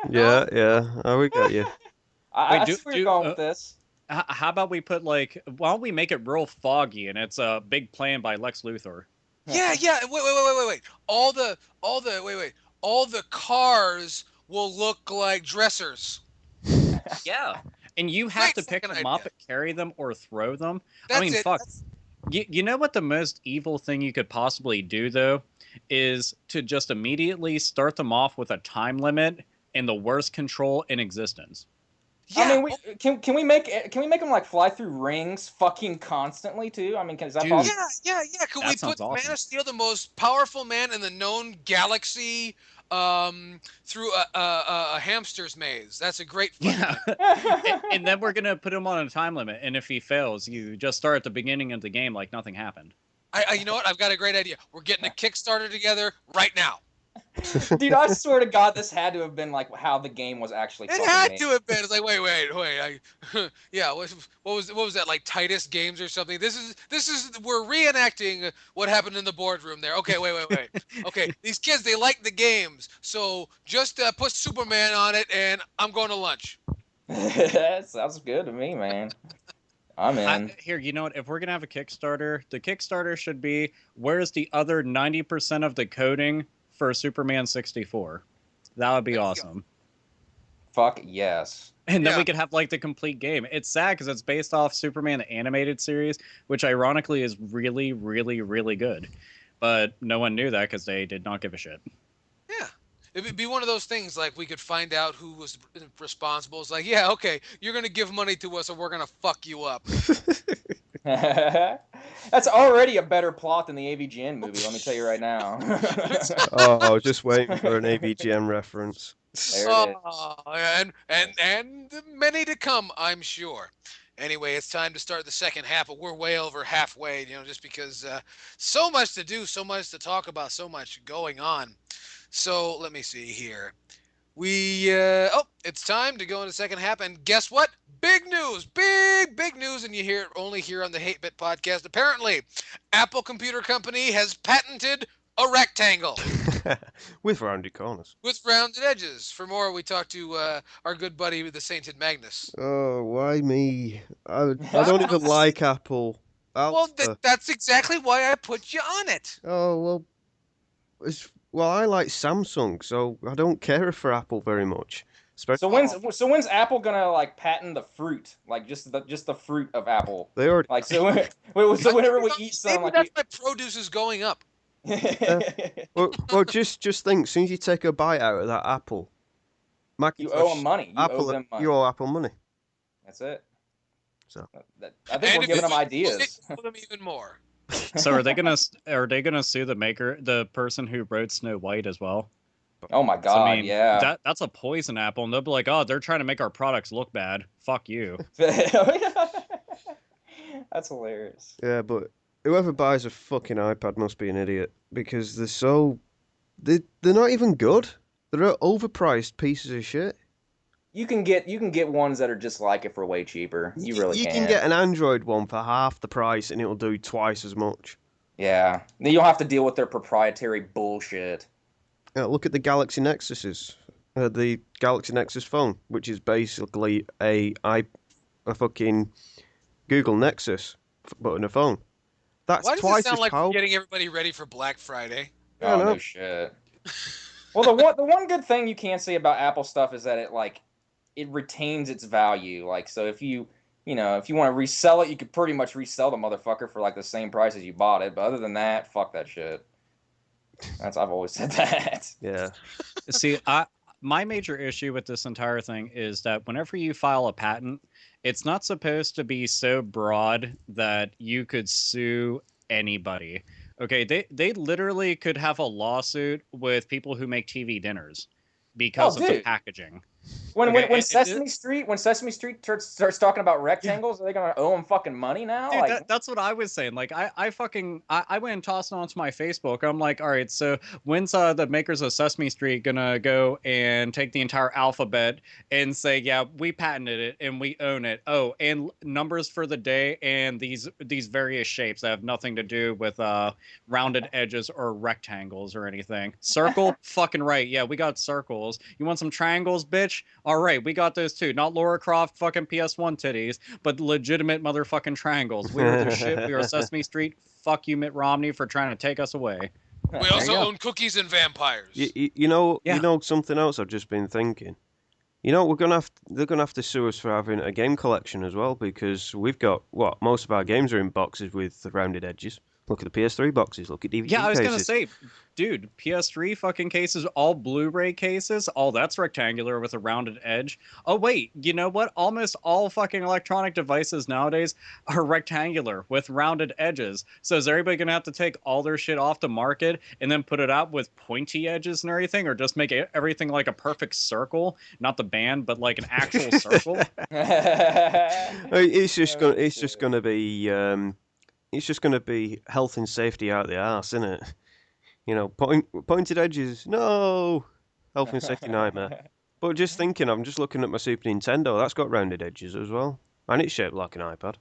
Yeah. Oh, we got you. I see where you're going with this. How about we put like... Why don't we make it real foggy, and it's a big plan by Lex Luthor? Yeah. Wait. All the cars will look like dressers. Yeah. And you have to pick them up, carry them, or throw them. That's I mean, it. fuck. You know what the most evil thing you could possibly do, though, is to just immediately start them off with a time limit and the worst control in existence. Yeah. I mean, can we make them like fly through rings fucking constantly too? I mean, is that Dude. possible? Yeah. Could we put awesome. Man of Steel, the most powerful man in the known galaxy, through a hamster's maze? That's a great fun. Yeah. and then we're gonna put him on a time limit, and if he fails, you just start at the beginning of the game like nothing happened. You know what? I've got a great idea. We're getting a Kickstarter together right now. Dude, I swear to God, this had to have been like how the game was actually. It had to have been. It's like, wait. Yeah, what was that, like Titus Games or something? This is we're reenacting what happened in the boardroom there. Okay, wait. Okay, these kids, they like the games, so just put Superman on it, and I'm going to lunch. That sounds good to me, man. I'm in. Here, you know what? If we're gonna have a Kickstarter, the Kickstarter should be, where's the other 90% of the coding for Superman 64? That would be awesome. Fuck yes. And then Yeah. we could have like the complete game. It's sad because it's based off Superman the animated series, which ironically is really, really, really good. But no one knew that because they did not give a shit. Yeah. It'd be one of those things like we could find out who was responsible. It's like, yeah, okay, you're gonna give money to us, or we're gonna fuck you up. That's already a better plot than the AVGN movie. Let me tell you right now. Oh, I was just waiting for an AVGN reference. There it is. Oh, and many to come, I'm sure. Anyway, it's time to start the second half, but we're way over halfway, just because so much to do, so much to talk about, so much going on. So let me see here. It's time to go into the second half, and guess what? Big news, big news, and you hear it only here on the Hate-Bit podcast. Apparently, Apple Computer Company has patented a rectangle. With rounded corners. With rounded edges. For more, we talked to our good buddy, the Sainted Magnus. Oh, why me? I don't even like Apple. Well, that's exactly why I put you on it. Oh, well, I like Samsung, so I don't care for Apple very much. So when's Apple gonna like patent the fruit, like just the fruit of Apple? They already Like so whenever we eat some, Maybe like that's why produce is going up. well, just think. As soon as you take a bite out of that apple, you Macintosh, owe them money. You owe them money. You owe Apple money. That's it. So I think we're giving them ideas. We'll them even more. So are they gonna sue the person who wrote Snow White as well? Oh my god, So, I mean, yeah. That's a poison apple, and they'll be like, oh, they're trying to make our products look bad. Fuck you. That's hilarious. yeah, but whoever buys a fucking iPad must be an idiot because they're not even good. They're overpriced pieces of shit. You can get ones that are just like it for way cheaper. You really can. You can get an Android one for half the price and it'll do twice as much. Yeah. Then you don't have to deal with their proprietary bullshit. Look at the Galaxy Nexuses. The Galaxy Nexus phone, which is basically a fucking Google Nexus, but in a phone. That's Why does twice it sound as like we're powerful. getting everybody ready for Black Friday? Yeah, Oh no. no shit. Well, the one good thing you can say about Apple stuff is that it retains its value. Like, so if you want to resell it, you could pretty much resell the motherfucker for like the same price as you bought it. But other than that, fuck that shit. I've always said that. Yeah. See, my major issue with this entire thing is that whenever you file a patent, it's not supposed to be so broad that you could sue anybody. Okay, they literally could have a lawsuit with people who make TV dinners because of the packaging. When Sesame Street starts talking about rectangles, are they gonna owe them fucking money now? Dude, Like, that's what I was saying. Like, I went and tossed it onto my Facebook. I'm like, all right, so when's the makers of Sesame Street gonna go and take the entire alphabet and say, yeah, we patented it and we own it. Oh, and numbers for the day and these various shapes that have nothing to do with rounded edges or rectangles or anything. Circle, fucking right. Yeah, we got circles. You want some triangles, bitch? All right, we got those too. Not Laura Croft fucking PS1 titties, but legitimate motherfucking triangles. We are the shit. We are Sesame Street. Fuck you, Mitt Romney, for trying to take us away. We also own cookies and vampires. You know something else I've just been thinking. You know, they're gonna have to sue us for having a game collection as well because we've got most of our games are in boxes with rounded edges. Look at the PS3 boxes. Look at DVD Yeah, I was cases. gonna say, dude, PS3 fucking cases, all Blu-ray cases, all that's rectangular with a rounded edge. Oh wait, you know what? Almost all fucking electronic devices nowadays are rectangular with rounded edges. So is everybody gonna have to take all their shit off the market and then put it out with pointy edges and everything, or just make everything like a perfect circle? Not the band, but like an actual circle. It's just gonna be health and safety out the arse, isn't it? You know, pointed edges, no, health and safety nightmare. But just thinking, I'm just looking at my Super Nintendo. That's got rounded edges as well, and it's shaped like an iPad.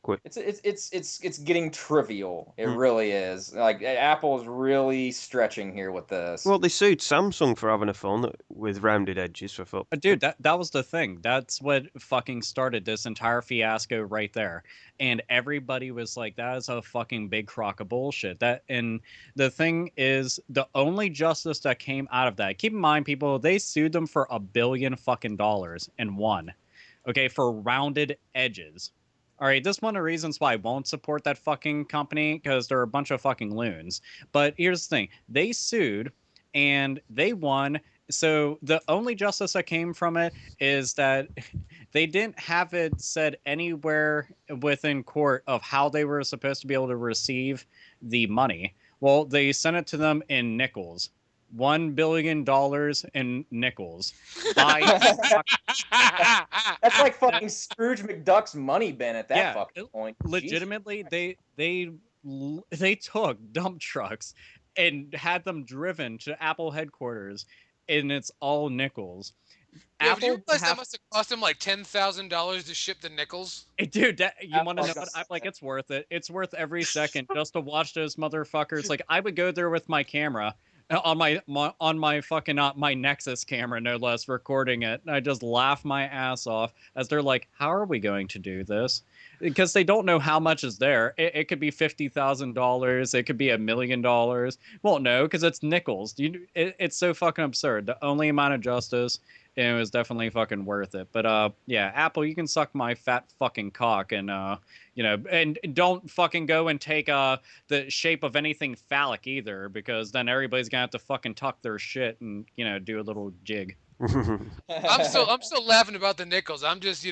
Quit. It's getting trivial. It Mm. really is. Like Apple's really stretching here with this. Well, they sued Samsung for having a phone with rounded edges for fuck. Dude, that was the thing. That's what fucking started this entire fiasco right there. And everybody was like, that is a fucking big crock of bullshit. And the thing is, the only justice that came out of that, keep in mind, people, they sued them for $1 billion fucking dollars and won. Okay, for rounded edges. All right, this is one of the reasons why I won't support that fucking company, because they're a bunch of fucking loons. But here's the thing. They sued and they won. So the only justice that came from it is that they didn't have it said anywhere within court of how they were supposed to be able to receive the money. Well, they sent it to them in nickels. $1 billion in nickels. That's like fucking Scrooge McDuck's money bin at that fucking point. Legitimately, they took dump trucks and had them driven to Apple headquarters, and it's all nickels. Yeah, Apple, do you realize that must have cost them like $10,000 to ship the nickels? Dude, you want to know what? I'm like, it's worth it. It's worth every second just to watch those motherfuckers. Like, I would go there with my camera. On my fucking my Nexus camera, no less, recording it. And I just laugh my ass off as they're like, "How are we going to do this?" Because they don't know how much is there. It could be $50,000. It could be $1 million. Well, no, because it's nickels. It's so fucking absurd. The only amount of justice, and it was definitely fucking worth it. But yeah, Apple, you can suck my fat fucking cock, and and don't fucking go and take the shape of anything phallic either, because then everybody's gonna have to fucking tuck their shit and do a little jig. I'm still laughing about the nickels. I'm just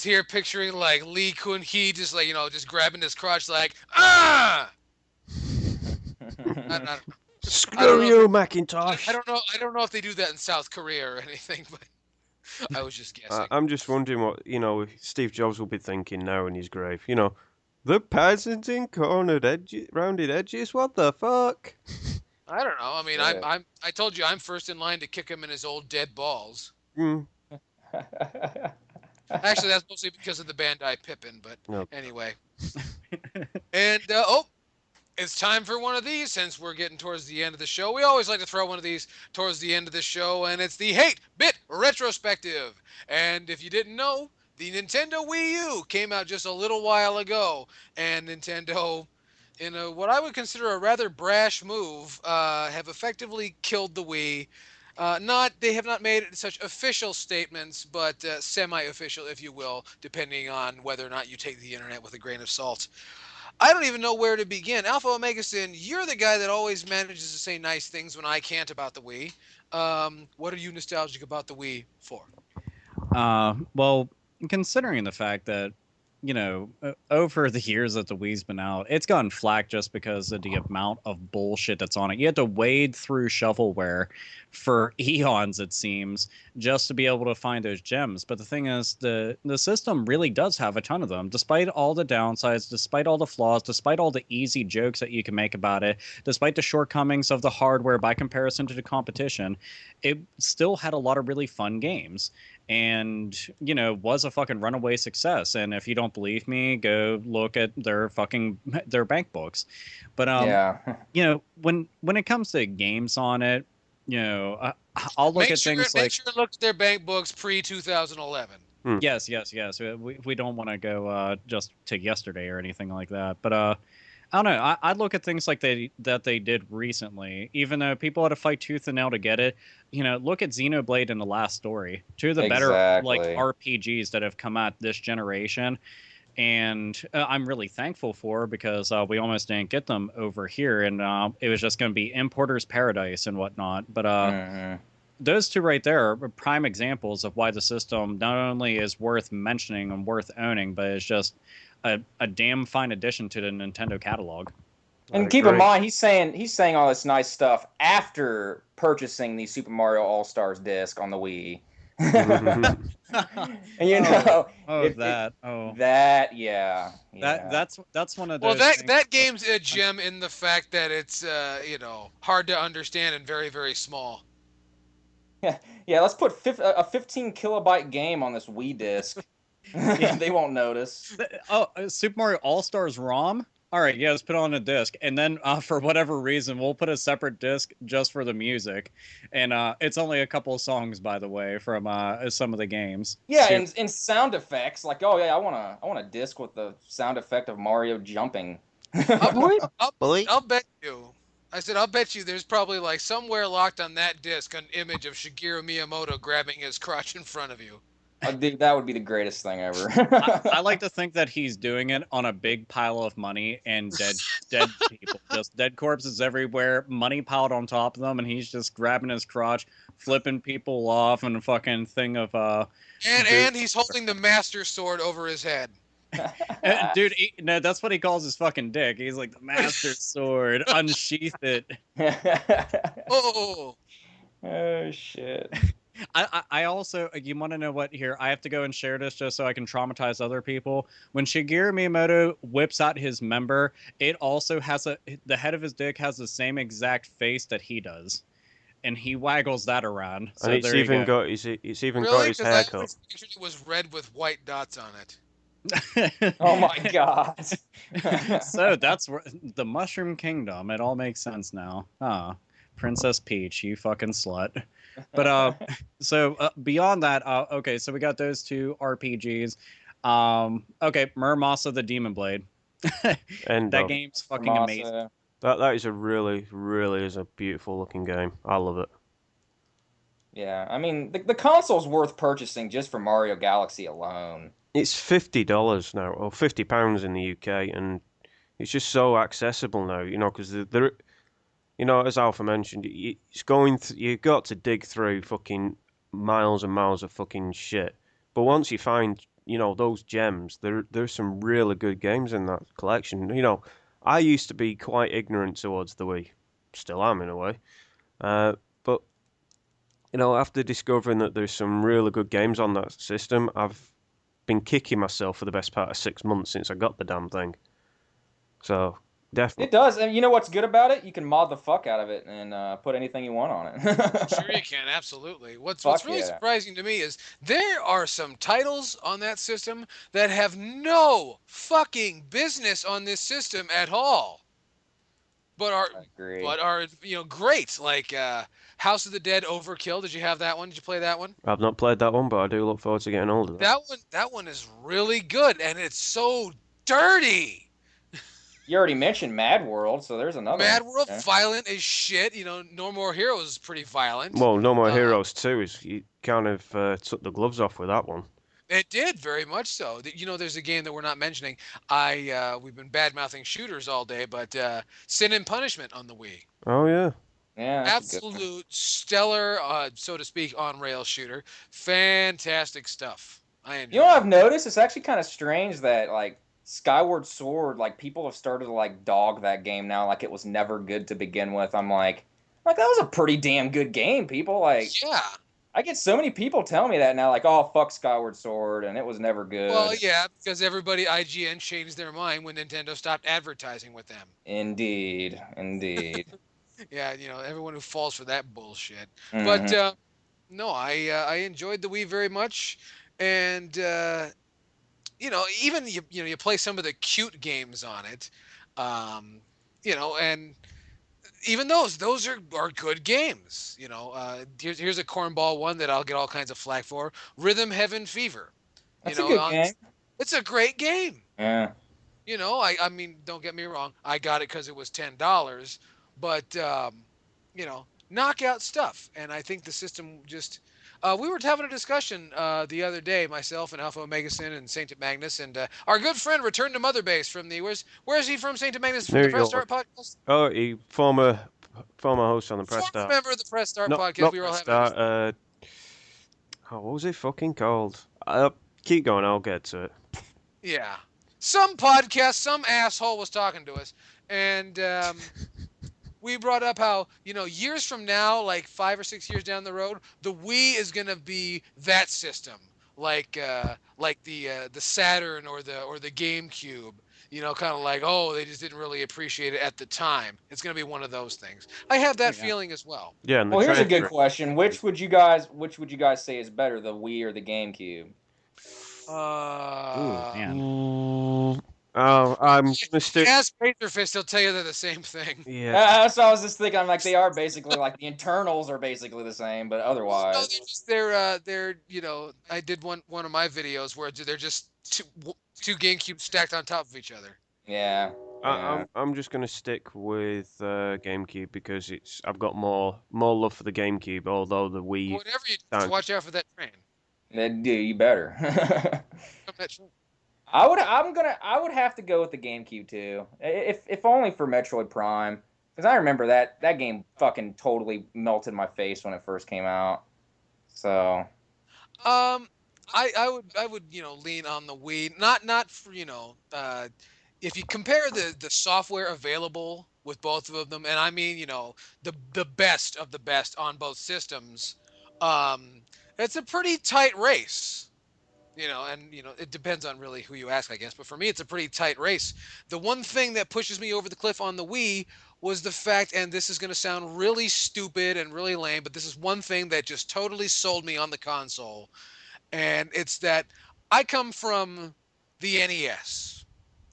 here picturing like Lee Kun-hee just like just grabbing his crotch like Screw you, Macintosh. I don't know if they do that in South Korea or anything, but I was just guessing. I'm just wondering what Steve Jobs will be thinking now in his grave. The peasants in rounded edges. What the fuck? I don't know. I mean, Yeah. I told you I'm first in line to kick him in his old dead balls. Mm. Actually, that's mostly because of the Bandai Pippin, but Nope. anyway. And it's time for one of these since we're getting towards the end of the show. We always like to throw one of these towards the end of the show, and it's the Hate-Bit Retrospective. And if you didn't know, the Nintendo Wii U came out just a little while ago, and Nintendo, in what I would consider a rather brash move, have effectively killed the Wii. They have not made such official statements, but semi-official, if you will, depending on whether or not you take the internet with a grain of salt. I don't even know where to begin. Alpha Omega Sin, you're the guy that always manages to say nice things when I can't about the Wii. What are you nostalgic about the Wii for? Well, considering the fact that over the years that the Wii's been out, it's gotten flack just because of the amount of bullshit that's on it. You had to wade through shovelware for eons, it seems, just to be able to find those gems. But the thing is, the system really does have a ton of them, despite all the downsides, despite all the flaws, despite all the easy jokes that you can make about it, despite the shortcomings of the hardware by comparison to the competition. It still had a lot of really fun games. And was a fucking runaway success. And if you don't believe me, go look at their bank books. But yeah, when it comes to games on it, I'll look at things like, make sure to look at their bank books pre-2011. Yes. We don't want to go just to yesterday or anything like that. But I don't know. I look at things like they did recently, even though people had to fight tooth and nail to get it. Look at Xenoblade and The Last Story, two of the better RPGs that have come out this generation, and I'm really thankful for, because we almost didn't get them over here, and it was just going to be importer's paradise and whatnot. But those two right there are prime examples of why the system not only is worth mentioning and worth owning, but it's just a damn fine addition to the Nintendo catalog. And keep in mind, he's saying all this nice stuff after purchasing the Super Mario All-Stars disc on the Wii. And that's one of those. Well, that game's a gem in the fact that it's hard to understand and very, very small. Yeah, let's put a 15 kilobyte game on this Wii disc. They won't notice. Oh, Super Mario All Stars ROM. All right, yeah, let's put it on a disc, and then for whatever reason, we'll put a separate disc just for the music, and it's only a couple of songs, by the way, from some of the games. Yeah, and in sound effects, like, oh yeah, I want a disc with the sound effect of Mario jumping. I'll bet you. I said, I'll bet you there's probably like somewhere locked on that disc an image of Shigeru Miyamoto grabbing his crotch in front of you. Dude, that would be the greatest thing ever. I like to think that he's doing it on a big pile of money and dead people, just dead corpses everywhere, money piled on top of them, and he's just grabbing his crotch, flipping people off, and a fucking thing of And he's holding the Master Sword over his head. Dude, no, that's what he calls his fucking dick. He's like, the Master Sword, unsheath it. Oh. Oh shit. I also, you want to know what here? I have to go and share this just so I can traumatize other people. When Shigeru Miyamoto whips out his member, it also has the head of his dick has the same exact face that he does, and he waggles that around. So and it's even got his Really? haircut. I pictured it was red with white dots on it. Oh my god. So that's where the Mushroom Kingdom. It all makes sense now. Princess Peach, you fucking slut. But beyond that, okay, so we got those two RPGs. Okay, Murmasa the Demon Blade. And that game's fucking amazing. That is a really is a beautiful looking game. I love it. Yeah, I mean the console's worth purchasing just for Mario Galaxy alone. It's $50 now, or £50 in the UK, and it's just so accessible now. You know, because there, you know, as Alpha mentioned, it's you got to dig through fucking miles and miles of fucking shit. But once you find, you know, those gems, there's some really good games in that collection. You know, I used to be quite ignorant towards the Wii, still am in a way. But you know, after discovering that there's some really good games on that system, I've been kicking myself for the best part of 6 months since I got the damn thing. So definitely, it does. And you know what's good about it? You can mod the fuck out of it and put anything you want on it. Sure you can, absolutely. What's really yeah. surprising to me is there are some titles on that system that have no fucking business on this system at all. But are you know, great, like House of the Dead Overkill. Did you have that one? Did you play that one? I've not played that one, but I do look forward to getting hold of that. That one is really good, and it's so dirty. You already mentioned Mad World, so there's another Mad one. World, Okay. violent as shit. You know, No More Heroes is pretty violent. Well, No More Heroes 2 is you kind of took the gloves off with that one. It did, very much so. You know, there's a game that we're not mentioning. We've been bad-mouthing shooters all day, but Sin and Punishment on the Wii. Oh yeah. Yeah. That's a good one. Absolute stellar, so to speak, on-rail shooter. Fantastic stuff. I enjoy You know what it. I've noticed? It's actually kind of strange that like Skyward Sword, like people have started to like dog that game now, like it was never good to begin with. I'm like that was a pretty damn good game, people. Like, Yeah. I get so many people telling me that now, like, oh fuck Skyward Sword, and it was never good. Well, yeah, because everybody IGN changed their mind when Nintendo stopped advertising with them. Indeed. Yeah, you know, everyone who falls for that bullshit. Mhm. But no, I enjoyed the Wii very much, and you know, even you play some of the cute games on it, you know, and even those are good games. You know, here's a cornball one that I'll get all kinds of flack for: Rhythm Heaven Fever. That's a good game. It's a great game. Yeah. You know, I mean, don't get me wrong. I got it because it was $10, but you know, knockout stuff. And I think the system just. We were having a discussion the other day, myself and Alpha Omega Sin and Saint Magnus, and our good friend returned to Mother Base from the where's he from? Saint Magnus from New the Press York. Start podcast. Oh, he former host on the Press Start. Member of the Press Start Not podcast. We were all Press having. Start, what was it fucking called? Keep going, I'll get to it. Yeah, some podcast, some asshole was talking to us, and we brought up how, you know, years from now, like 5 or 6 years down the road, the Wii is gonna be that system, like the Saturn or the GameCube. You know, kind of like, oh, they just didn't really appreciate it at the time. It's gonna be one of those things. I have that feeling as well. Yeah. And Well, here's a good question. Which would you guys say is better, the Wii or the GameCube? Man. Oh, I'm gonna stick. Ask Razorfist, he'll tell you they're the same thing. Yeah. That's what I was just thinking. I'm like, they are basically like the internals are basically the same, but No, otherwise. they're I did one of my videos where they're just two GameCubes stacked on top of each other. Yeah. Yeah. I'm just gonna stick with GameCube because I've got more love for the GameCube, although the Wii. Whatever you do, sound- watch out for that train. Then, dude, you better. That train. I would have to go with the GameCube too. If only for Metroid Prime. Because I remember that game fucking totally melted my face when it first came out. So I would lean on the Wii. Not for if you compare the software available with both of them, and I mean the best of the best on both systems, it's a pretty tight race. And it depends on really who you ask, I guess. But for me, it's a pretty tight race. The one thing that pushes me over the cliff on the Wii was the fact, and this is going to sound really stupid and really lame, but this is one thing that just totally sold me on the console, and it's that I come from the NES.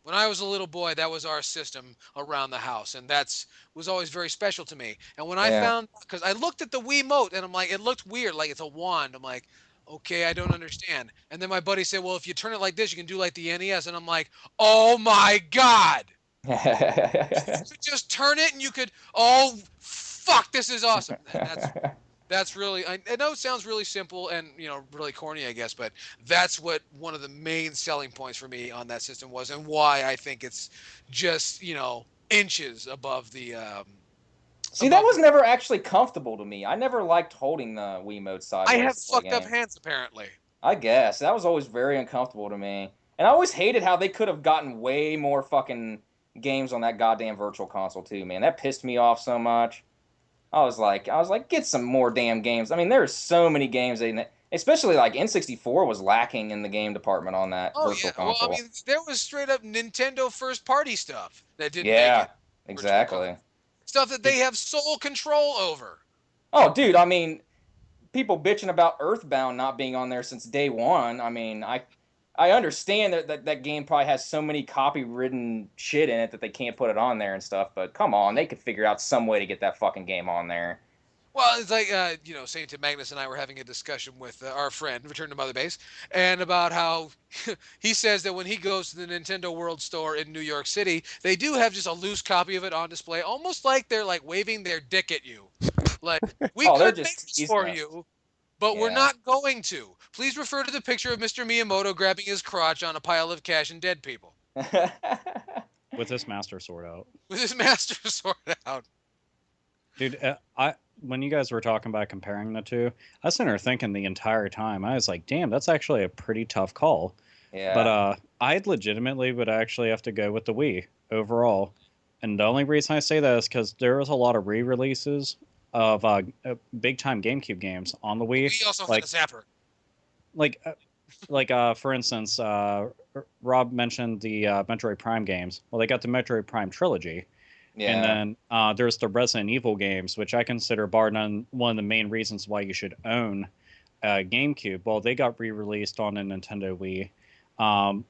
When I was a little boy, that was our system around the house, and that's was always very special to me. And when I yeah. found, because I looked at the Wiimote, and I'm like, it looked weird, like it's a wand. I'm like, okay, I don't understand. And then my buddy said, well, if you turn it like this, you can do like the NES. And I'm like, oh my God. You could just turn it and you could, oh, fuck, this is awesome. And that's really, I know it sounds really simple and, really corny, I guess, but that's what one of the main selling points for me on that system was, and why I think it's just, inches above the, See, that was never actually comfortable to me. I never liked holding the Wiimote sideways. I have to play fucked up games. hands, apparently. I guess that was always very uncomfortable to me, and I always hated how they could have gotten way more fucking games on that goddamn virtual console too, man. That pissed me off so much. I was like, get some more damn games. I mean, there's so many games, especially like N64 was lacking in the game department on that virtual console. Well, I mean, there was straight up Nintendo first party stuff that didn't make Yeah, it. exactly. Stuff that they have sole control over. Oh, dude, I mean, people bitching about Earthbound not being on there since day one. I mean, I understand that game probably has so many copy-ridden shit in it that they can't put it on there and stuff, but come on, they could figure out some way to get that fucking game on there. Well, it's like, Saint Magnus and I were having a discussion with our friend, Return to Mother Base, and about how he says that when he goes to the Nintendo World Store in New York City, they do have just a loose copy of it on display, almost like they're like waving their dick at you. Like, we could make this for you, but we're not going to. Please refer to the picture of Mr. Miyamoto grabbing his crotch on a pile of cash and dead people. With his Master Sword out. With his Master Sword out. Dude, when you guys were talking about comparing the two, I was sitting there thinking the entire time. I was like, damn, that's actually a pretty tough call. Yeah. But I legitimately would actually have to go with the Wii overall. And the only reason I say that is because there was a lot of re-releases of big-time GameCube games on the Wii. We also had a zapper. For instance, Rob mentioned the Metroid Prime games. Well, they got the Metroid Prime trilogy. Yeah. And then there's the Resident Evil games, which I consider, bar none, one of the main reasons why you should own GameCube. Well, they got re-released on the Nintendo Wii.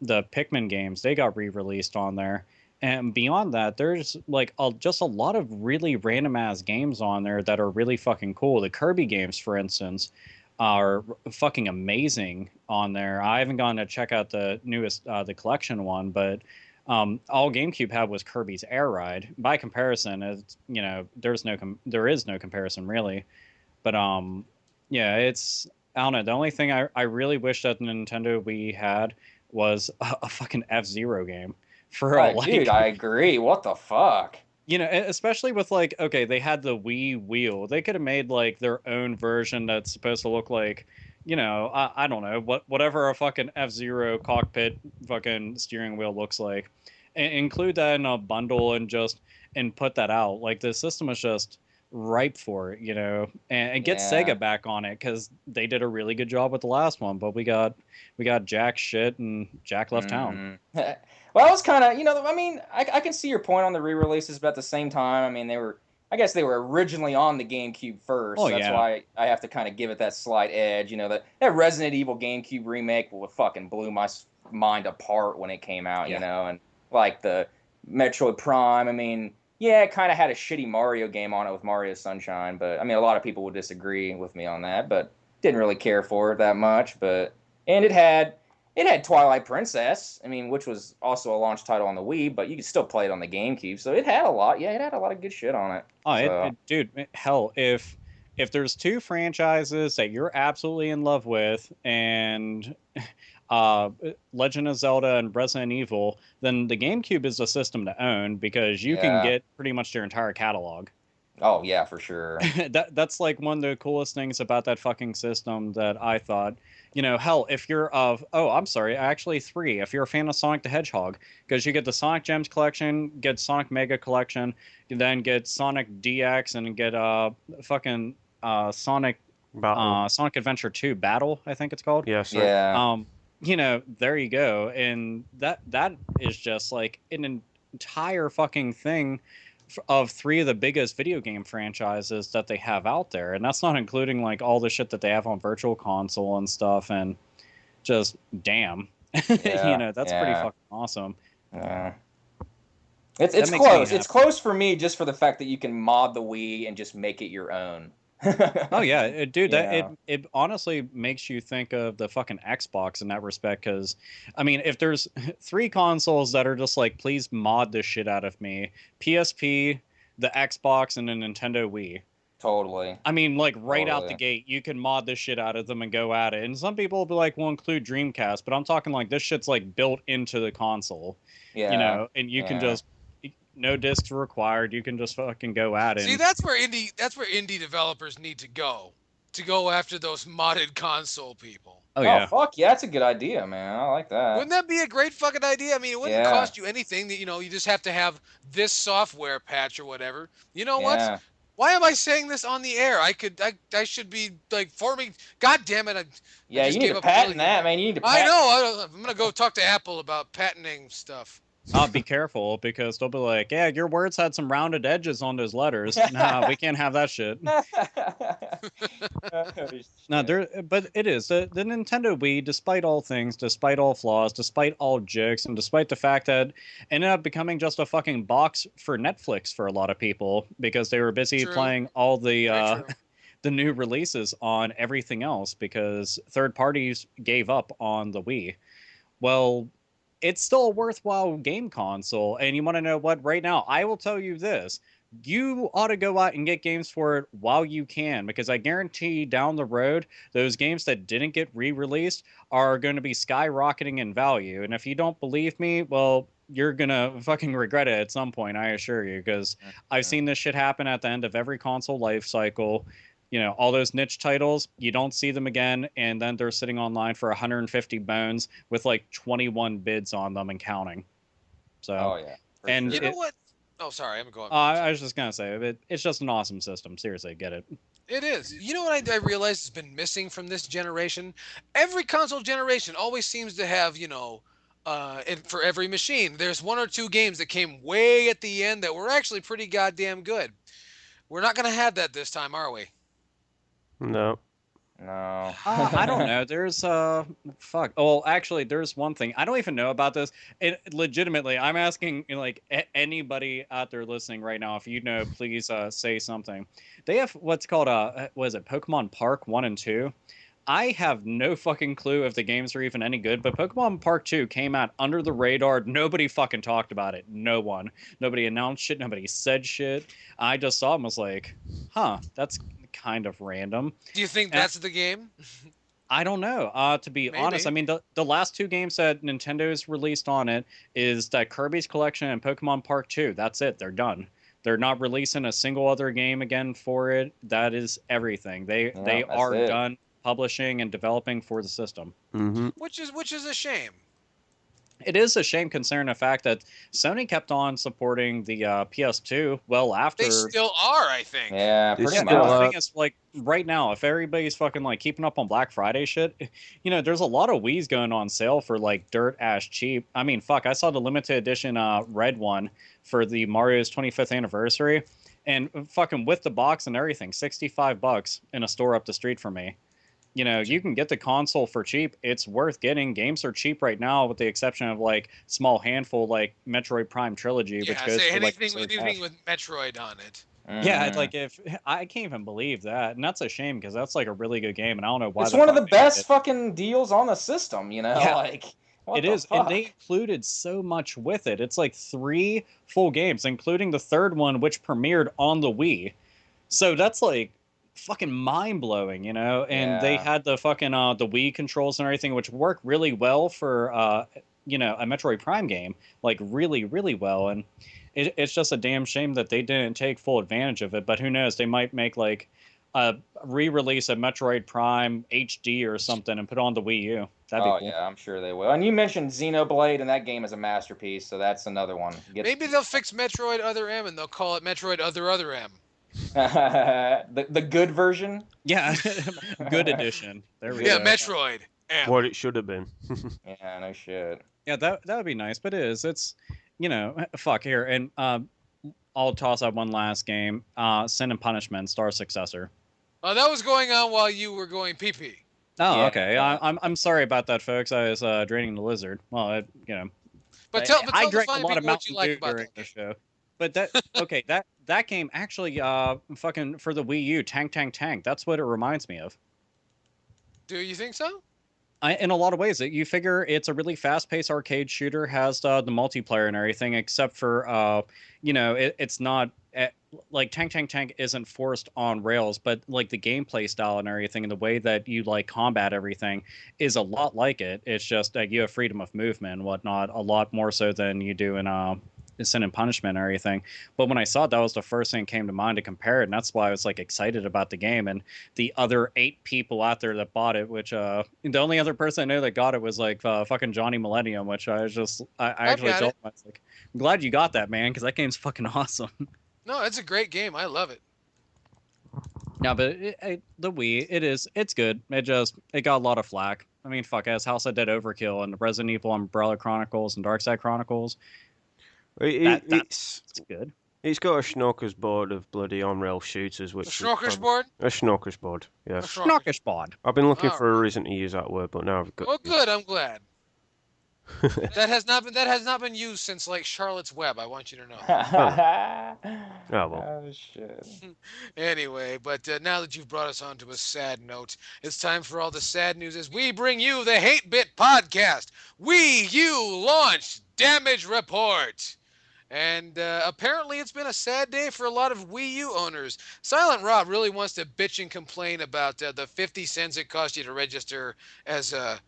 The Pikmin games, they got re-released on there. And beyond that, there's like just a lot of really random ass games on there that are really fucking cool. The Kirby games, for instance, are fucking amazing on there. I haven't gone to check out the newest, the collection one, but all GameCube had was Kirby's Air Ride. By comparison, it's, there is no comparison really. But yeah, it's, I don't know. The only thing I really wish that Nintendo Wii had was a fucking F-Zero game. Dude, I agree. What the fuck? Especially with okay, they had the Wii wheel. They could have made like their own version that's supposed to look like, I don't know, whatever a fucking F-Zero cockpit fucking steering wheel looks like. And include that in a bundle and put that out. Like, the system was just ripe for it, and get Sega back on it, because they did a really good job with the last one, but we got Jack shit and Jack left town. Well, I was kind of, I mean, I can see your point on the re-releases, but at the same time, I mean, they were I guess they were originally on the GameCube first. Oh, So that's yeah. why I have to kind of give it that slight edge. You know, that Resident Evil GameCube remake fucking blew my mind apart when it came out. Yeah. You know, and like the Metroid Prime. I mean, yeah, it kind of had a shitty Mario game on it with Mario Sunshine, but I mean, a lot of people would disagree with me on that, but didn't really care for it that much. And it had Twilight Princess, I mean, which was also a launch title on the Wii, but you could still play it on the GameCube. So it had a lot. Yeah, it had a lot of good shit on it. Oh, So, dude, hell, if there's two franchises that you're absolutely in love with, and Legend of Zelda and Resident Evil, then the GameCube is a system to own because you can Yeah. get pretty much their entire catalog. oh yeah, for sure. That's like one of the coolest things about that fucking system that I thought. You know, hell, if you're I'm sorry, actually three. If you're a fan of Sonic the Hedgehog, because you get the Sonic Gems collection, get Sonic Mega collection, you then get Sonic DX, and get fucking Sonic Battle. Sonic Adventure 2 Battle, I think it's called. Yeah, so Yeah. You know, there you go, and that is just like an entire fucking thing of three of the biggest video game franchises that they have out there, and that's not including like all the shit that they have on Virtual Console and stuff, and just damn. Yeah, You know, that's pretty yeah. fucking awesome. Yeah. It's That makes me close. It's happy. close for me just for the fact that you can mod the Wii and just make it your own. Oh yeah, dude, that Yeah. it honestly makes you think of the fucking Xbox in that respect, because I mean, if there's three consoles that are just like, please mod this shit out of me, PSP, the Xbox, and the Nintendo Wii. Totally. I mean, like right out the Totally. gate, you can mod this shit out of them and go at it. And some people will be like, "We'll include Dreamcast," but I'm talking like this shit's like built into the console, Yeah. you know, and you can yeah. just no discs required. You can just fucking go at it. See, that's where indie developers need to go after those modded console people. Oh yeah, fuck yeah, that's a good idea, man. I like that. Wouldn't that be a great fucking idea? I mean, it wouldn't Yeah. cost you anything. That you just have to have this software patch or whatever. You know what? Yeah. Why am I saying this on the air? I should be like forming. God damn it! Yeah, just you need gave to up patent really- that, man. You need to I patent. know. I'm gonna go talk to Apple about patenting stuff. be careful because they'll be like, "Yeah, your words had some rounded edges on those letters. Nah, we can't have that shit." No, but it is the Nintendo Wii, despite all things, despite all flaws, despite all jokes, and despite the fact that it ended up becoming just a fucking box for Netflix for a lot of people because they were busy True. playing all the Very true. the new releases on everything else because third parties gave up on the Wii. Well, it's still a worthwhile game console, and you want to know what? Right now, I will tell you this. You ought to go out and get games for it while you can, because I guarantee down the road, those games that didn't get re-released are going to be skyrocketing in value. And if you don't believe me, well, you're going to fucking regret it at some point, I assure you, because I've seen this shit happen at the end of every console life cycle. You know, all those niche titles, you don't see them again, and then they're sitting online for 150 bones with like 21 bids on them and counting. So, Oh yeah. for And You sure. know what? Oh, sorry, I'm going. I was just gonna say, it's just an awesome system. Seriously, get it. It is. You know what I realized has been missing from this generation? Every console generation always seems to have, and for every machine, there's one or two games that came way at the end that were actually pretty goddamn good. We're not going to have that this time, are we? no. No. I don't know. There's fuck. Oh, actually, there's one thing I don't even know about this. Legitimately, I'm asking like anybody out there listening right now, if you know, please say something. They have what's called was it Pokemon Park 1 and 2? I have no fucking clue if the games are even any good, but Pokemon Park 2 came out under the radar. Nobody fucking talked about it. No one. Nobody announced shit. Nobody said shit. I just saw it and was like, huh, that's kind of random. Do you think that's the game? I don't know. To be honest, I mean, the last two games that Nintendo's released on it is that Kirby's Collection and Pokemon Park 2. That's it. They're done. They're not releasing a single other game again for it. That is everything. They that's are it. done publishing and developing for the system. Mm-hmm. Which is a shame. It is a shame considering the fact that Sony kept on supporting the PS2 well after. They still are, I think. Yeah, They pretty Yeah, still the much. are. thing is, like, right now, if everybody's fucking, like, keeping up on Black Friday shit, there's a lot of Wii's going on sale for, like, dirt-ass cheap. I mean, fuck, I saw the limited edition red one for the Mario's 25th anniversary. And fucking with the box and everything, $65 in a store up the street from me. You know, you can get the console for cheap. It's worth getting. Games are cheap right now, with the exception of like small handful, like Metroid Prime Trilogy, which goes for like anything with Metroid on it. yeah, it's like if I can't even believe that, and that's a shame because that's like a really good game, and I don't know why. It's one of the best fucking deals on the system, you know. Yeah, like it is, and they included so much with it. It's like 3 full games, including the third one, which premiered on the Wii. So that's like fucking mind-blowing, you know. And they had the fucking the Wii controls and everything, which work really well for you know, a Metroid Prime game, like really well. And it's just a damn shame that they didn't take full advantage of it. But who knows, they might make like a re-release of Metroid Prime HD or something and put it on the Wii U. That'd be cool. Yeah, I'm sure they will. And you mentioned Xenoblade, and that game is a masterpiece, so that's another one. Maybe they'll fix Metroid Other M and they'll call it Metroid Other M. the good version? Yeah, good edition. There we go. Yeah, Metroid M. What it should have been. Yeah, no shit. Yeah, that would be nice, but it is. It's, you know, fuck here. And I'll toss out one last game. Sin and Punishment, Star Successor. Oh, that was going on while you were going pee-pee. Oh, Yeah. okay. I'm sorry about that, folks. I was draining the lizard. Well, you know. But tell I the drank fine a lot of people what you Mountain like Dew about during that the game. show. But that okay, that game actually fucking for the Wii U, Tank. That's what it reminds me of. Do you think so? In a lot of ways, you figure it's a really fast-paced arcade shooter, has the multiplayer and everything, except for you know, it's not like Tank isn't forced on rails, but like the gameplay style and everything, and the way that you like combat everything is a lot like it. It's just that you have freedom of movement and whatnot, a lot more so than you do in Sin and Punishment and everything. But when I saw it, that was the first thing that came to mind to compare it, and that's why I was like excited about the game. And the other 8 people out there that bought it, which the only other person I know that got it was like fucking Johnny Millennium, which I actually told him, I was like, I'm glad you got that, man, because that game's fucking awesome. No, it's a great game. I love it. Yeah, but the Wii, it's good. It got a lot of flack. I mean, fuck, as House of Dead Overkill and Resident Evil Umbrella Chronicles and Darkside Chronicles. That's good. It's got a smorgasbord of bloody on-rail shooters, which A smorgasbord? A smorgasbord, yes. Smorgasbord. I've been looking Oh. for a reason to use that word, but now I've got. Well, good. I'm glad. that has not been used since like Charlotte's Web. I want you to know. Oh well. Oh shit. Anyway, but now that you've brought us on to a sad note, it's time for all the sad news as we bring you the Hate-Bit Podcast. Wii U launched Damage Report. And apparently it's been a sad day for a lot of Wii U owners. Silent Rob really wants to bitch and complain about the 50 cents it cost you to register as a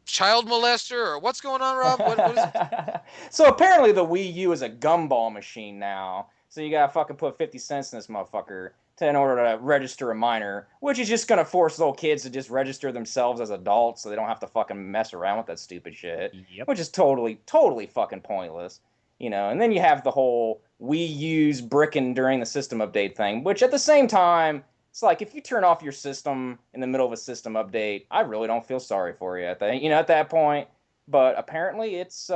child molester, or what's going on, Rob? What is it? So apparently the Wii U is a gumball machine now. So you gotta fucking put 50 cents in this motherfucker in order to register a minor, which is just gonna force little kids to just register themselves as adults so they don't have to fucking mess around with that stupid shit. Yep. Which is totally fucking pointless. You know, and then you have the whole Wii U's bricking during the system update thing, which at the same time, it's like if you turn off your system in the middle of a system update, I really don't feel sorry for you at that point. But apparently it's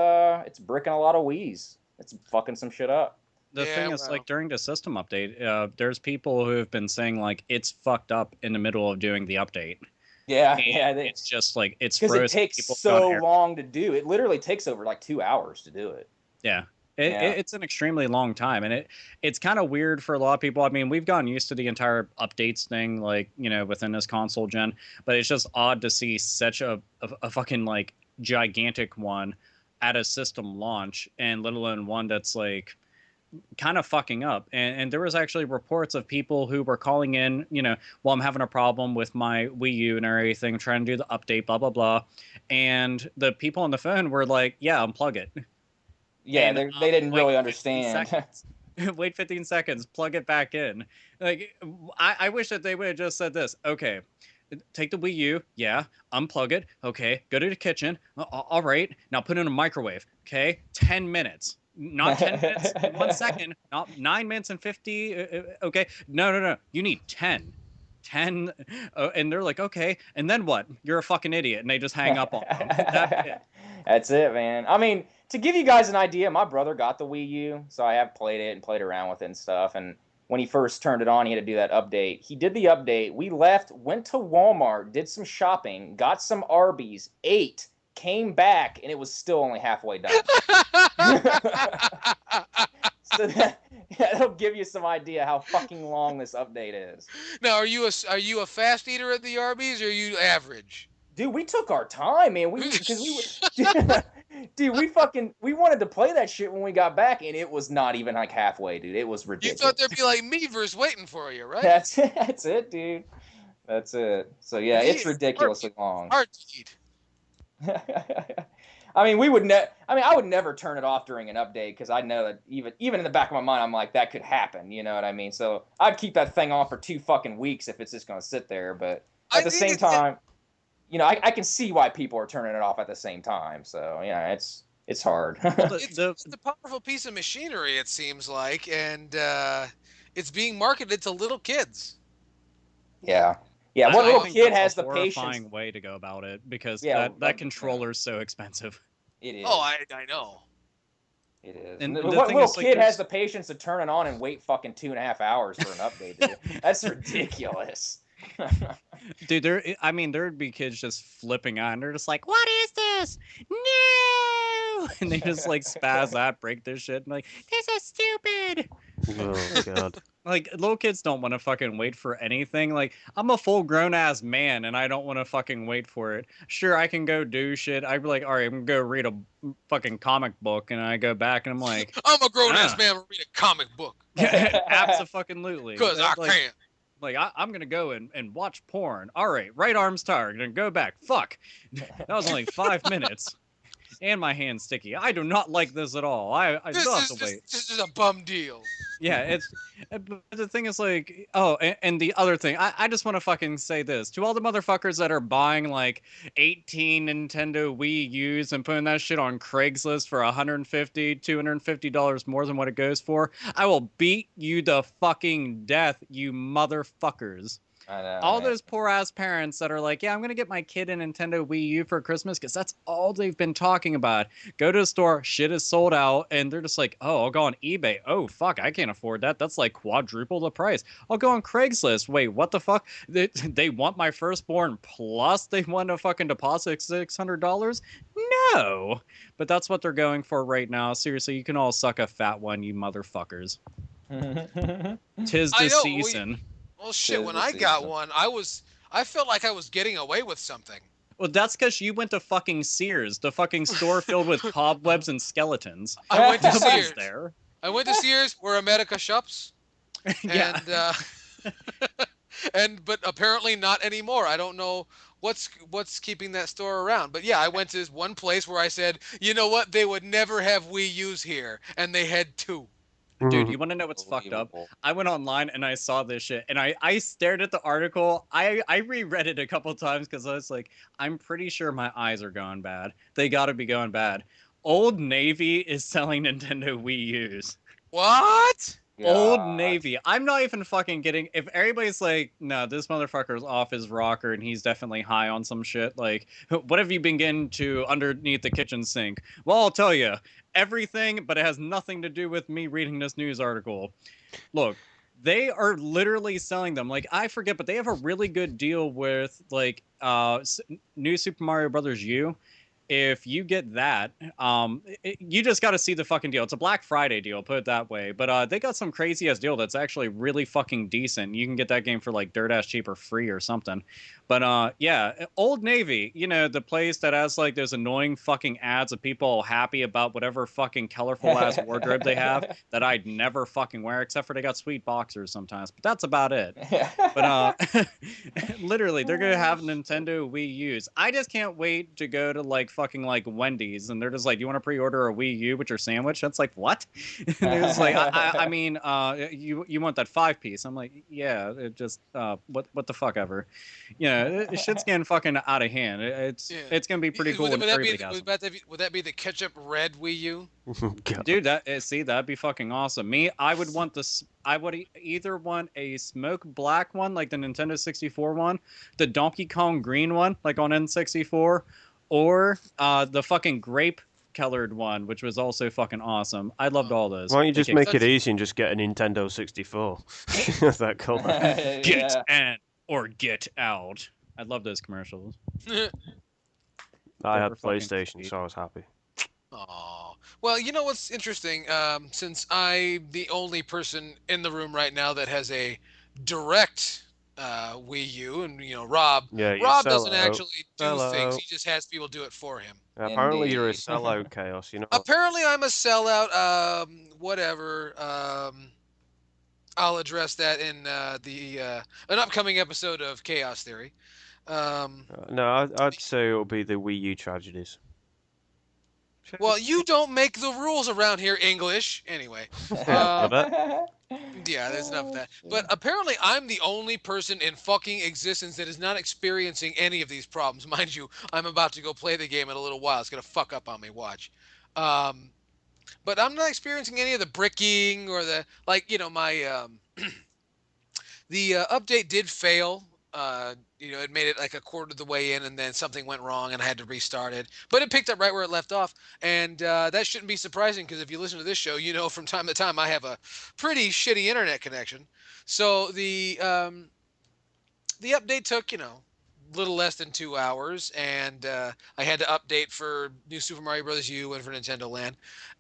bricking a lot of Wii's. It's fucking some shit up. The Yeah, thing is, well. like, during the system update, there's people who have been saying, like, it's fucked up in the middle of doing the update. Yeah, And yeah. it's just, like, it's Because frozen. it takes People so got error. long to do. It literally takes over like 2 hours to do it. Yeah. Yeah. It's an extremely long time, and it's kind of weird for a lot of people. I mean, we've gotten used to the entire updates thing, like, you know, within this console gen, but it's just odd to see such a fucking, like, gigantic one at a system launch, and let alone one that's, like, kind of fucking up. And there was actually reports of people who were calling in, you know, well, I'm having a problem with my Wii U and everything, trying to do the update, blah, blah, blah. And the people on the phone were like, yeah, unplug it. Yeah, And, they didn't wait really 15 understand. seconds. Wait 15 seconds, plug it back in. Like, I wish that they would have just said this. Okay, take the Wii U, yeah, unplug it. Okay, go to the kitchen. All right, now put it in a microwave. Okay, 10 minutes. Not 10 minutes, 1 second. Not 9 minutes and 50. Okay, no. You need 10. 10. And they're like, okay, and then what? You're a fucking idiot. And they just hang up on them. That's it. That's it, man. I mean, to give you guys an idea, my brother got the Wii U, so I have played it and played around with it and stuff. And when he first turned it on, he had to do that update. He did the update. We left, went to Walmart, did some shopping, got some Arby's, ate, came back, and it was still only halfway done. So that'll give you some idea how fucking long this update is. Now, are you a fast eater at the Arby's, or are you average? Dude, we took our time, man. Dude, we wanted to play that shit when we got back, and it was not even like halfway, dude. It was You ridiculous. thought there'd be like Meavers waiting for you, right? That's it, dude. That's it. So yeah, it's ridiculously long. Hard to eat. I mean, I would never turn it off during an update because I know that even in the back of my mind, I'm like, that could happen. You know what I mean? So I'd keep that thing on for 2 fucking weeks if it's just gonna sit there. But at the same time, you know, I can see why people are turning it off at the same time. So yeah, it's hard. It's a powerful piece of machinery, it seems like, and it's being marketed to little kids. Yeah. Yeah, what little kid has the patience? patience? Way to go about it because Yeah, that controller is so expensive. It is. Oh, I know. It is. And And the what thing little is, like, kid has there's- the patience to turn it on and wait fucking 2.5 hours for an update? Dude? That's ridiculous. Dude, there'd be kids just flipping out and they're just like, "What is this? No!" And they just like spaz out, break their shit, and like, "This is stupid." Oh god. Like, little kids don't want to fucking wait for anything. Like, I'm a full grown ass man and I don't want to fucking wait for it. Sure, I can go do shit. I'd be like, all right, I'm gonna go read a fucking comic book, and I go back and I'm like, I'm a grown ass man to read a comic book absolutely. because I Like, can't. Like, I'm gonna go and watch porn. All right, right arm's tired, and go back. Fuck. That was only 5 minutes. And my hand's sticky. I do not like this at all. I still have to wait. This is a bum deal. Yeah, but the thing is, like, oh, and the other thing, I just want to fucking say this to all the motherfuckers that are buying like 18 Nintendo Wii U's and putting that shit on Craigslist for $150, $250 more than what it goes for. I will beat you to fucking death, you motherfuckers. I know, All man. those poor ass parents that are like, yeah, I'm gonna get my kid a Nintendo Wii U for Christmas because that's all they've been talking about. Go to the store, shit is sold out, and they're just like, oh, I'll go on eBay. Oh fuck, I can't afford that. That's like quadruple the price. I'll go on Craigslist. Wait, what the fuck? They want my firstborn plus they want to fucking deposit $600? No, but that's what they're going for right now. Seriously, you can all suck a fat one, you motherfuckers. Tis I the know, season. Well, shit. Tis When the I got season. one, I felt like I was getting away with something. Well, that's because you went to fucking Sears, the fucking store filled with cobwebs and skeletons. I went to Nobody's Sears. there. I went to Sears, where America shops, Yeah. and but apparently not anymore. I don't know what's keeping that store around. But yeah, I went to this one place where I said, you know what, they would never have Wii U's here, and they had 2. Dude, you want to know what's fucked up? Unbelievable. I went online and I saw this shit, and I stared at the article. I reread it a couple times because I was like, I'm pretty sure my eyes are going bad. They gotta be going bad. Old Navy is selling Nintendo Wii U's. What? Old God. Navy. I'm not even fucking getting. If everybody's like, no, this motherfucker's off his rocker and he's definitely high on some shit. Like, what have you been getting to underneath the kitchen sink? Well, I'll tell you everything, but it has nothing to do with me reading this news article. Look, they are literally selling them. Like, I forget, but they have a really good deal with like new Super Mario Brothers U. If you get that, you just got to see the fucking deal. It's a Black Friday deal, put it that way. But they got some crazy ass deal that's actually really fucking decent. You can get that game for like dirt ass cheap or free or something. But yeah, Old Navy, you know, the place that has like those annoying fucking ads of people happy about whatever fucking colorful ass wardrobe they have that I'd never fucking wear, except for they got sweet boxers sometimes. But that's about it. But literally, they're gonna have Nintendo Wii U's. I just can't wait to go to like fucking like Wendy's, and they're just like, "You want to pre-order a Wii U with your sandwich?" That's like, what? And they're just like, I mean, you want that 5-piece? I'm like, yeah. It just what the fuck ever. Yeah, shit's getting fucking out of hand. It's gonna be pretty cool when everybody has them. Would that be the ketchup red Wii U? God. Dude, that'd be fucking awesome. Me, I would want this. I would either want a smoke black one, like the Nintendo 64 one, the Donkey Kong green one, like on N64, or the fucking grape-colored one, which was also fucking awesome. I loved all those. Why don't you just make it That's- easy and just get a Nintendo 64? That color. Get Yeah. in or get out. I love those commercials. I They had were fucking PlayStation, sweet. so I was happy. Oh, well, you know what's interesting? Since I'm the only person in the room right now that has a direct Wii U, and Rob Yeah, you doesn't sellout. actually do things; Sellout. he just has people do it for him. Apparently, you're a Indeed. sellout, Chaos. You know. Apparently, I'm a sellout. Whatever. I'll address that in an upcoming episode of Chaos Theory. No, I'd say it'll be the Wii U tragedies. Well, you don't make the rules around here, English. Anyway. Love it. Yeah, there's enough of that. But apparently, I'm the only person in fucking existence that is not experiencing any of these problems. Mind you, I'm about to go play the game in a little while. It's gonna fuck up on me. Watch. But I'm not experiencing any of the bricking or the my the update did fail. It made it like a quarter of the way in, and then something went wrong, and I had to restart it. But it picked up right where it left off, and that shouldn't be surprising because if you listen to this show, you know from time to time I have a pretty shitty internet connection. So the update took little less than 2 hours, and I had to update for New Super Mario Bros. U and for Nintendo Land,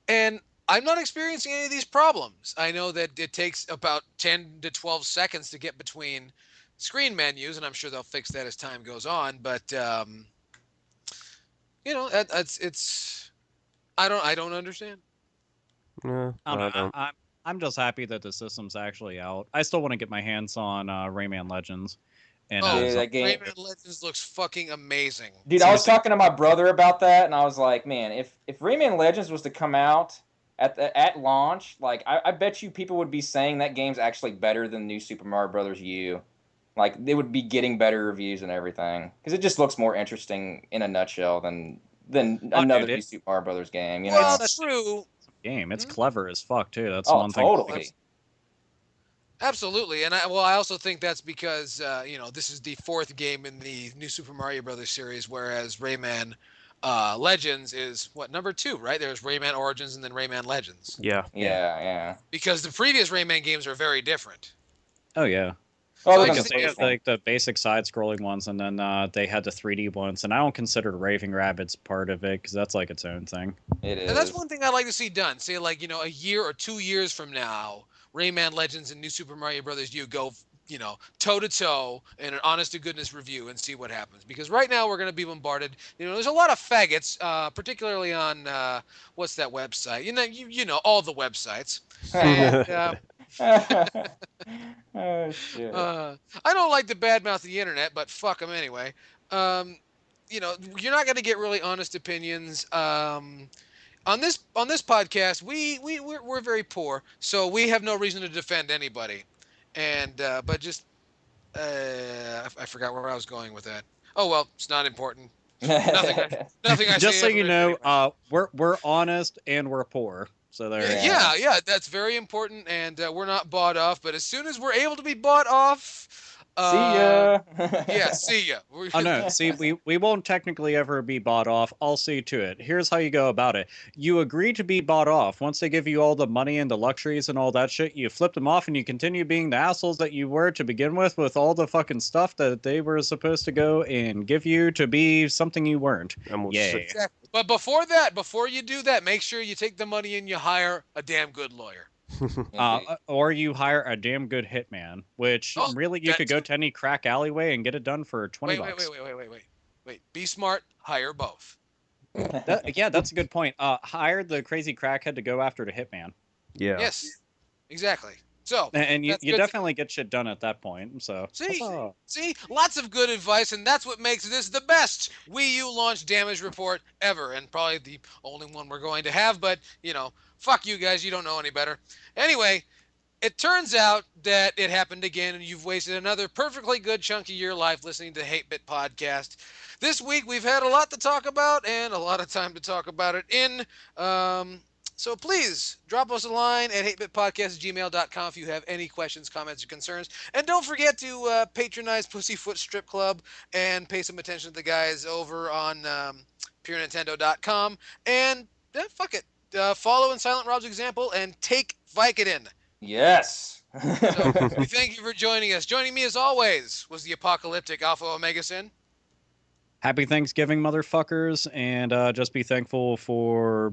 and I'm not experiencing any of these problems. I know that it takes about 10 to 12 seconds to get between screen menus, and I'm sure they'll fix that as time goes on. But it's I don't understand. No, I don't I know. don't. I'm just happy that the system's actually out. I still want to get my hands on Rayman Legends. And Oh, Yeah, that game. Rayman Legends looks fucking amazing. Dude, I was talking to my brother about that, and I was like, man, if Rayman Legends was to come out at launch, like I bet you people would be saying that game's actually better than New Super Mario Brothers U. Like they would be getting better reviews and everything because it just looks more interesting in a nutshell than another dude, New Super Mario Brothers game. You Well, know? true. game. It's clever as fuck too. That's Oh, one thing. totally. Absolutely, and I also think that's because this is the fourth game in the New Super Mario Brothers series, whereas Rayman Legends is number 2, right? There's Rayman Origins and then Rayman Legends. Yeah. Yeah. Because the previous Rayman games are very different. Oh yeah. Oh, So I look guess at They they have like the basic side-scrolling ones, and then they had the 3D ones, and I don't consider Raving Rabbids part of it because that's like its own thing. it is. And that's one thing I'd like to see done. Say a year or 2 years from now, Rayman Legends and New Super Mario Brothers U go toe to toe in an honest to goodness review and see what happens. Because right now we're going to be bombarded. There's a lot of faggots, particularly on what's that website? You know all the websites. And, Oh shit. I don't like to badmouth the internet, but fuck them anyway. You're not going to get really honest opinions. On this podcast, we're very poor, so we have no reason to defend anybody. And but just I forgot where I was going with that. Oh well, it's not important. Nothing I Just say so you ever know, anyway. we're honest and we're poor. So there. Yeah, that's very important, and we're not bought off. But as soon as we're able to be bought off, See ya. yeah, see ya. Oh no, see, we won't technically ever be bought off. I'll see to it. Here's how you go about it. You agree to be bought off. Once they give you all the money and the luxuries and all that shit, you flip them off and you continue being the assholes that you were to begin with all the fucking stuff that they were supposed to go and give you to be something you weren't. And we'll Yeah. see. Exactly. But before you do that, make sure you take the money and you hire a damn good lawyer. Or you hire a damn good hitman, which Oh, really you that could go too. to any crack alleyway and get it done for 20 Wait, bucks. wait. Be smart. Hire both. Yeah, that's a good point. Hire the crazy crackhead to go after the hitman. Yeah. Yes, exactly. So And you that's good to- definitely get shit done at that point. So See, lots of good advice, and that's what makes this the best Wii U launch damage report ever, and probably the only one we're going to have. But fuck you guys, you don't know any better. Anyway, it turns out that it happened again, and you've wasted another perfectly good chunk of your life listening to Hate-Bit Podcast. This week we've had a lot to talk about, and a lot of time to talk about it in So please drop us a line at hatebitpodcast@gmail.com if you have any questions, comments, or concerns. And don't forget to patronize Pussyfoot Strip Club and pay some attention to the guys over on purenintendo.com. And fuck it. Follow in Silent Rob's example and take Vicodin. Yes. So we thank you for joining us. Joining me as always was the apocalyptic Alpha Omega Sin. Happy Thanksgiving, motherfuckers, and just be thankful for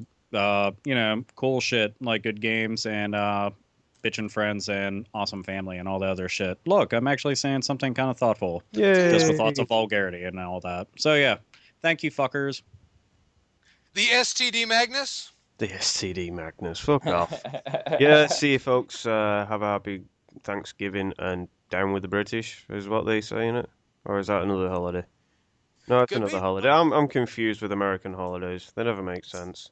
cool shit like good games and bitchin' friends and awesome family and all the other shit. Look, I'm actually saying something kind of thoughtful, just with lots of vulgarity and all that. So yeah, thank you, fuckers. The STD Magnus. The STD Magnus. Fuck off. Yeah, see you folks. Have a happy Thanksgiving and down with the British, is what they say in it. Or is that another holiday? No, it's another holiday. I'm confused with American holidays. They never make sense.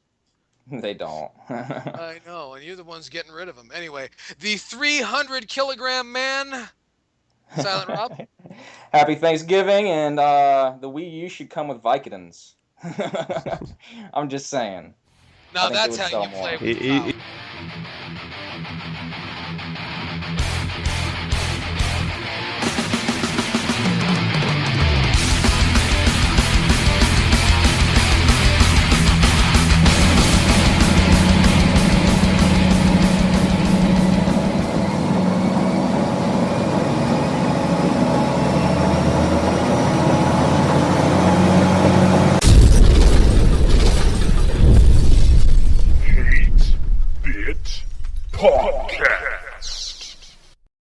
They don't. I know, and you're the ones getting rid of them. Anyway, the 300-kilogram man, Silent Rob. Happy Thanksgiving, and the Wii U should come with Vicodins. I'm just saying. Now that's how you play with power.